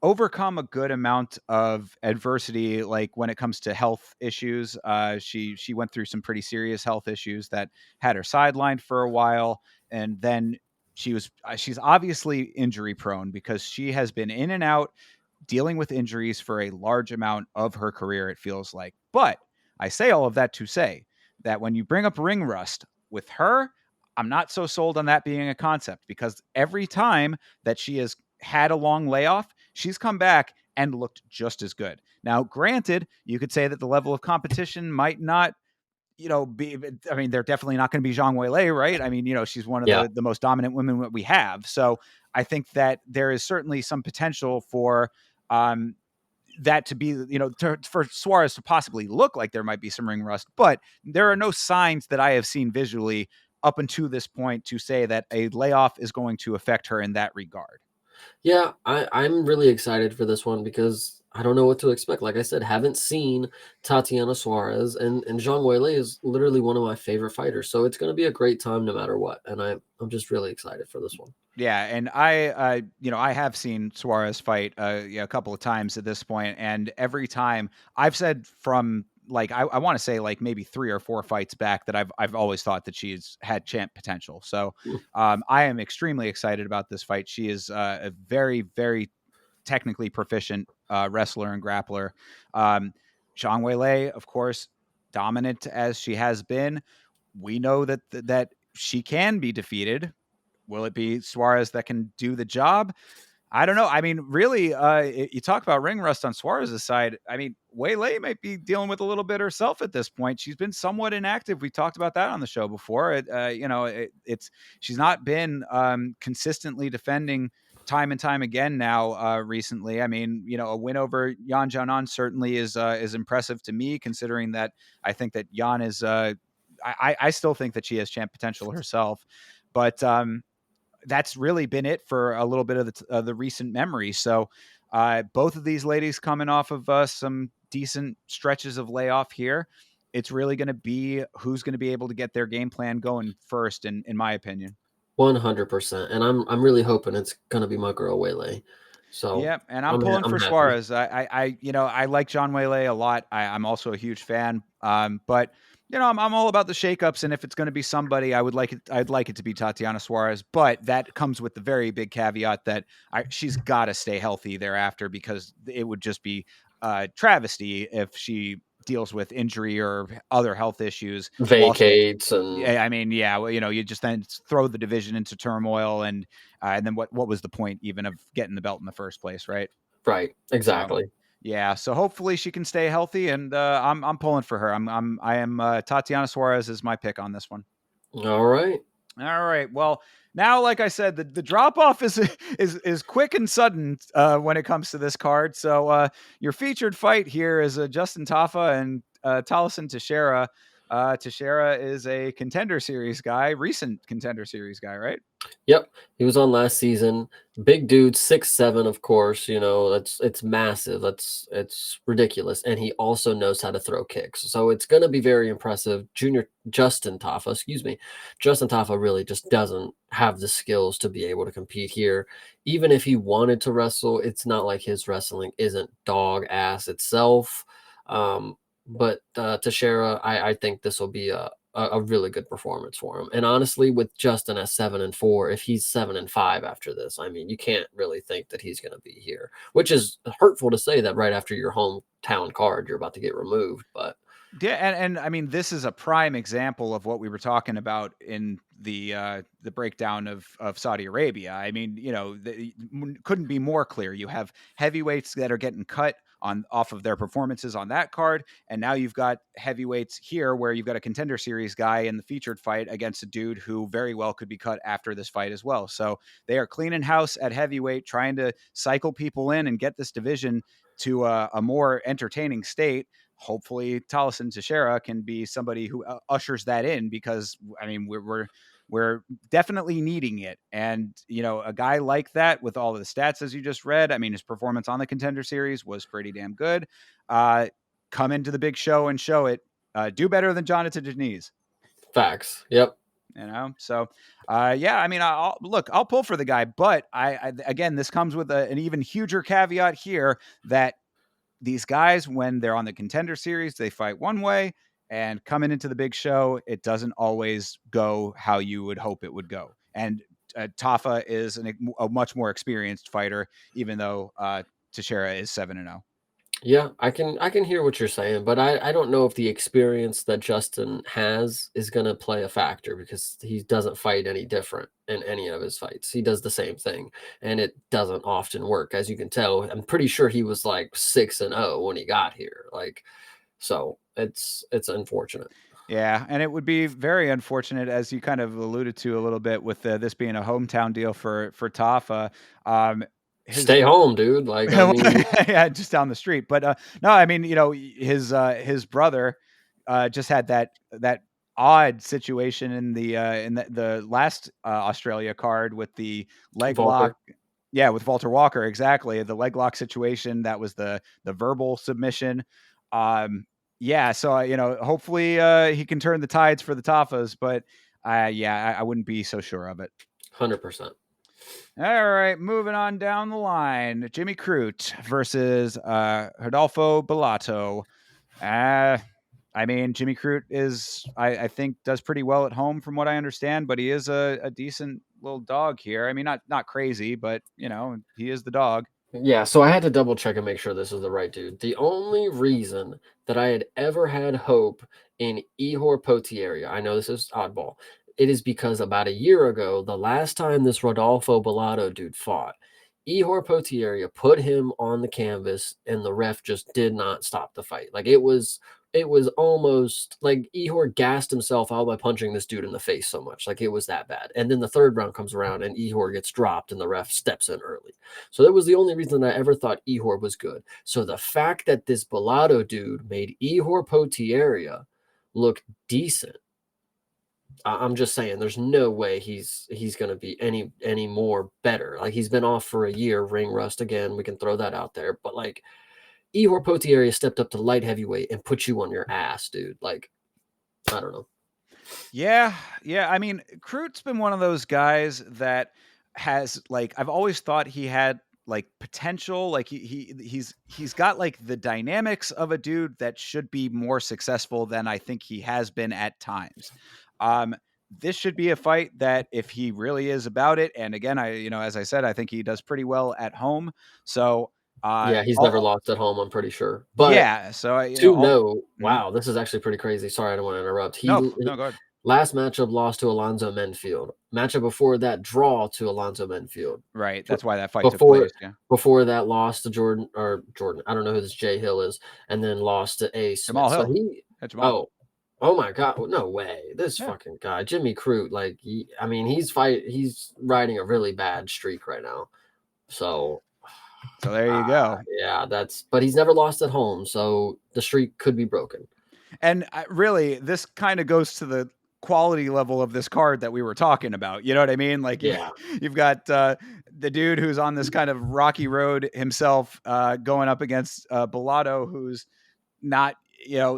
overcome a good amount of adversity, like when it comes to health issues. She went through some pretty serious health issues that had her sidelined for a while, and then she's obviously injury prone because she has been in and out dealing with injuries for a large amount of her career, it feels like. But I say all of that to say that when you bring up ring rust with her, I'm not so sold on that being a concept, because every time that she has had a long layoff, she's come back and looked just as good. Now, granted, you could say that the level of competition might not, they're definitely not going to be Zhang Weilei, right? I mean, she's one of the most dominant women that we have. So I think that there is certainly some potential for that to be, for Suarez to possibly look like there might be some ring rust, but there are no signs that I have seen visually up until this point to say that a layoff is going to affect her in that regard. Yeah, I'm really excited for this one because I don't know what to expect. Like I said, haven't seen Tatiana Suarez, and Zhang Weilei is literally one of my favorite fighters. So it's going to be a great time no matter what. And I'm just really excited for this one. Yeah, and I have seen Suarez fight a couple of times at this point, and every time I've said from like I want to say like maybe 3 or 4 fights back that I've always thought that she's had champ potential. So I am extremely excited about this fight. She is a very, very technically proficient wrestler and grappler. Zhang Weilei, of course, dominant as she has been. We know that she can be defeated. Will it be Suarez that can do the job? I don't know. I mean, really, you talk about ring rust on Suarez's side. I mean, Weilei might be dealing with a little bit herself at this point. She's been somewhat inactive. We talked about that on the show before. She's not been consistently defending time and time again now recently. I mean, a win over Yan Jianan certainly is impressive to me, considering that I think that Yan is. I still think that she has champ potential herself, but that's really been it for a little bit of the recent memory. So both of these ladies coming off of some decent stretches of layoff here. It's really going to be who's going to be able to get their game plan going first, in my opinion. 100%. And I'm really hoping it's going to be my girl Weilei. So yeah, and I'm pulling for happy. Suarez. I like Zhang Weilei a lot. I'm also a huge fan. But I'm all about the shakeups, and if it's going to be somebody, I'd like it to be Tatiana Suarez. But that comes with the very big caveat that she's got to stay healthy thereafter, because it would just be travesty if she deals with injury or other health issues, vacates, and you just then throw the division into turmoil, and then what was the point even of getting the belt in the first place, right? Right, exactly. So hopefully she can stay healthy, and I'm pulling for her. I am Tatiana Suarez is my pick on this one. All right. Well, Now, like I said, the drop off is quick and sudden when it comes to this card. So your featured fight here is Justin Tafa and Taliesin Teixeira. Teixeira is a Contender Series guy, recent Contender Series guy, right? Yep, he was on last season. Big dude, 6'7", of course. You know, it's massive. It's ridiculous, and he also knows how to throw kicks. So it's going to be very impressive. Justin Tafa really just doesn't have the skills to be able to compete here. Even if he wanted to wrestle, it's not like his wrestling isn't dog ass itself. But Teixeira, I think this will be a really good performance for him. And honestly, with Justin at 7-4, if he's 7-5 after this, I mean, you can't really think that he's going to be here, which is hurtful to say that right after your hometown card, you're about to get removed. But yeah, and I mean, this is a prime example of what we were talking about in the breakdown of Saudi Arabia. I mean, you know, couldn't be more clear. You have heavyweights that are getting cut off of their performances on that card, and now you've got heavyweights here where you've got a Contender Series guy in the featured fight against a dude who very well could be cut after this fight as well. So they are cleaning house at heavyweight, trying to cycle people in and get this division to a more entertaining state. Hopefully Taliesin Teixeira can be somebody who ushers that in, because I mean, we're definitely needing it. And, you know, a guy like that with all of the stats, as you just read, I mean, his performance on the Contender Series was pretty damn good. Come into the big show and show it. Do better than Jonathan Deniz. facts. Yep. You know, so yeah, I mean, I'll pull for the guy, but I again, this comes with an even huger caveat here that these guys, when they're on the Contender Series, they fight one way, and coming into the big show, it doesn't always go how you would hope it would go. And Tafa is a much more experienced fighter, even though Teixeira is 7-0. Yeah, I can hear what you're saying, but I don't know if the experience that Justin has is going to play a factor, because he doesn't fight any different in any of his fights. He does the same thing, and it doesn't often work, as you can tell. I'm pretty sure he was like 6-0 when he got here. Like, so it's unfortunate. Yeah, and it would be very unfortunate, as you kind of alluded to a little bit, with this being a hometown deal for Tafa. Stay home, dude. Like, I mean, yeah, just down the street. But no, I mean, you know, his brother just had that odd situation in the last Australia card with the leg lock. Yeah, with Walter Walker, exactly. The leg lock situation, that was the verbal submission. Yeah, so you know, hopefully he can turn the tides for the Tafas, but yeah, I wouldn't be so sure of it. 100%. All right, moving on down the line. Jimmy Crute versus Rodolfo Bellato. I mean, Jimmy Crute is, I think, does pretty well at home from what I understand, but he is a decent little dog here. I mean, not crazy, but, you know, he is the dog. Yeah, so I had to double check and make sure this is the right dude. The only reason that I had ever had hope in Ihor Potieria, I know this is oddball, it is because about a year ago, the last time this Rodolfo Bellato dude fought, Ihor Potieria put him on the canvas, and the ref just did not stop the fight. Like, it was almost like Ihor gassed himself out by punching this dude in the face so much. Like, it was that bad. And then the third round comes around and Ihor gets dropped and the ref steps in early. So that was the only reason I ever thought Ihor was good. So the fact that this Bellato dude made Ihor Potieria look decent, I'm just saying, there's no way he's going to be any more better. Like, he's been off for a year, ring rust again. We can throw that out there. But like, Ihor Potieria stepped up to light heavyweight and put you on your ass, dude. Like, I don't know. Yeah. I mean, Crute's been one of those guys that has, like, I've always thought he had like potential. Like he's got like the dynamics of a dude that should be more successful than I think he has been at times. This should be a fight that, if he really is about it, and again, as I said, I think he does pretty well at home. So yeah, he's never lost at home, I'm pretty sure. But yeah, so wow, this is actually pretty crazy. Sorry, I don't want to interrupt. No, go ahead. Last matchup lost to Alonzo Menfield. Matchup before that, draw to Alonzo Menfield. Right, that's why that fight took place. Yeah. Before that, lost to Jordan. I don't know who this Jay Hill is, and then lost to Ace. Jamal Hill. So Oh my God, no way. This Yeah. fucking guy, Jimmy Crute, like he's riding a really bad streak right now. So So there you go. yeah, but he's never lost at home, so the streak could be broken. And really, this kind of goes to the quality level of this card that we were talking about. You know what I mean? Like, Yeah. you've got the dude who's on this kind of rocky road himself, going up against Bellato, who's not,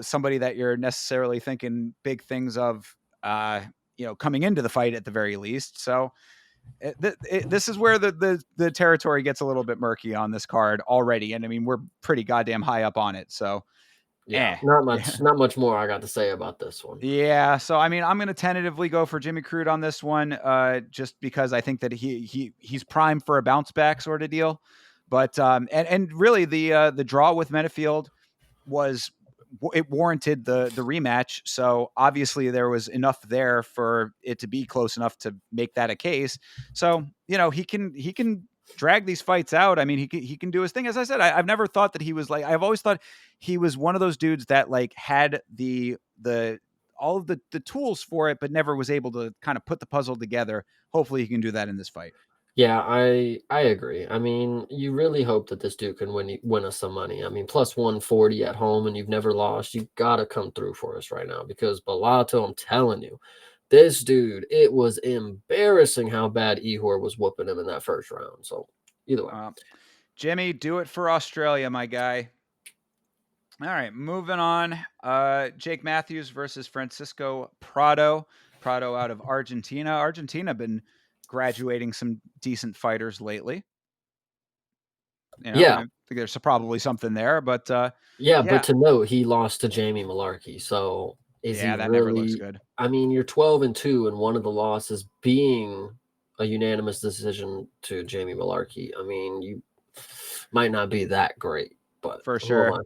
somebody that you're necessarily thinking big things of, coming into the fight at the very least. So this is where the territory gets a little bit murky on this card already. And I mean, we're pretty goddamn high up on it. So, Yeah, not yeah. not much more I got to say about this one. Yeah, so I mean, I'm going to tentatively go for Jimmy Crute on this one, just because I think that he's primed for a bounce back sort of deal. But and really the draw with Metafield was, it warranted the rematch. So obviously there was enough there for it to be close enough to make that a case. So he can drag these fights out. I mean, he can do his thing. As I said, I've never thought that he was like. I've always thought he was one of those dudes that like had the all of the tools for it, but never was able to kind of put the puzzle together. Hopefully, he can do that in this fight. Yeah, I agree. I mean, you really hope that this dude can win us some money. I mean, plus 140 at home and you've never lost. You gotta come through for us right now because Bellato, I'm telling you, this dude, it was embarrassing how bad Ihor was whooping him in that first round. So either way. Jimmy, do it for Australia, my guy. All right, moving on. Jake Matthews versus Francisco Prado. Prado out of Argentina. Argentina been graduating some decent fighters lately. Yeah. I think there's probably something there, but yeah, but to note, he lost to Jamie Malarkey. So is he that really? never looks good. I mean, you're 12-2, and one of the losses being a unanimous decision to Jamie Malarkey. I mean, you might not be that great, but For sure.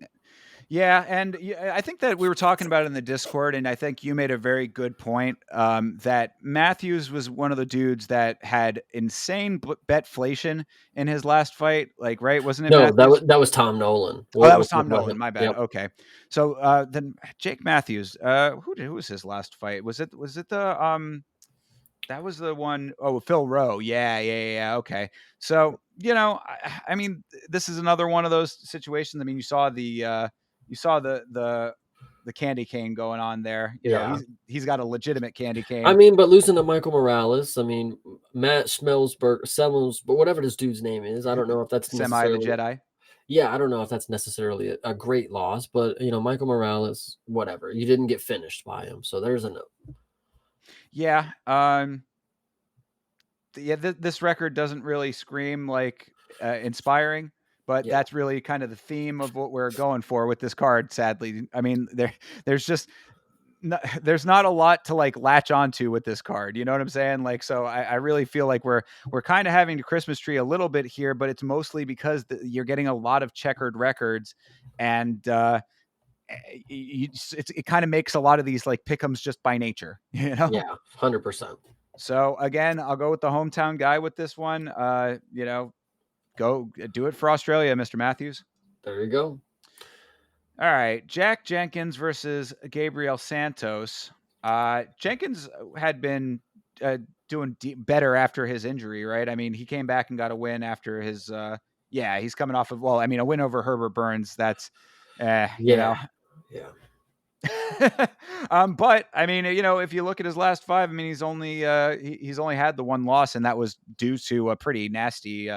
Yeah, and I think that we were talking about it in the Discord, and I think you made a very good point, that Matthews was one of the dudes that had insane betflation in his last fight. Like, right? Wasn't it No, Matthews? that was Tom Nolan. That was Tom Nolan. My bad. Yep. Okay, so then Jake Matthews. Who was his last fight? Was it the That was the one, oh, Phil Rowe. Yeah. Okay. So, I mean, this is another one of those situations. I mean, you saw the candy cane going on there. He's got a legitimate candy cane. I mean, but losing to Michael Morales, I mean, Matt Schmelsberg, but whatever this dude's name is, I don't know if that's Semi the Jedi. Yeah, I don't know if that's necessarily a great loss, but Michael Morales, whatever. You didn't get finished by him, so there's a note. Yeah. This record doesn't really scream like inspiring, but that's really kind of the theme of what we're going for with this card. Sadly, I mean, there's not a lot to like latch onto with this card. You know what I'm saying? Like, so I really feel like we're kind of having the Christmas tree a little bit here, but it's mostly because you're getting a lot of checkered records, and it kind of makes a lot of these like pick'ems just by nature. Yeah, 100%. So again, I'll go with the hometown guy with this one. Go do it for Australia, Mr. Matthews. There you go. All right, Jack Jenkins versus Gabriel Santos. Jenkins had been doing better after his injury, right? I mean, he came back and got a win after his. He's coming off of a win over Herbert Burns. That's, Yeah. But I mean, if you look at his last five, I mean, he's only had the one loss, and that was due to a pretty nasty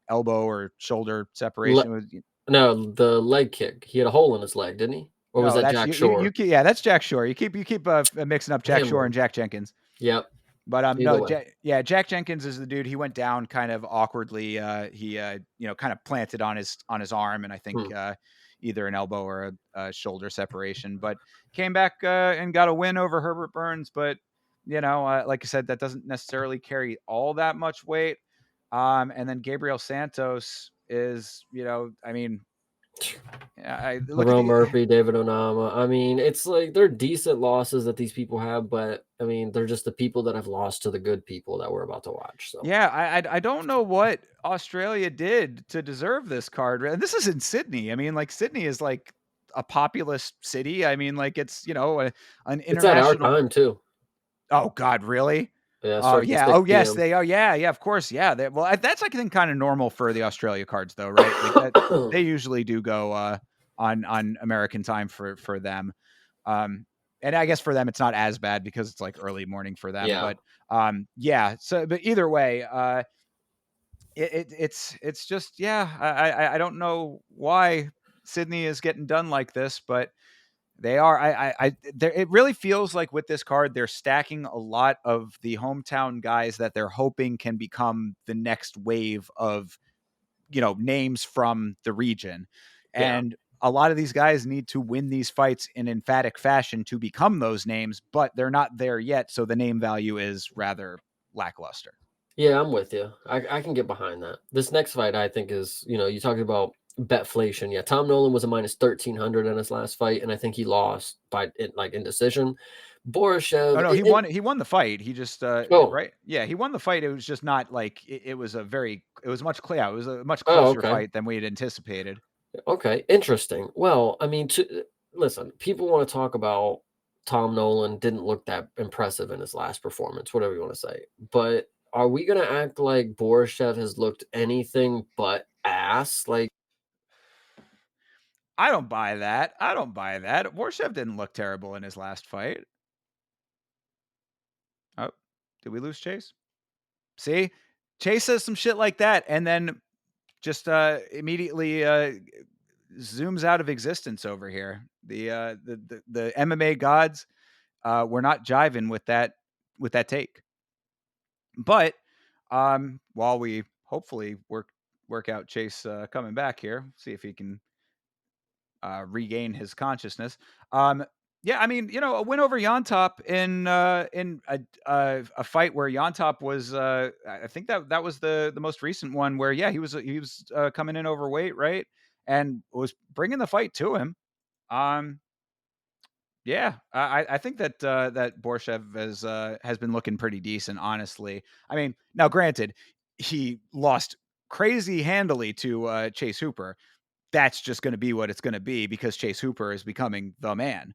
elbow or shoulder separation. No, the leg kick. He had a hole in his leg, didn't he? Or was that Jack Shore? That's Jack Shore. You keep mixing up Jack Shore and Jack Jenkins. Yep. But no, Jack Jenkins is the dude. He went down kind of awkwardly. He kind of planted on his arm, and I think either an elbow or a shoulder separation. But came back and got a win over Herbert Burns. But like I said, that doesn't necessarily carry all that much weight. And then Gabriel Santos is, I mean, Lerone Murphy, David Onama. I mean, it's like they're decent losses that these people have, but I mean, they're just the people that have lost to the good people that we're about to watch. So yeah, I don't know what Australia did to deserve this card. And this is in Sydney. I mean, like Sydney is like a populous city. I mean, like it's an It's at our international. time too. Oh God, really? Yeah, it Oh starts at yeah. 6 Oh yes, p.m. they are. Yeah, yeah. Of course. Yeah. Well, that's I think kind of normal for the Australia cards, though, right? Like that they usually do go on American time for them. Um, and I guess for them it's not as bad because it's like early morning for them. Yeah. But yeah. So, but either way, it's just I don't know why Sydney is getting done like this, but they are. It really feels like with this card, they're stacking a lot of the hometown guys that they're hoping can become the next wave of, names from the region. Yeah. And a lot of these guys need to win these fights in emphatic fashion to become those names, but they're not there yet. So the name value is rather lackluster. Yeah, I'm with you. I can get behind that. This next fight, I think, is, you talking about betflation. Yeah, Tom Nolan was a minus 1,300 in his last fight, and I think he lost by indecision. Oh Borishev, no, he won the fight. He just oh, right. Yeah, he won the fight. It was just not like it was much clear. It was a much oh, closer okay. fight than we had anticipated. Okay, interesting. Well, I mean, listen, people want to talk about Tom Nolan didn't look that impressive in his last performance, whatever you want to say. But are we going to act like Borishev has looked anything but ass? Like, I don't buy that. I don't buy that. Warshev didn't look terrible in his last fight. Oh, did we lose Chase? See, Chase says some shit like that, and then just immediately zooms out of existence over here. The MMA gods were not jiving with that take. But while we hopefully work out Chase coming back here, see if he can regain his consciousness. Yeah, I mean, a win over Yontop in a fight where Yontop was, I think that was the most recent one where, yeah, he was coming in overweight, right, and was bringing the fight to him. Um, yeah, I think that Borshev has been looking pretty decent, honestly. I mean, now granted, he lost crazy handily to Chase Hooper. That's just going to be what it's going to be because Chase Hooper is becoming the man.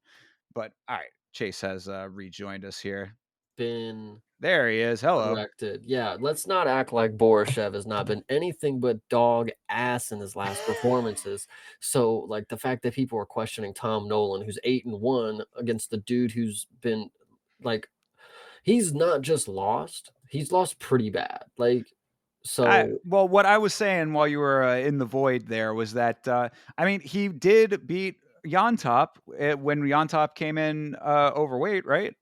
But all right, Chase has rejoined us here. been There he is. Hello. corrected. Yeah, let's not act like Borishev has not been anything but dog ass in his last performances. So, like the fact that people are questioning Tom Nolan, who's 8-1 against the dude who's been like, he's not just lost; he's lost pretty bad. Like, so Well, what I was saying while you were in the void there was that I mean he did beat Yontop when Yontop came in overweight, right?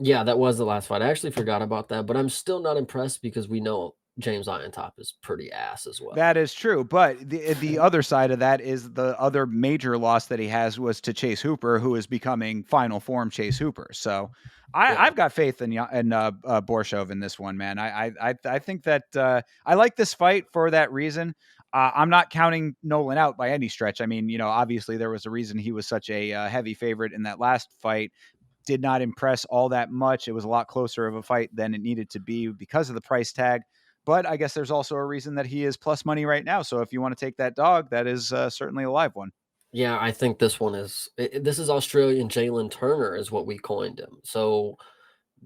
yeah, that was the last fight. I actually forgot about that, but I'm still not impressed because we know James Iontop is pretty ass as well. That is true, but the other side of that is the other major loss that he has was to Chase Hooper, who is becoming final form Chase Hooper. So Yeah. I've got faith in Borshov in this one, man. I think that I like this fight for that reason. I'm not counting Nolan out by any stretch. I mean, obviously there was a reason he was such a heavy favorite in that last fight. Did not impress all that much. It was a lot closer of a fight than it needed to be because of the price tag. But I guess there's also a reason that he is plus money right now. So if you want to take that dog, that is certainly a live one. Yeah, I think this one is this is Australian Jalen Turner is what we coined him. So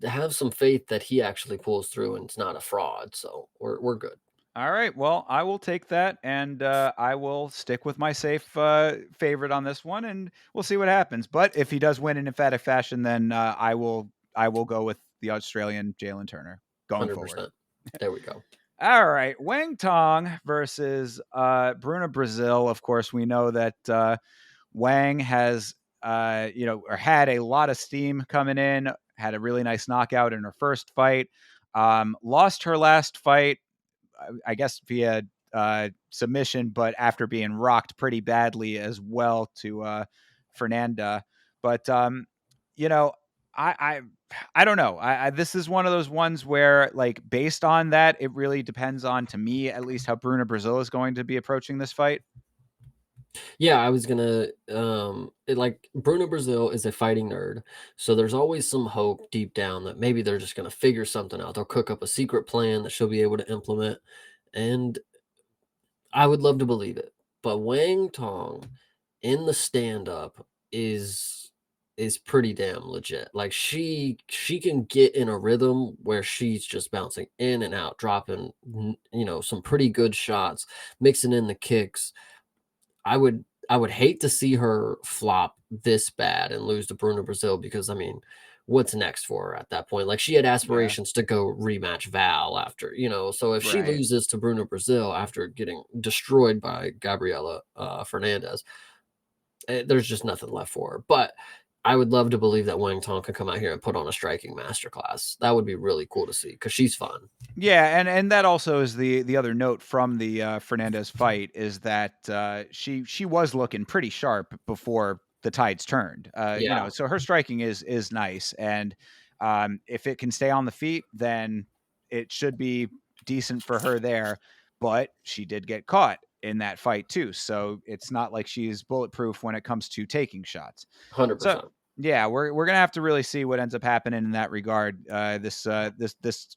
have some faith that he actually pulls through and it's not a fraud. So we're good. All right. Well, I will take that, and I will stick with my safe favorite on this one, and we'll see what happens. But if he does win in emphatic fashion, then I will go with the Australian Jalen Turner going forward. 100%. There we go. All right, Wang Tong versus Bruna Brazil. Of course, we know that Wang has or had a lot of steam coming in. Had a really nice knockout in her first fight. Lost her last fight, I guess via submission, but after being rocked pretty badly as well to Fernanda. But I I don't know. This is one of those ones where, like, based on that, it really depends on, to me at least, how Bruna Brazil is going to be approaching this fight. Yeah, I was gonna like Bruno Brazil is a fighting nerd, so there's always some hope deep down that maybe they're just gonna figure something out. They'll cook up a secret plan that she'll be able to implement, and I would love to believe it. But Wang Tong in the stand-up is pretty damn legit. Like she can get in a rhythm where she's just bouncing in and out, dropping some pretty good shots, mixing in the kicks. I would hate to see her flop this bad and lose to Bruna Brazil because I mean, what's next for her at that point? Like she had Yeah. aspirations to go rematch Val after, so if she Right. loses to Bruna Brazil after getting destroyed by Gabriela Fernandez, there's just nothing left for her. But I would love to believe that Wang Tong could come out here and put on a striking masterclass. That would be really cool to see because she's fun. Yeah, and that also is the other note from the Fernandez fight is that she was looking pretty sharp before the tides turned. Yeah, So her striking is nice, and if it can stay on the feet, then it should be decent for her there. But she did get caught in that fight too, so it's not like she's bulletproof when it comes to taking shots. So 100%. yeah, we're gonna have to really see what ends up happening in that regard. This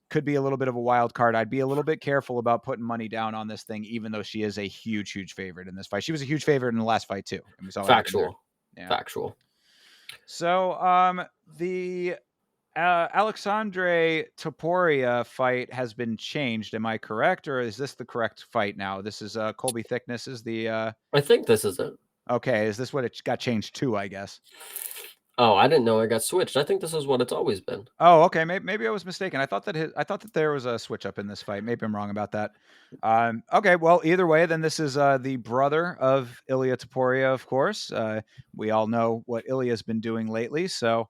could be a little bit of a wild card. I'd be a little bit careful about putting money down on this thing, even though she is a huge favorite in this fight. She was a huge favorite in the last fight too, and we saw what happened there. Factual. Yeah. Factual. So the Alexandre Topuria fight has been changed. Am I correct, or is this the correct fight now? This is Colby Thickness is the I think this is it. okay. Is this what it got changed to? I guess. Oh, I didn't know it got switched. I think this is what it's always been. Oh, okay. Maybe I was mistaken. I thought that there was a switch up in this fight. Maybe I'm wrong about that. Okay. Well, either way, then this is the brother of Ilya Taporia, of course. We all know what Ilya's been doing lately. So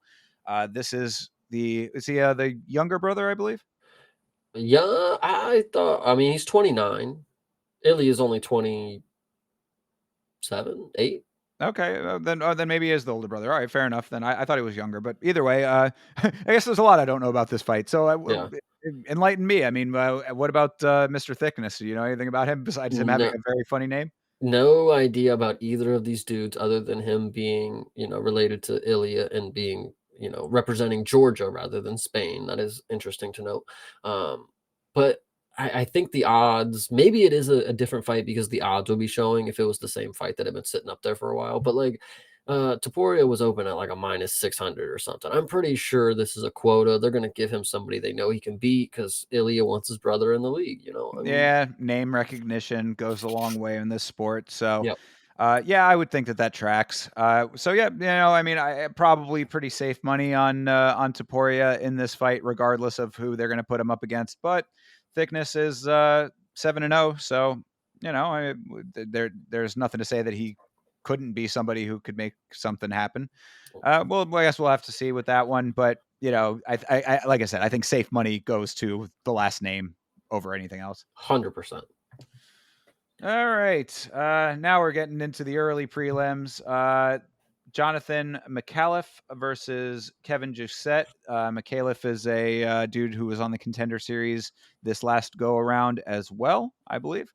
this is the younger brother, I believe. Yeah, I mean, he's 29. Illy is only 27, 8. Okay, then maybe he is the older brother. All right, fair enough. Then I thought he was younger, but either way, I guess there's a lot I don't know about this fight. So Yeah. enlighten me. I mean, what about Mr. Thickness? Do you know anything about him besides him having No, a very funny name? no idea about either of these dudes other than him being, related to Ilya and being, representing Georgia rather than Spain. That is interesting to note. But I think the odds, maybe it is a different fight because the odds will be showing if it was the same fight that had been sitting up there for a while. But like Taporia was open at like a minus 600 or something. I'm pretty sure this is a quota. They're going to give him somebody they know he can beat because Ilya wants his brother in the league. I mean, Yeah, name recognition goes a long way in this sport. So, yep. yeah, I would think that tracks. So yeah, I mean, I probably pretty safe money on Taporia in this fight, regardless of who they're going to put him up against. But Thickness is 7-0, so there's nothing to say that he couldn't be somebody who could make something happen. Well, I guess we'll have to see with that one. But I like I said, I think safe money goes to the last name over anything else. 100%. All right. Now we're getting into the early prelims. Jonathan McAuliffe versus Kevin Jousset. McAuliffe is a dude who was on the Contender Series this last go around as well, I believe.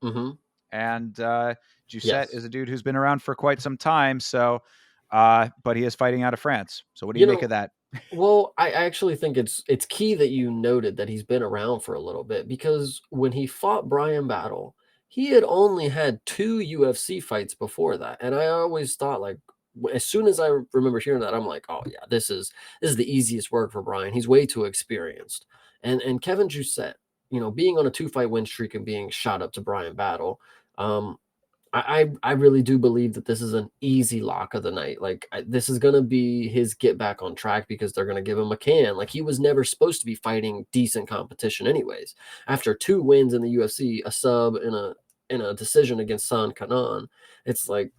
Mm-hmm. And Jousset Yes. is a dude who's been around for quite some time. So, but he is fighting out of France. So, what do you make of that? Well, I actually think it's key that you noted that he's been around for a little bit because when he fought Brian Battle, he had only had 2 UFC fights before that, and I always thought like as soon as I remember hearing that, I'm like, oh yeah, this is the easiest work for Brian. He's way too experienced, and Kevin Jousset, being on a 2-fight win streak and being shot up to Brian Battle, I really do believe that this is an easy lock of the night. Like this is gonna be his get back on track because they're gonna give him a can. Like he was never supposed to be fighting decent competition, anyways. After 2 wins in the UFC, a sub in a decision against San Kanan, it's like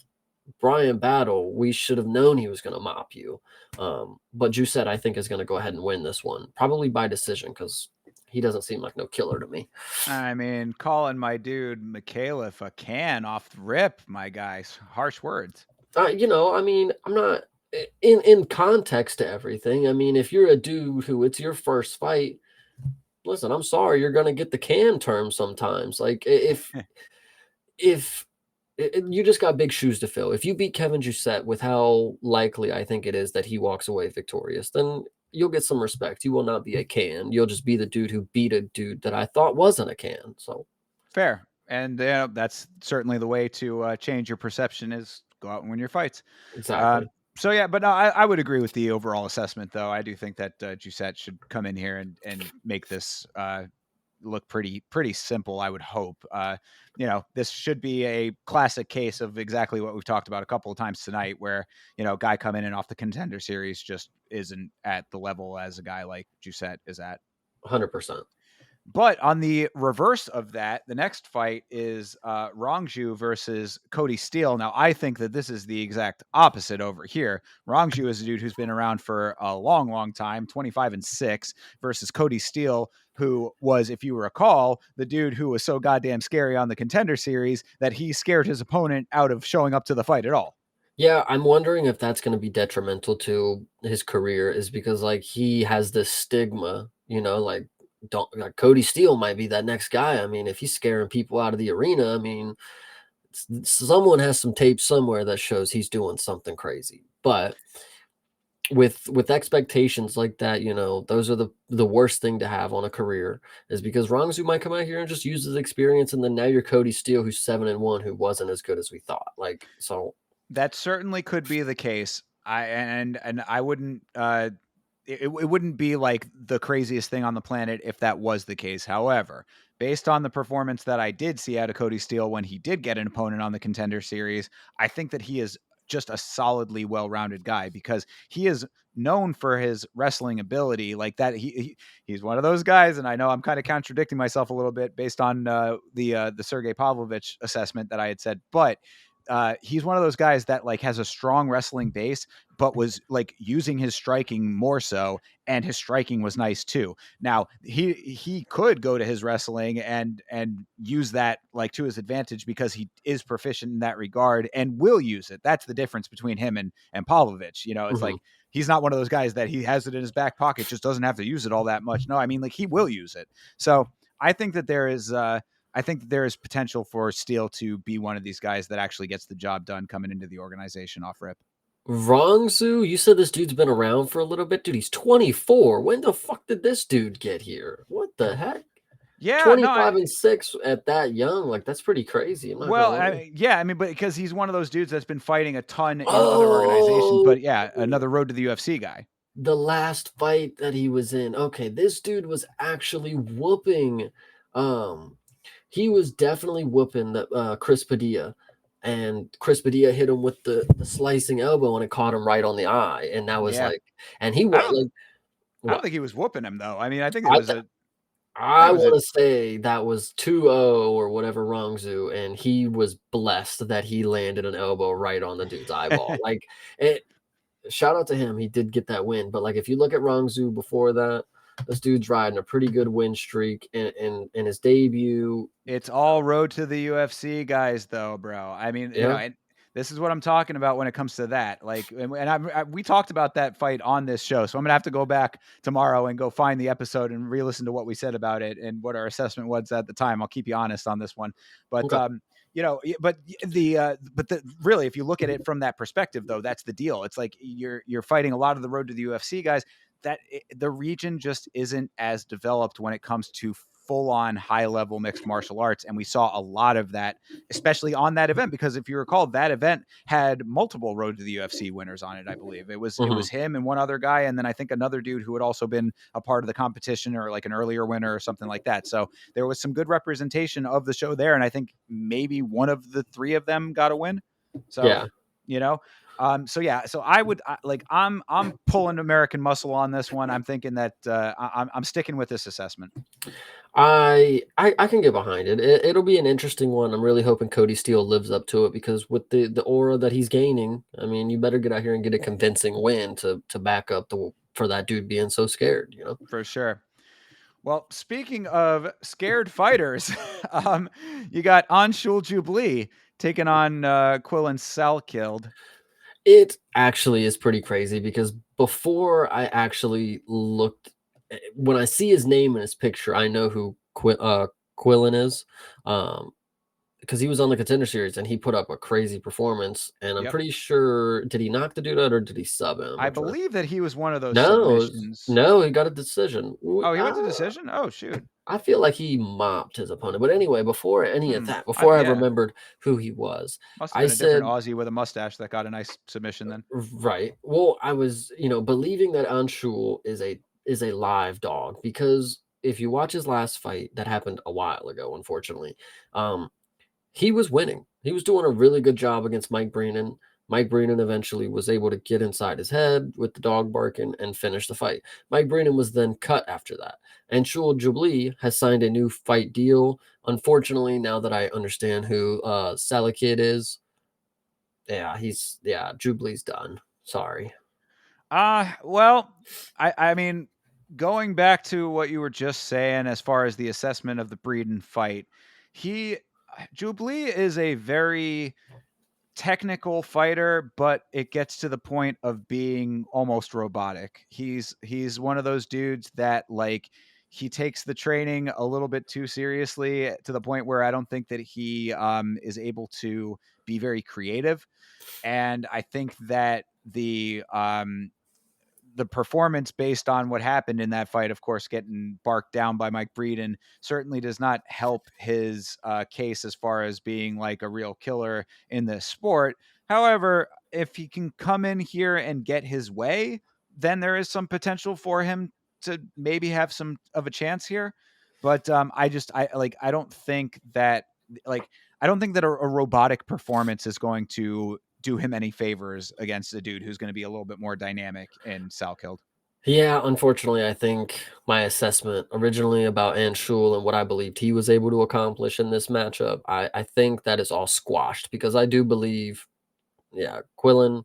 Brian Battle. We should have known he was gonna mop you. But Juicet, I think, is gonna go ahead and win this one, probably by decision because he doesn't seem like no killer to me. I mean, calling my dude McAuliffe a can off the rip, my guys. Harsh words. I mean, I'm not in context to everything. I mean, if you're a dude who it's your first fight, listen, I'm sorry, you're gonna get the can term sometimes. Like if you just got big shoes to fill. If you beat Kevin Jousset with how likely I think it is that he walks away victorious, then you'll get some respect. You will not be a can. You'll just be the dude who beat a dude that I thought wasn't a can. So Fair. And that's certainly the way to change your perception is go out and win your fights. Exactly. So yeah, but no, I would agree with the overall assessment, though. I do think that Giuseppe should come in here and make this look pretty simple. I would hope. This should be a classic case of exactly what we've talked about a couple of times tonight, where guy coming in off the Contender Series just isn't at the level as a guy like Giuseppe is at. 100%. But on the reverse of that, the next fight is Rongju versus Cody Steele. Now, I think that this is the exact opposite over here. Rongju is a dude who's been around for a long, long time, 25-6, versus Cody Steele, who was, if you recall, the dude who was so goddamn scary on the Contender Series that he scared his opponent out of showing up to the fight at all. Yeah, I'm wondering if that's going to be detrimental to his career, is because like he has this stigma, like Cody Steele might be that next guy. I mean, if he's scaring people out of the arena, I mean, someone has some tape somewhere that shows he's doing something crazy. But with expectations like that, those are the worst thing to have on a career, is because Rongsu might come out here and just use his experience, and then now you're Cody Steele, who's 7-1, who wasn't as good as we thought. Like, so that certainly could be the case. I wouldn't it wouldn't be like the craziest thing on the planet if that was the case. However, based on the performance that I did see out of Cody Steele when he did get an opponent on the Contender Series, I think that he is just a solidly well-rounded guy, because he is known for his wrestling ability like that. He's one of those guys, and I know I'm kind of contradicting myself a little bit based on the Sergey Pavlovich assessment that I had said, but he's one of those guys that like has a strong wrestling base, but was like using his striking more so, and his striking was nice too. Now he could go to his wrestling and use that like to his advantage, because he is proficient in that regard and will use it. That's the difference between him and Pavlovich. It's like he's not one of those guys that he has it in his back pocket, just doesn't have to use it all that much. No, I mean, like, he will use it. So I think that there is potential for Steele to be one of these guys that actually gets the job done coming into the organization off rip. Rongsu, you said this dude's been around for a little bit. Dude, he's 24. When the fuck did this dude get here? What the heck? Yeah, 25-6 at that young, like, that's pretty crazy. But because he's one of those dudes that's been fighting a ton in other organizations. But yeah, another road to the UFC guy. The last fight that he was in, okay, this dude was actually whooping. He was definitely whooping Chris Padilla, and Chris Padilla hit him with the slicing elbow, and it caught him right on the eye, and that was like, and he went like. I don't think he was whooping him though. I mean, I think it was I want to say that was 2-0 or whatever Rongzu, and he was blessed that he landed an elbow right on the dude's eyeball. Like, shout out to him. He did get that win. But like, if you look at Rongzu before that, this dude's riding a pretty good win streak in his debut. It's all road to the UFC guys, though, bro. I mean, this is what I'm talking about when it comes to that. Like, we talked about that fight on this show, so I'm gonna have to go back tomorrow and go find the episode and re-listen to what we said about it and what our assessment was at the time. I'll keep you honest on this one, but really, if you look at it from that perspective, though, that's the deal. It's like you're fighting a lot of the road to the UFC guys. The region just isn't as developed when it comes to full-on high-level mixed martial arts, and we saw a lot of that, especially on that event, because if you recall, that event had multiple road to the UFC winners on it. I believe it was him and one other guy, and then I think another dude who had also been a part of the competition, or like an earlier winner or something like that. So there was some good representation of the show there, and I think maybe one of the three of them got a win. So so I would I'm pulling American muscle on this one. I'm thinking that I'm sticking with this assessment. I can get behind it. It'll be an interesting one. I'm really hoping Cody Steele lives up to it, because with the aura that he's gaining, I mean, you better get out here and get a convincing win to back up for that dude being so scared, For sure. Well, speaking of scared fighters, you got Anshul Jubilee taking on Quillen Salkeld. It actually is pretty crazy, because before I actually looked, when I see his name in his picture, I know who Quillen is. because he was on the Contender Series and he put up a crazy performance. And I'm Yep. pretty sure, did he knock the dude out or did he sub him? I believe that he was one of those No, submissions. no, he got a decision. Oh, he went to decision? Oh, shoot. I feel like he mopped his opponent. But anyway, before any of that, I I remembered who he was, Must have I been a different said, Aussie with a mustache that got a nice submission then. right. Well, I was, believing that Anshul is a live dog, because if you watch his last fight that happened a while ago, unfortunately, he was winning. He was doing a really good job against Mike Breenan. Mike Breenan eventually was able to get inside his head with the dog barking and finish the fight. Mike Breenan was then cut after that. And Shul Jubli has signed a new fight deal. Unfortunately, now that I understand who Salakid is, Jubli's done. Sorry. Well, I mean, going back to what you were just saying as far as the assessment of the Breeden fight, Jubilee is a very technical fighter, but it gets to the point of being almost robotic. He's one of those dudes that, like, he takes the training a little bit too seriously, to the point where I don't think that he is able to be very creative. And I think that the performance based on what happened in that fight, of course, getting barked down by Mike Breeden, certainly does not help his case as far as being like a real killer in this sport. However, if he can come in here and get his way, then there is some potential for him to maybe have some of a chance here. But I don't think that a robotic performance is going to do him any favors against a dude who's going to be a little bit more dynamic in Salkild. Yeah, unfortunately, I think my assessment originally about Anshul and what I believed he was able to accomplish in this matchup, I think that is all squashed, because I do believe, Quillen,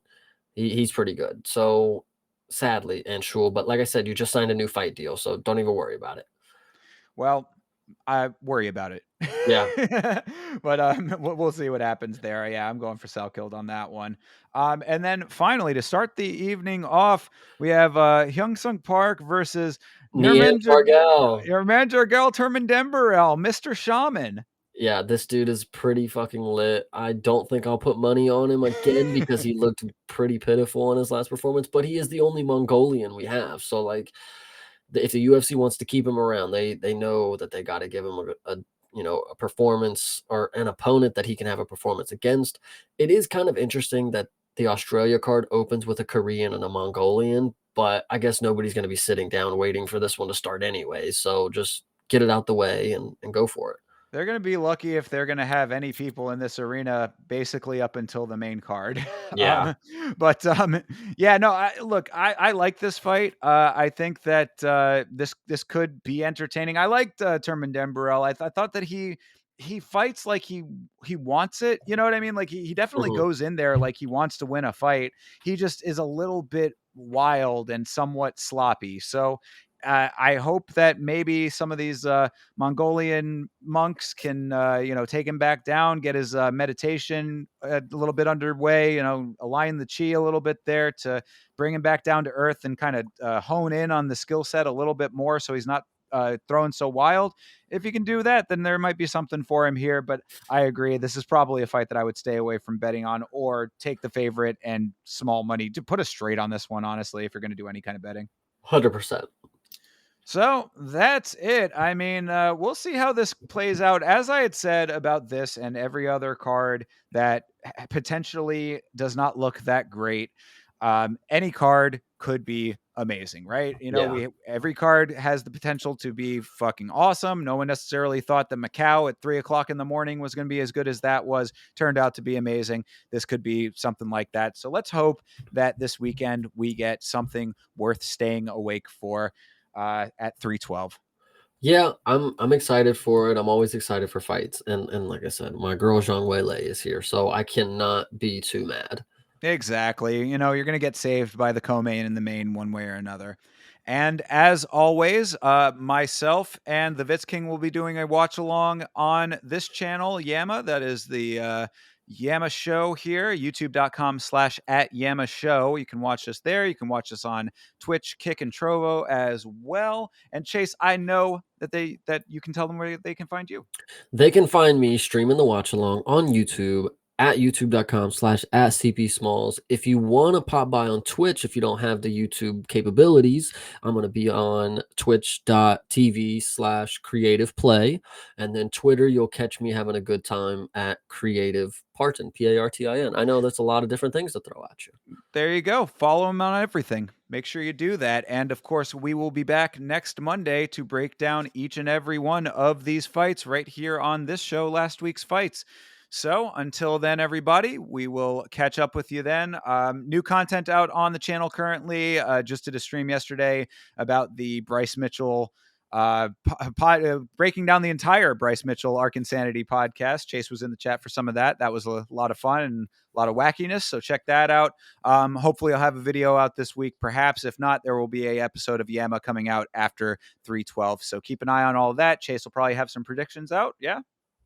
he's pretty good. So sadly, Anshul, but like I said, you just signed a new fight deal, so don't even worry about it. Well, I worry about it. Yeah. But we'll see what happens there. Yeah, I'm going for Salkild on that one. And then finally, to start the evening off, we have Hyung Sung Park versus Nian Pargal. Nurmagomedov Turmendembarel, Mr. Shaman. Yeah, this dude is pretty fucking lit. I don't think I'll put money on him again because he looked pretty pitiful in his last performance, but he is the only Mongolian we have. So, like, if the UFC wants to keep him around, they know that they got to give him a performance, or an opponent that he can have a performance against. It is kind of interesting that the Australia card opens with a Korean and a Mongolian, but I guess nobody's going to be sitting down waiting for this one to start anyway. So just get it out the way and go for it. They're going to be lucky if they're going to have any people in this arena basically up until the main card. Yeah. Yeah, no, I like this fight. I think that this could be entertaining. I liked Turmendembarel. I thought that he fights like he wants it. You know what I mean? Like he definitely goes in there like he wants to win a fight. He just is a little bit wild and somewhat sloppy. So I hope that maybe some of these Mongolian monks can, take him back down, get his meditation a little bit underway, align the chi a little bit there to bring him back down to earth and kind of hone in on the skill set a little bit more so he's not throwing so wild. If he can do that, then there might be something for him here. But I agree. This is probably a fight that I would stay away from betting on, or take the favorite and small money to put a straight on this one, honestly, if you're going to do any kind of betting. 100%. So that's it. I mean, we'll see how this plays out. As I had said about this and every other card that potentially does not look that great, any card could be amazing, right? Every card has the potential to be fucking awesome. No one necessarily thought that Macau at 3:00 in the morning was going to be as good as that was. Turned out to be amazing. This could be something like that. So let's hope that this weekend we get something worth staying awake for. At 3:12. Yeah, I'm excited for it. I'm always excited for fights, and like I said, my girl Zhang Weilei is here, so I cannot be too mad. Exactly. You're going to get saved by the co-main and the main one way or another. And as always, myself and the Vitz King will be doing a watch along on this channel, Yama. That is the Yama Show here, youtube.com/@Yama Show. You can watch us there. You can watch us on Twitch, Kick, and Trovo as well. And Chase, I know that you can tell them where they can find you. They can find me streaming the watch along on YouTube at youtube.com/@CPSmalls. If you want to pop by on Twitch, if you don't have the YouTube capabilities, I'm going to be on twitch.tv/creative play. And then Twitter, you'll catch me having a good time at creative Partin, Partin. I know that's a lot of different things to throw at you. There you go. Follow him on everything. Make sure you do that. And of course, we will be back next Monday to break down each and every one of these fights right here on this show, Last Week's Fights. So until then, everybody, we will catch up with you then. New content out on the channel currently. Just did a stream yesterday about the Bryce Mitchell breaking down the entire Bryce Mitchell Ark Insanity podcast. Chase was in the chat for some of that. That was a lot of fun and a lot of wackiness. So check that out. Hopefully I'll have a video out this week. Perhaps if not, there will be a episode of Yama coming out after 312. So keep an eye on all of that. Chase will probably have some predictions out. Yeah.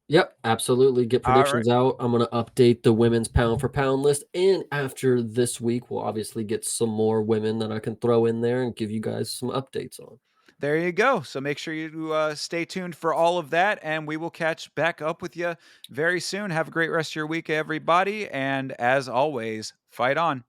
Yep, absolutely. Get predictions out. I'm going to update the women's pound for pound list. And after this week, we'll obviously get some more women that I can throw in there and give you guys some updates on. There you go. So make sure you stay tuned for all of that, and we will catch back up with you very soon. Have a great rest of your week, everybody. And as always, fight on.